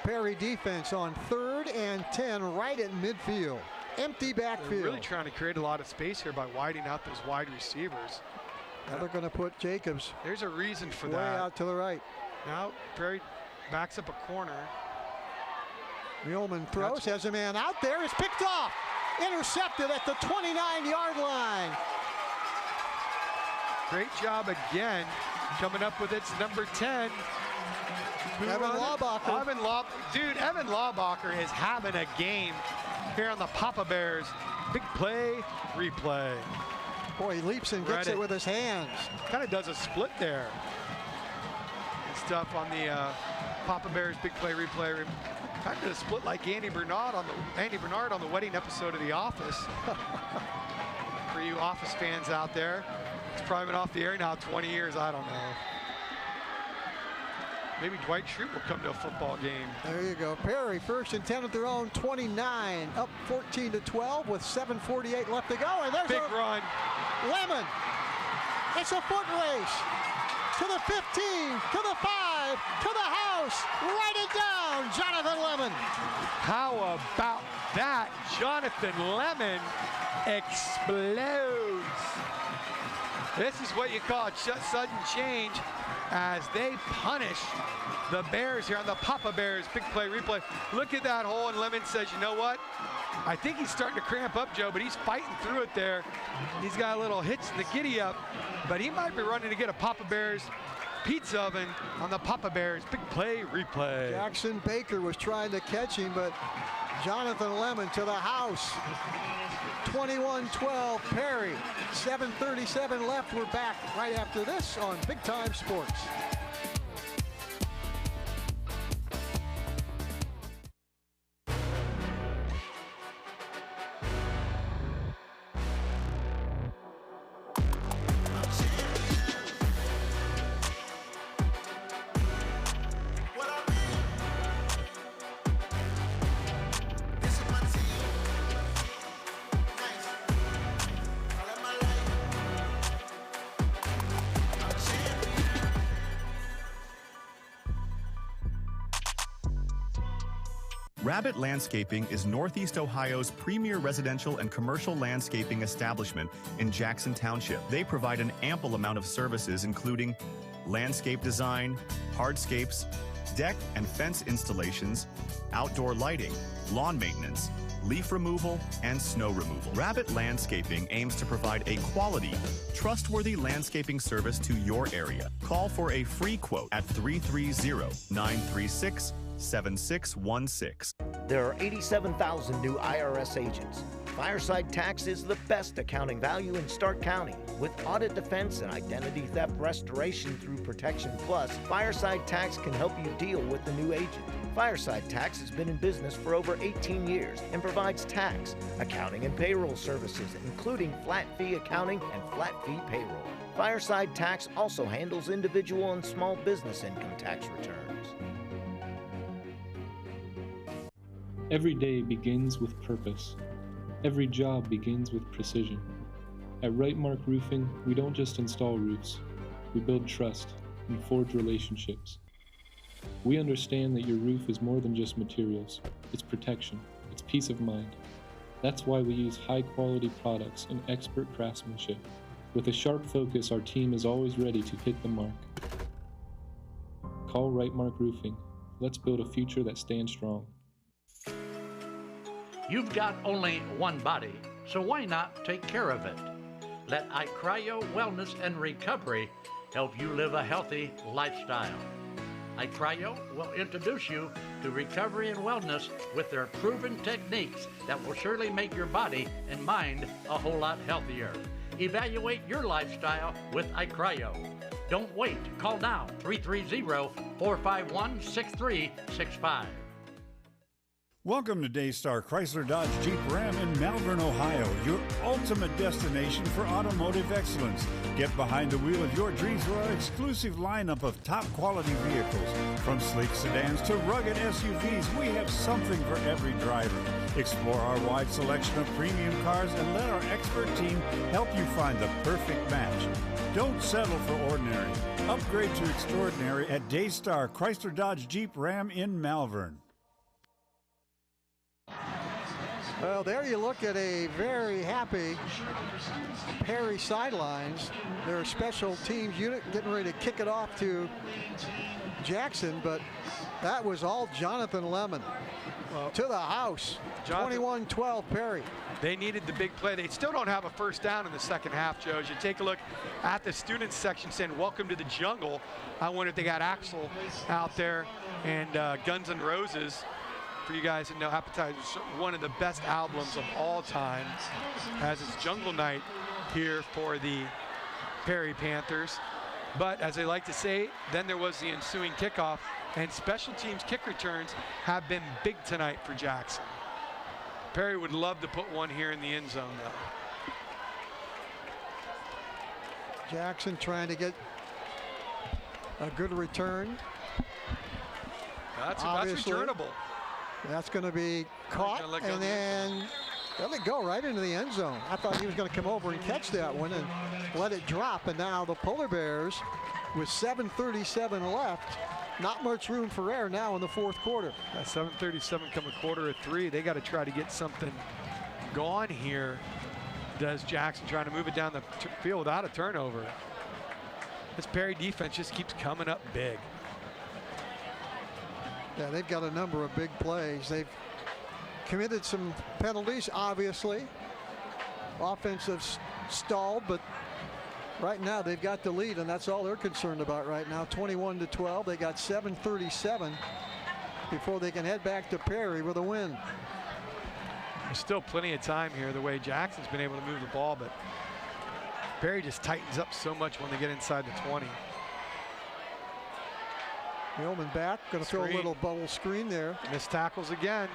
Perry defense on 3rd and 10 right at midfield. Empty backfield. They're really trying to create a lot of space here by widening out those wide receivers. Now they're going to put Jacobs. There's a reason for way that. Out to the right. Now Perry backs up a corner. Muleman throws, has a man out there. It's picked off. Intercepted at the 29-yard line. Great job again. Coming up with its number 10. Evan Laubacher. Evan Laubacher is having a game here on the Papa Bears. Big play, replay. Boy, he leaps and gets it with his hands. Kind of does a split there. And stuff on the Papa Bears big play, replay. Kind of a split like Andy Bernard on the wedding episode of The Office. For you Office fans out there, it's probably been off the air now 20 years. I don't know. Maybe Dwight Schrute will come to a football game. There you go. Perry 1st and 10 at their own 29, up 14-12 with 7:48 left to go. And there's big run. Lemon. It's a foot race. To the 15, to the 5, to the house. Write it down, Jonathan Lemon. How about that? Jonathan Lemon explodes. This is what you call a sudden change. as they punish the Bears here on the Papa Bears big play replay. Look at that hole, and Lemon says, you know what? I think he's starting to cramp up, Joe, but he's fighting through it there. He's got a little hitch in the giddy up, but he might be running to get a Papa Bears pizza oven on the Papa Bears big play replay. Jackson Baker was trying to catch him, but Jonathan Lemon to the house. 21-12 Perry. 7:37 left. We're back right after this on Big Time Sports. Rabbit Landscaping is Northeast Ohio's premier residential and commercial landscaping establishment in Jackson Township. They provide an ample amount of services including landscape design, hardscapes, deck and fence installations, outdoor lighting, lawn maintenance, leaf removal, and snow removal. Rabbit Landscaping aims to provide a quality, trustworthy landscaping service to your area. Call for a free quote at 330-936-7616. There are 87,000 new IRS agents. Fireside Tax is the best accounting value in Stark County. With audit defense and identity theft restoration through Protection Plus, Fireside Tax can help you deal with the new agent. Fireside Tax has been in business for over 18 years and provides tax, accounting, and payroll services, including flat fee accounting and flat fee payroll. Fireside Tax also handles individual and small business income tax returns. Every day begins with purpose. Every job begins with precision. At Rightmark Roofing, we don't just install roofs. We build trust and forge relationships. We understand that your roof is more than just materials. It's protection. It's peace of mind. That's why we use high-quality products and expert craftsmanship. With a sharp focus, our team is always ready to hit the mark. Call Rightmark Roofing. Let's build a future that stands strong. You've got only one body, so why not take care of it? Let iCryo Wellness and Recovery help you live a healthy lifestyle. iCryo will introduce you to recovery and wellness with their proven techniques that will surely make your body and mind a whole lot healthier. Evaluate your lifestyle with iCryo. Don't wait. Call now, 330-451-6365. Welcome to Daystar Chrysler Dodge Jeep Ram in Malvern, Ohio, your ultimate destination for automotive excellence. Get behind the wheel of your dreams for our exclusive lineup of top quality vehicles. From sleek sedans to rugged SUVs, we have something for every driver. Explore our wide selection of premium cars and let our expert team help you find the perfect match. Don't settle for ordinary. Upgrade to extraordinary at Daystar Chrysler Dodge Jeep Ram in Malvern. Well, there you look at a very happy Perry sidelines. Their special teams unit getting ready to kick it off to Jackson, but that was all Jonathan Lemon. To the house. 21-12 Perry. They needed the big play. They still don't have a first down in the second half, Joe. As you take a look at the students section saying, welcome to the jungle. I wonder if they got Axl out there and Guns N' Roses. For you guys who know, Appetizer is one of the best albums of all time, as it's Jungle Night here for the Perry Panthers. But as they like to say, then there was the ensuing kickoff, and special teams kick returns have been big tonight for Jackson. Perry would love to put one here in the end zone, though. Jackson trying to get a good return. That's returnable. That's going to be caught, and then let it go right into the end zone. I thought he was going to come over and catch that one and let it drop, and now the Polar Bears, with 7:37 left, not much room for error now in the fourth quarter. 7:37 come a quarter of three. They got to try to get something going here. Does Jackson trying to move it down the field without a turnover. This Perry defense just keeps coming up big. Yeah, they've got a number of big plays. They've committed some penalties, obviously. Offensive stalled, but right now they've got the lead, and that's all they're concerned about right now. 21-12. They got 7:37 before they can head back to Perry with a win. There's still plenty of time here, the way Jackson's been able to move the ball, but Perry just tightens up so much when they get inside the 20. Yeoman back, going to throw a little bubble screen there. Missed tackles again.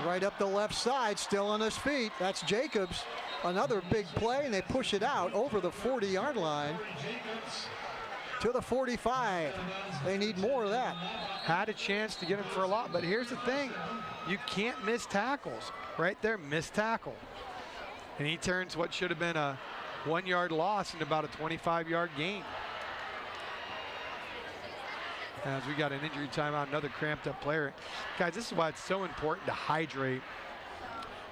Right up the left side, still on his feet. That's Jacobs. Another big play, and they push it out over the 40-yard line to the 45. They need more of that. Had a chance to get him for a lot, but here's the thing. You can't miss tackles. Right there, missed tackle. And he turns what should have been a 1-yard loss into about a 25-yard gain. As we got an injury timeout, another cramped up player. Guys, this is why it's so important to hydrate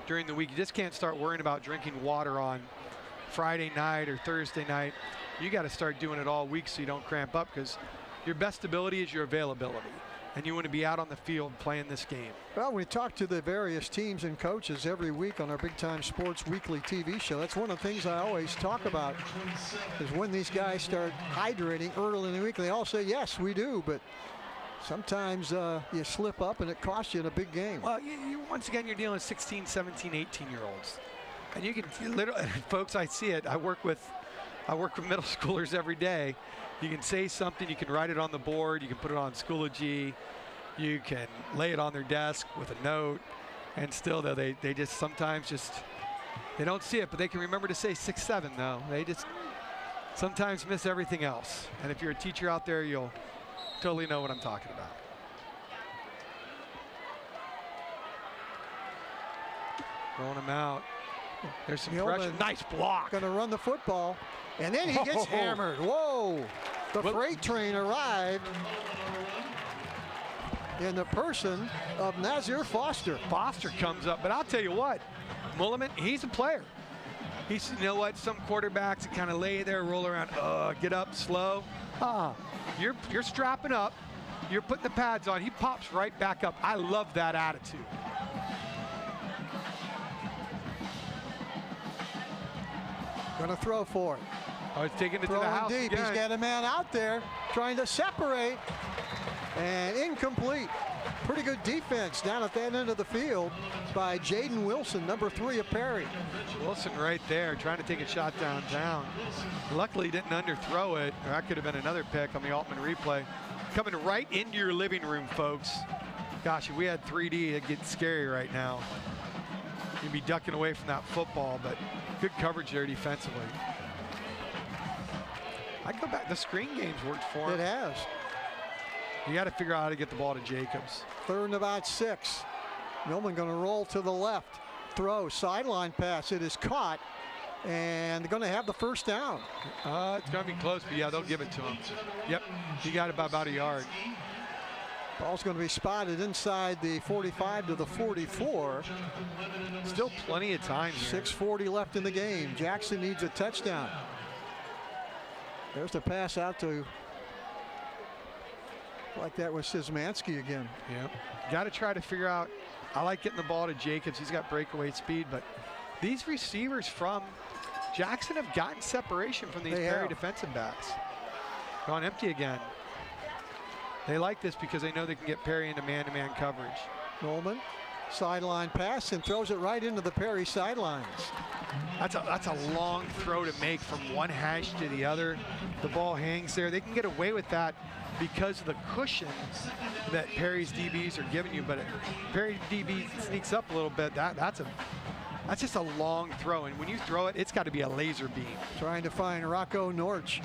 during the week. You just can't start worrying about drinking water on Friday night or Thursday night. You got to start doing it all week so you don't cramp up, because your best ability is your availability. And you want to be out on the field playing this game. Well, we talk to the various teams and coaches every week on our Big Time Sports Weekly TV show. That's one of the things I always talk about, is when these guys start hydrating early in the week. They all say, yes, we do, but sometimes you slip up and it costs you in a big game. Well, once again, you're dealing with 16, 17, 18-year-olds. And you can literally, folks, I see it. I work with middle schoolers every day. You can say something, you can write it on the board, you can put it on Schoology, you can lay it on their desk with a note, and still though they just sometimes they don't see it, but they can remember to say 6-7 though. They just sometimes miss everything else. And if you're a teacher out there, you'll totally know what I'm talking about. Throwing him out. There's some pressure. Nice block. Going to run the football. And then he gets hammered. Whoa. The freight train arrived in the person of Nazir Foster. Foster comes up, but I'll tell you what, Mulliman, he's a player. He's, you know what, some quarterbacks kind of lay there, roll around, get up slow. You're strapping up, you're putting the pads on, he pops right back up. I love that attitude. Going to throw for it. Oh, he's taking it Throwing to the house deep. again. He's got a man out there trying to separate, and incomplete. Pretty good defense down at that end of the field by Jaden Wilson, number 3 of Perry. Wilson right there trying to take a shot downtown. Luckily didn't underthrow it, or that could have been another pick on the Altman replay. Coming right into your living room, folks. Gosh, if we had 3D, it'd get scary right now. You'd be ducking away from that football, but good coverage there defensively. I go back, the screen game's worked for him. It has. You got to figure out how to get the ball to Jacobs. 3rd and about 6. Millman going to roll to the left. Throw, sideline pass. It is caught, and they're going to have the first down. It's going to be close, but yeah, they'll give it to him. Yep, he got it by about a yard. Ball's going to be spotted inside the 45 to the 44. Still plenty of time here. 6:40 left in the game. Jackson needs a touchdown. There's the pass out to, like that was Szymanski again. Yep. Got to try to figure out, I like getting the ball to Jacobs. He's got breakaway speed, but these receivers from Jackson have gotten separation from these Perry defensive backs. Gone empty again. They like this because they know they can get Perry into man-to-man coverage. Nolan, sideline pass, and throws it right into the Perry sidelines. That's a long throw to make from one hash to the other. The ball hangs there. They can get away with that because of the cushion that Perry's DBs are giving you. But if Perry DB sneaks up a little bit, that's just a long throw. And when you throw it, it's got to be a laser beam. Trying to find Rocco Norch.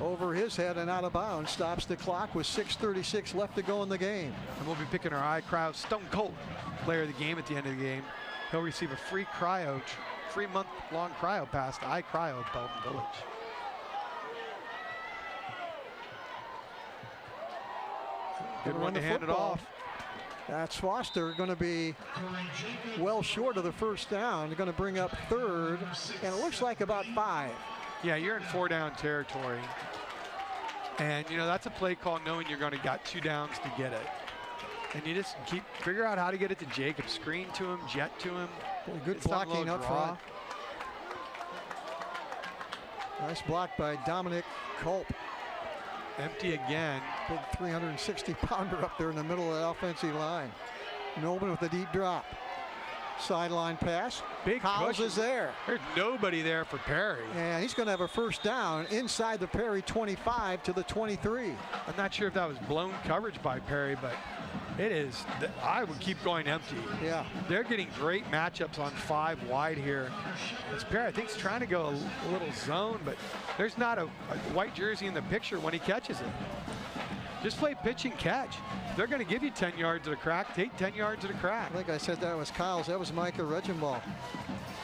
Over his head and out of bounds. Stops the clock with 6:36 left to go in the game. And we'll be picking our iCryo Stone Cold player of the game at the end of the game. He'll receive a free cryo, 3-month-long cryo pass to iCryo at Belton Village. Good one to hand it off. That's Foster, going to be well short of the first down. They're going to bring up 3rd, and it looks like about 5. Yeah, you're in 4-down territory. And, you know, that's a play call knowing you're going to got 2 downs to get it. And you just figure out how to get it to Jacob. Screen to him, jet to him. Good blocking up front. Nice block by Dominic Culp. Empty again. Big 360-pounder up there in the middle of the offensive line. Nolan with a deep drop. Sideline pass. Big Howells push. is there. There's nobody there for Perry. And he's going to have a first down inside the Perry 25 to the 23. I'm not sure if that was blown coverage by Perry, but it is. I would keep going empty. Yeah. They're getting great matchups on 5 wide here. As Perry, I think, is trying to go a little zone, but there's not a white jersey in the picture when he catches it. Just play pitch and catch. They're going to give you 10 yards at a crack. Take 10 yards at a crack. I think I said that was Kyle's. That was Micah Regenball,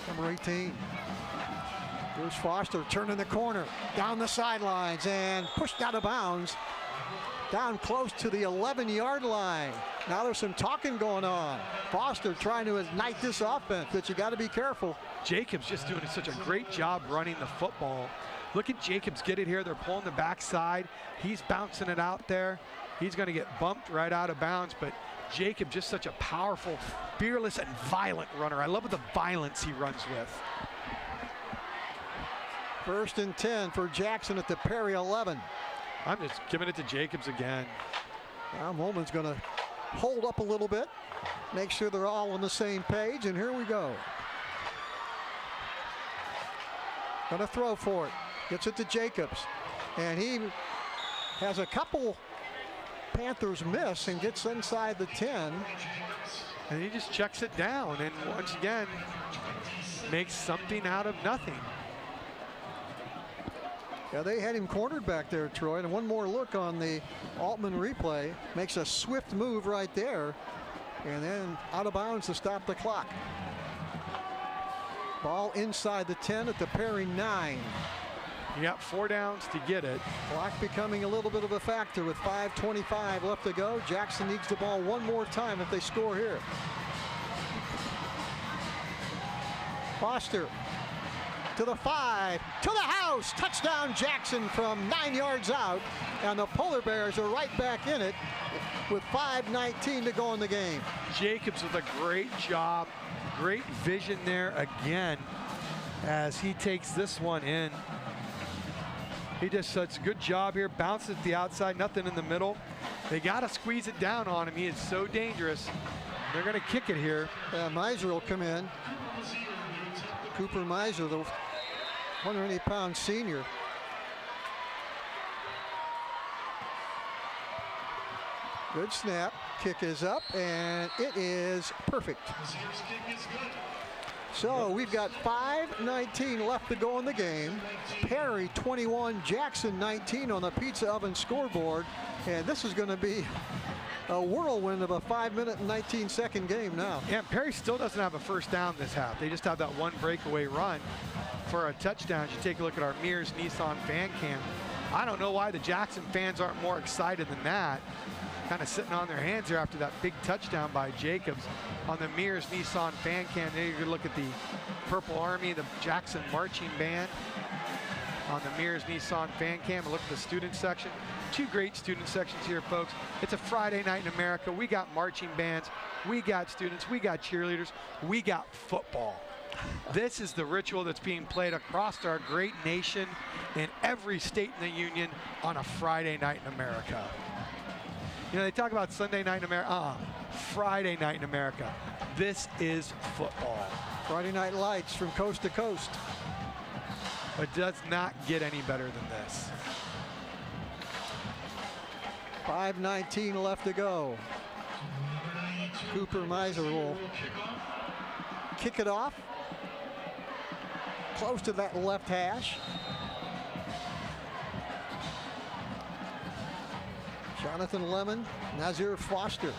number 18. Bruce Foster turning the corner, down the sidelines, and pushed out of bounds. Down close to the 11-yard line. Now there's some talking going on. Foster trying to ignite this offense, but you got to be careful. Jacobs just doing such a great job running the football. Look at Jacobs get it here. They're pulling the backside. He's bouncing it out there. He's going to get bumped right out of bounds, but Jacob just such a powerful, fearless, and violent runner. I love the violence he runs with. 1st and 10 for Jackson at the Perry 11. I'm just giving it to Jacobs again. Now Molman's going to hold up a little bit, make sure they're all on the same page, and here we go. Going to throw for it. Gets it to Jacobs, and he has a couple Panthers miss and gets inside the 10. And he just checks it down and once again makes something out of nothing. Yeah, they had him cornered back there, Troy, and one more look on the Altman replay. Makes a swift move right there, and then out of bounds to stop the clock. Ball inside the 10 at the Perry 9. You got 4 downs to get it. Clock becoming a little bit of a factor with 5:25 left to go. Jackson needs the ball one more time if they score here. Foster to the 5, to the house. Touchdown Jackson from 9 yards out. And the Polar Bears are right back in it with 5:19 to go in the game. Jacobs with a great job. Great vision there again as he takes this one in. He does such a good job here. Bounces at the outside, nothing in the middle. They got to squeeze it down on him. He is so dangerous. They're going to kick it here. Miser will come in. Cooper Miser, the 180-pound senior. Good snap. Kick is up, and it is perfect. So we've got 5:19 left to go in the game. Perry 21, Jackson 19 on the Pizza Oven scoreboard. And this is going to be a whirlwind of a 5-minute and 19-second game now. Yeah, Perry still doesn't have a first down this half. They just have that one breakaway run for a touchdown. You take a look at our Mears Nissan fan cam. I don't know why the Jackson fans aren't more excited than that. Kind of sitting on their hands here after that big touchdown by Jacobs. On the Mears Nissan fan cam, there you can look at the Purple Army, the Jackson marching band. On the Mears Nissan fan cam, look at the student section. 2 great student sections here, folks. It's a Friday night in America. We got marching bands, we got students, we got cheerleaders, we got football. This is the ritual that's being played across our great nation in every state in the union on a Friday night in America. You know, they talk about Sunday night in America. Friday night in America. This is football. Friday Night Lights from coast to coast. It does not get any better than this. 5:19 left to go. Cooper Miser will kick it off. Close to that left hash. Jonathan Lemon, Nazir Foster.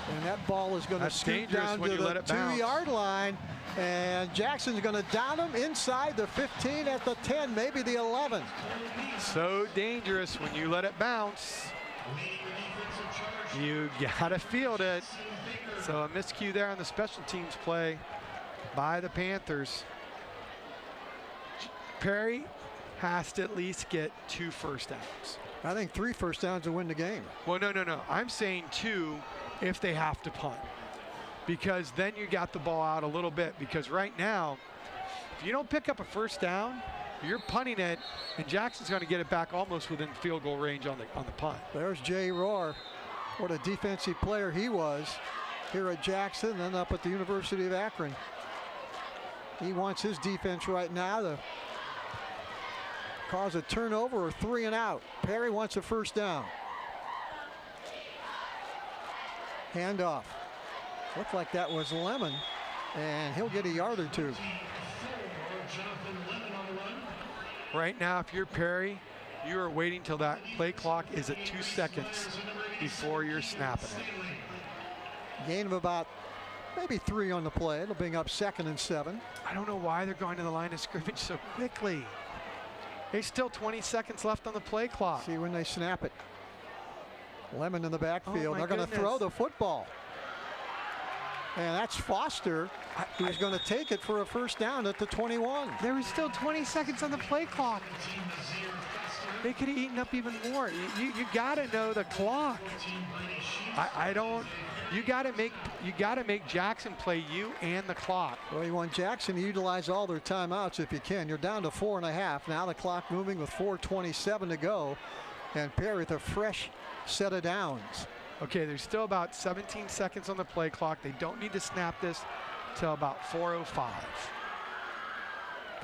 And that ball is going to scoot down to the 2-yard line. And Jackson's going to down him inside the 15 at the 10, maybe the 11. So dangerous when you let it bounce. You got to field it. So a miscue there on the special teams play by the Panthers. Perry has to at least get 2 first downs. I think 3 first downs to win the game. Well, no. I'm saying 2 if they have to punt. Because then you got the ball out a little bit. Because right now, if you don't pick up a first down, you're punting it, and Jackson's going to get it back almost within field goal range on the punt. There's Jay Rohr. What a defensive player he was here at Jackson and up at the University of Akron. He wants his defense right now to cause a turnover or 3 and out. Perry wants a first down. Handoff. Looked like that was Lemon, and he'll get a yard or 2. Right now, if you're Perry, you are waiting till that play clock is at 2 seconds before you're snapping it. Gain of about maybe 3 on the play. It'll bring up 2nd and 7. I don't know why they're going to the line of scrimmage so quickly. There's still 20 seconds left on the play clock. See when they snap it. Lemon in the backfield. Oh, they're going to throw the football. And that's Foster, who's going to take it for a first down at the 21. There was still 20 seconds on the play clock. They could have eaten up even more. You got to know the clock. You got to make Jackson play you and the clock. Well, you want Jackson to utilize all their timeouts if you can. You're down to 4.5. Now the clock moving with 4:27 to go. And Perry with a fresh set of downs. Okay, there's still about 17 seconds on the play clock. They don't need to snap this till about 4:05.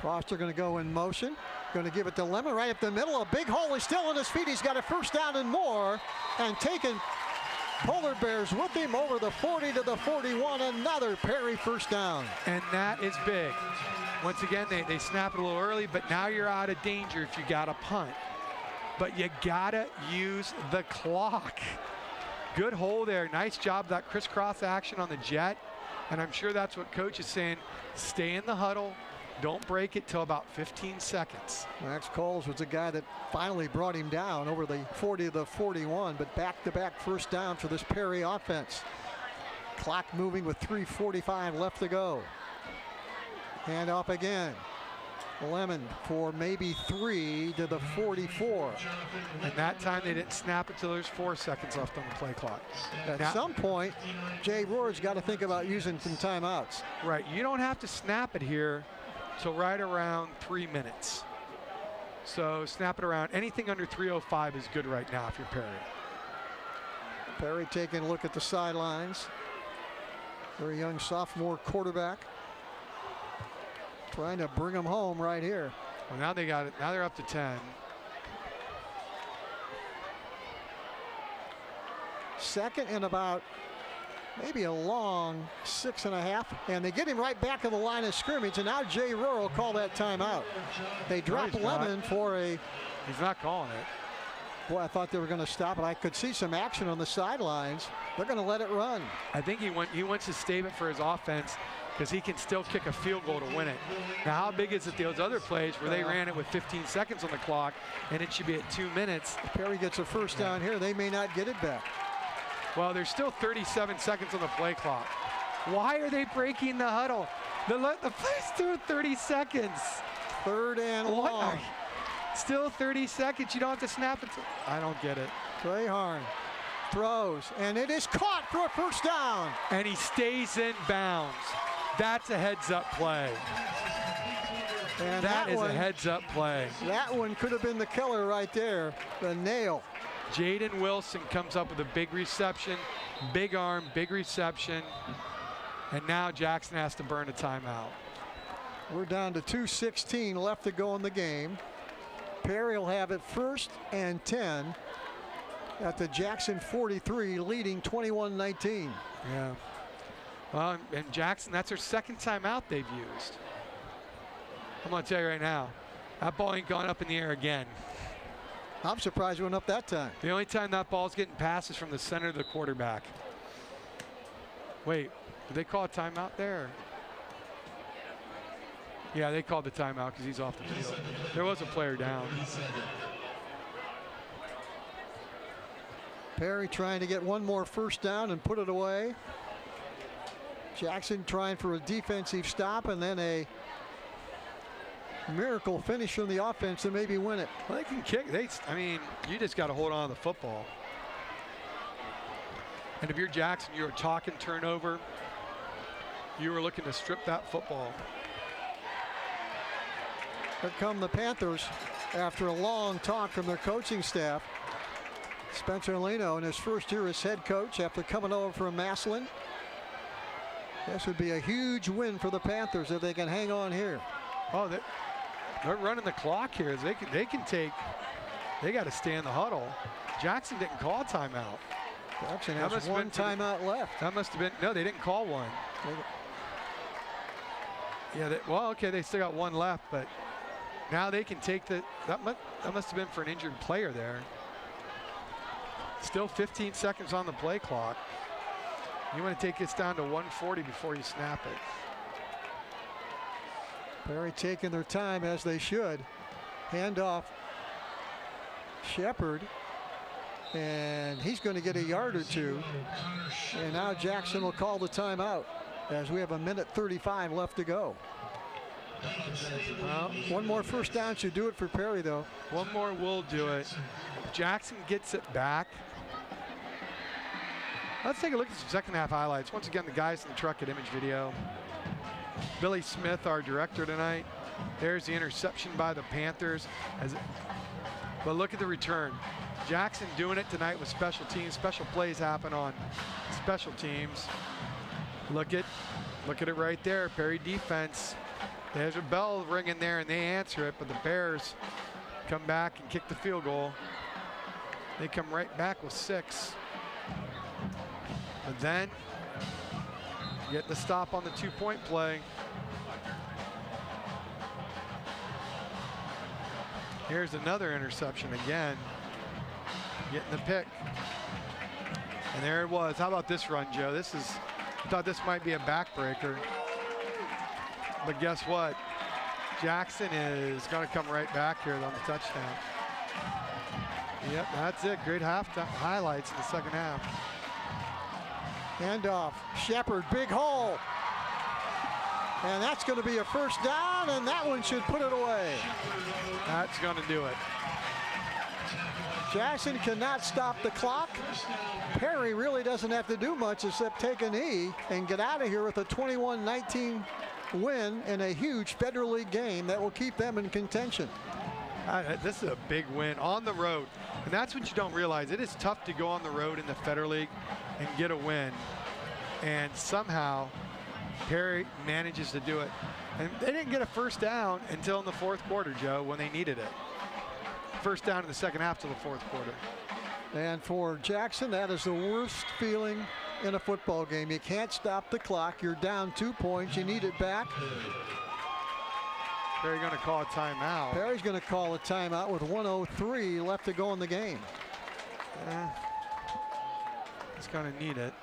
Foster going to go in motion. Going to give it to Lemon right up the middle. A big hole is still on his feet. He's got a first down and more. And taking Polar Bears with him over the 40 to the 41. Another Perry first down. And that is big. Once again, they snap it a little early, but now you're out of danger if you got a punt. But you got to use the clock. Good hole there. Nice job, that crisscross action on the jet. And I'm sure that's what coach is saying. Stay in the huddle. Don't break it till about 15 seconds. Max Coles was the guy that finally brought him down over the 40 to the 41, but back-to-back first down for this Perry offense. Clock moving with 3:45 left to go. Hand off again. Lemon for maybe 3 to the 44. And that time they didn't snap it till there's 4 seconds left on the play clock. At some point, Jay Rohr's got to think about using some timeouts. Right, you don't have to snap it here till right around 3 minutes. So snap it around. Anything under 3:05 is good right now if you're Perry. Perry taking a look at the sidelines. Very young sophomore quarterback. Trying to bring them home right here. Well, now they got it. Now they're up to 10. Second and about maybe a long 6.5. And they get him right back in the line of scrimmage. And now Jay Rohr will call that timeout. They drop Lemon for a... He's not calling it. Boy, I thought they were going to stop it. I could see some action on the sidelines. They're going to let it run. I think he wants to save it for his offense, because he can still kick a field goal to win it. Now, how big is it those other plays where they ran it with 15 seconds on the clock and it should be at 2 minutes? If Perry gets a first down here, they may not get it back. Well, there's still 37 seconds on the play clock. Why are they breaking the huddle? They let the plays through 30 seconds. 3rd and long. Still 30 seconds. You don't have to snap it. I don't get it. Trey Harn throws, and it is caught for a first down. And he stays in bounds. That's a heads-up play. And that is a heads-up play. That one could have been the killer right there, the nail. Jaden Wilson comes up with a big reception, big arm, big reception, and now Jackson has to burn a timeout. We're down to 2:16 left to go in the game. Perry will have it 1st and 10 at the Jackson 43, leading 21-19. Yeah. Well, and Jackson, that's their 2nd timeout they've used. I'm going to tell you right now, that ball ain't gone up in the air again. I'm surprised it went up that time. The only time that ball's getting passes from the center of the quarterback. Wait, did they call a timeout there? Yeah, they called the timeout because he's off the field. There was a player down. Perry trying to get one more first down and put it away. Jackson trying for a defensive stop and then a miracle finish from the offense to maybe win it. Well, they can kick. I mean, you just got to hold on to the football. And if you're Jackson, you're talking turnover. You were looking to strip that football. Here come the Panthers after a long talk from their coaching staff. Spencer Leno in his first year as head coach after coming over from Massillon. This would be a huge win for the Panthers if they can hang on here. Oh, they're running the clock here. They got to stay in the huddle. Jackson didn't call a timeout. Jackson has one timeout left. That must have been, no, they didn't call one. Yeah, well, okay, they still got one left, but now they can take that must have been for an injured player there. Still 15 seconds on the play clock. You want to take this down to 140 before you snap it. Perry taking their time as they should. Handoff. Shepard. And he's going to get a yard or two. And now Jackson will call the timeout as we have 1:35 left to go. One more first down should do it for Perry, though. One more will do it. Jackson gets it back. Let's take a look at some second half highlights. Once again, the guys in the truck at Image Video. Billy Smith, our director tonight. There's the interception by the Panthers. But look at the return. Jackson doing it tonight with special teams. Special plays happen on special teams. Look at it right there. Perry defense. There's a bell ringing there, and they answer it, but the Bears come back and kick the field goal. They come right back with 6. But then get the stop on the 2-point play. Here's another interception again. Getting the pick. And there it was. How about this run, Joe? I thought this might be a backbreaker. But guess what? Jackson is going to come right back here on the touchdown. Yep, that's it. Great highlights in the second half. Handoff. Shepard, big hole. And that's going to be a first down, and that one should put it away. That's going to do it. Jackson cannot stop the clock. Perry really doesn't have to do much except take a knee and get out of here with a 21-19 win in a huge Federal League game that will keep them in contention. This is a big win on the road. And that's what you don't realize. It is tough to go on the road in the Federal League and get a win. And somehow Perry manages to do it. And they didn't get a first down until in the fourth quarter, Joe, when they needed it. First down in the second half till the fourth quarter. And for Jackson, that is the worst feeling in a football game. You can't stop the clock. You're down 2 points. You need it back. Perry's going to call a timeout. Perry's going to call a timeout with 1:03 left to go in the game. He's going to need it.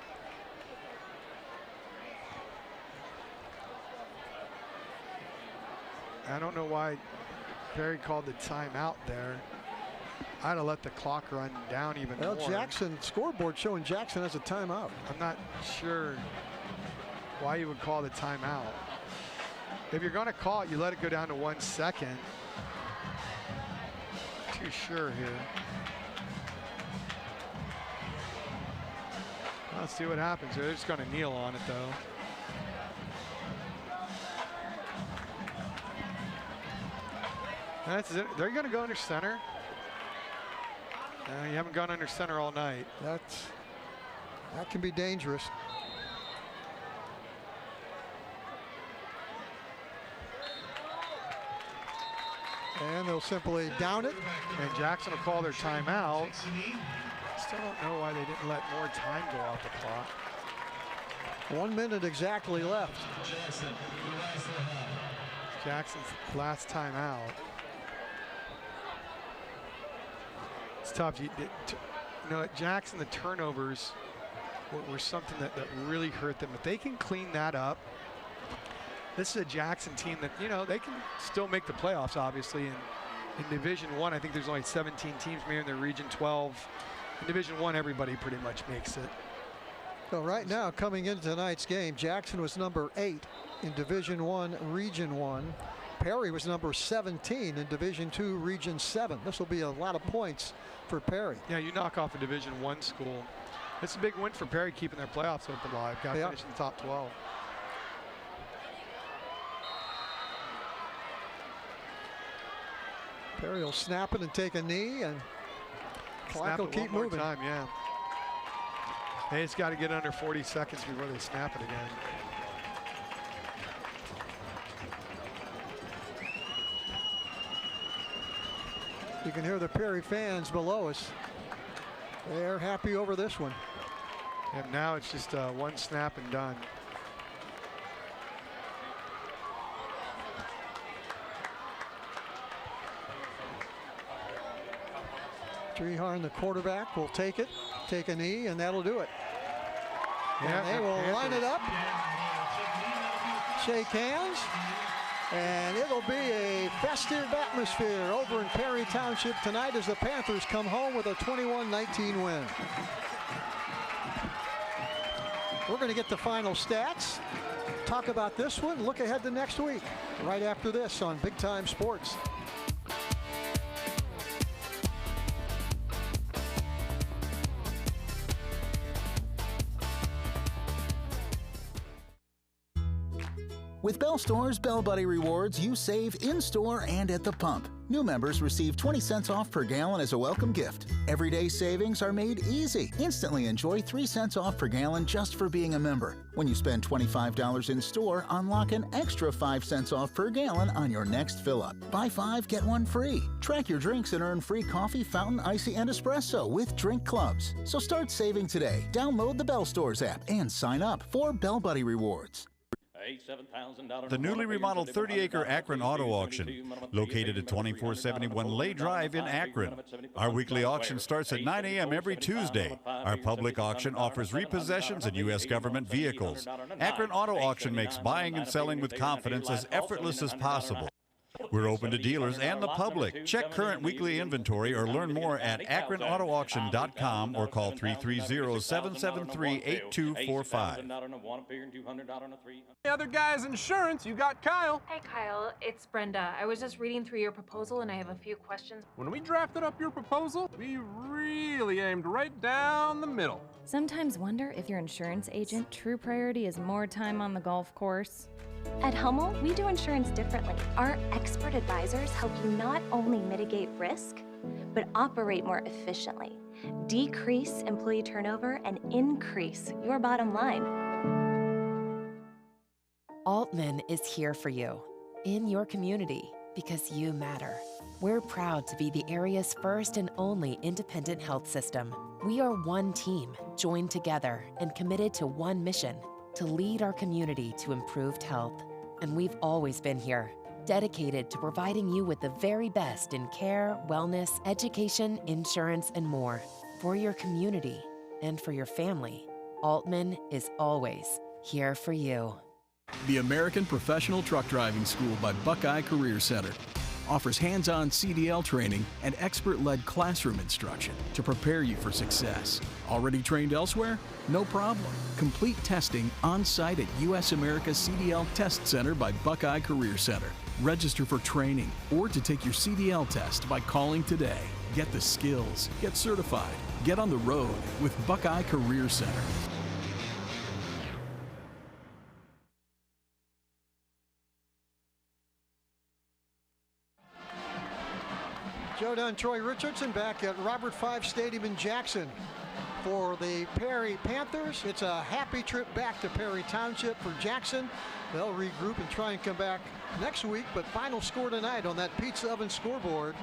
I don't know why Perry called the timeout there. I'd have let the clock run down even more. Well, Jackson, scoreboard showing Jackson has a timeout. I'm not sure why you would call the timeout. If you're going to call it, you let it go down to 1 second. Too sure here. Let's see what happens here. They're just going to kneel on it, though. That's it. They're going to go under center. You haven't gone under center all night. That can be dangerous. And they'll simply down it. And Jackson will call their timeout. Still don't know why they didn't let more time go off the clock. 1 minute exactly left. Jackson's last timeout. It's tough. You know, at Jackson, the turnovers were something that really hurt them. If they can clean that up, this is a Jackson team that, you know, they can still make the playoffs, obviously. In Division I, I think there's only 17 teams maybe in the Region 12. In Division I, everybody pretty much makes it. So right now, coming into tonight's game, Jackson was number 8 in Division I, Region I. Perry was number 17 in Division II, Region 7. This will be a lot of points for Perry. Yeah, you knock off a Division I school. It's a big win for Perry, keeping their playoffs open alive. Got to finish in the top 12. Perry will snap it and take a knee, and clock will keep moving. Time, yeah. They just got to get under 40 seconds before they snap it again. You can hear the Perry fans below us. They're happy over this one. And now it's just one snap and done. Treharn, the quarterback, will take it, take a knee, and that'll do it. Yeah, and they will line it up, shake hands, and it'll be a festive atmosphere over in Perry Township tonight as the Panthers come home with a 21-19 win. We're going to get the final stats, talk about this one, look ahead to next week, right after this on Big Time Sports. With Bell Store's Bell Buddy Rewards, you save in-store and at the pump. New members receive 20 cents off per gallon as a welcome gift. Everyday savings are made easy. Instantly enjoy 3 cents off per gallon just for being a member. When you spend $25 in store, unlock an extra 5 cents off per gallon on your next fill-up. Buy 5, get 1 free. Track your drinks and earn free coffee, fountain, icy, and espresso with Drink Clubs. So start saving today. Download the Bell Stores app and sign up for Bell Buddy Rewards. The newly remodeled 30-acre Akron Auto Auction, located at 2471 Lay Drive in Akron. Our weekly auction starts at 9 a.m. every Tuesday. Our public auction offers repossessions and U.S. government vehicles. Akron Auto Auction makes buying and selling with confidence as effortless as possible. We're open to dealers and the public. Check current weekly inventory or learn more at akronautoauction.com or call 330-773-8245. The other guy's insurance, you got Kyle. Hey Kyle, it's Brenda. I was just reading through your proposal and I have a few questions. When we drafted up your proposal, we really aimed right down the middle. Sometimes wonder if your insurance agent true priority is more time on the golf course. At Hummel, we do insurance differently. Our expert advisors help you not only mitigate risk, but operate more efficiently, decrease employee turnover, and increase your bottom line. Altman is here for you, in your community, because you matter. We're proud to be the area's first and only independent health system. We are one team, joined together and committed to one mission, to lead our community to improved health. And we've always been here, dedicated to providing you with the very best in care, wellness, education, insurance, and more. For your community and for your family, Altman is always here for you. The American Professional Truck Driving School by Buckeye Career Center offers hands-on CDL training and expert-led classroom instruction to prepare you for success. Already trained elsewhere? No problem. Complete testing on-site at U.S. America's CDL Test Center by Buckeye Career Center. Register for training or to take your CDL test by calling today. Get the skills, get certified, get on the road with Buckeye Career Center. Joe Dunn, Troy Richardson back at Robert Five Stadium in Jackson for the Perry Panthers. It's a happy trip back to Perry Township for Jackson. They'll regroup and try and come back next week, but final score tonight on that pizza oven scoreboard,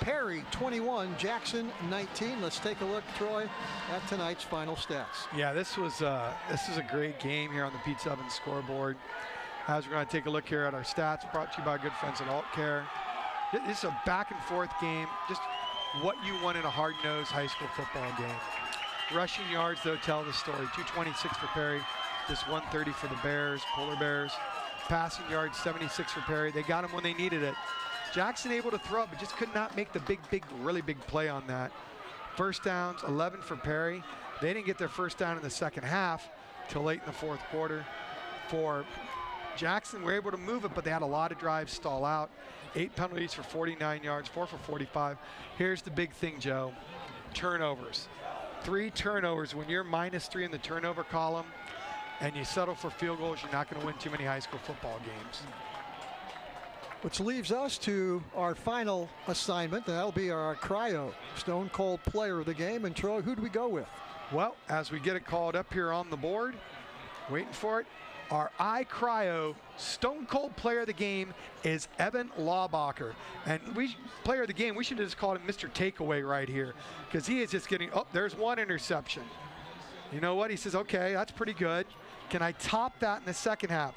Perry 21, Jackson 19. Let's take a look, Troy, at tonight's final stats. Yeah, this is a great game here on the pizza oven scoreboard. As we're going to take a look here at our stats, brought to you by our good friends at Alt Care. This is a back and forth game, just what you want in a hard-nosed high school football game. Rushing yards, though, tell the story. 226 for Perry, just 130 for the Bears, Polar Bears. Passing yards, 76 for Perry. They got him when they needed it. Jackson able to throw it, but just could not make the really big play on that. First downs, 11 for Perry. They didn't get their first down in the second half till late in the fourth quarter. For Jackson were able to move it, but they had a lot of drives stall out. 8 penalties for 49 yards, 4 for 45. Here's the big thing, Joe. Turnovers. 3 turnovers. When you're -3 in the turnover column and you settle for field goals, you're not going to win too many high school football games. Which leaves us to our final assignment, and that'll be our cryo Stone Cold Player of the game. And Troy, who do we go with? Well, as we get it called up here on the board, waiting for it, our iCryo Stone Cold Player of the game is Evan Laubacher. And player of the game, we should have just called him Mr. Takeaway right here, because he is just getting, oh, there's 1 interception. You know what? He says, okay, that's pretty good. Can I top that in the second half?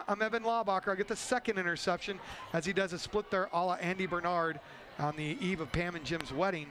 I'm Evan Laubacher. I get the 2nd interception as he does a split there a la Andy Bernard on the eve of Pam and Jim's wedding.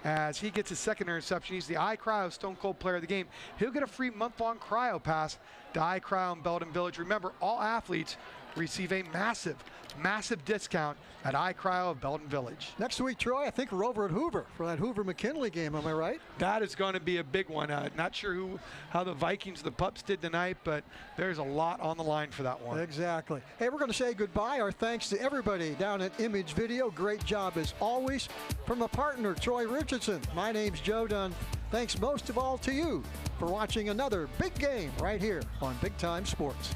As he gets his 2nd interception, he's the iCryo Stone Cold Player of the game. He'll get a free month-long cryo pass to iCryo in Belden Village. Remember, all athletes receive a massive discount at iCryo of Belden Village. Next week, Troy, I think we're over at Hoover for that Hoover-McKinley game. Am I right? That is going to be a big one. Not sure how the Vikings, the Pups did tonight, but there's a lot on the line for that one. Exactly. Hey, we're going to say goodbye. Our thanks to everybody down at Image Video. Great job as always. From the partner, Troy Richardson, my name's Joe Dunn. Thanks most of all to you for watching another big game right here on Big Time Sports.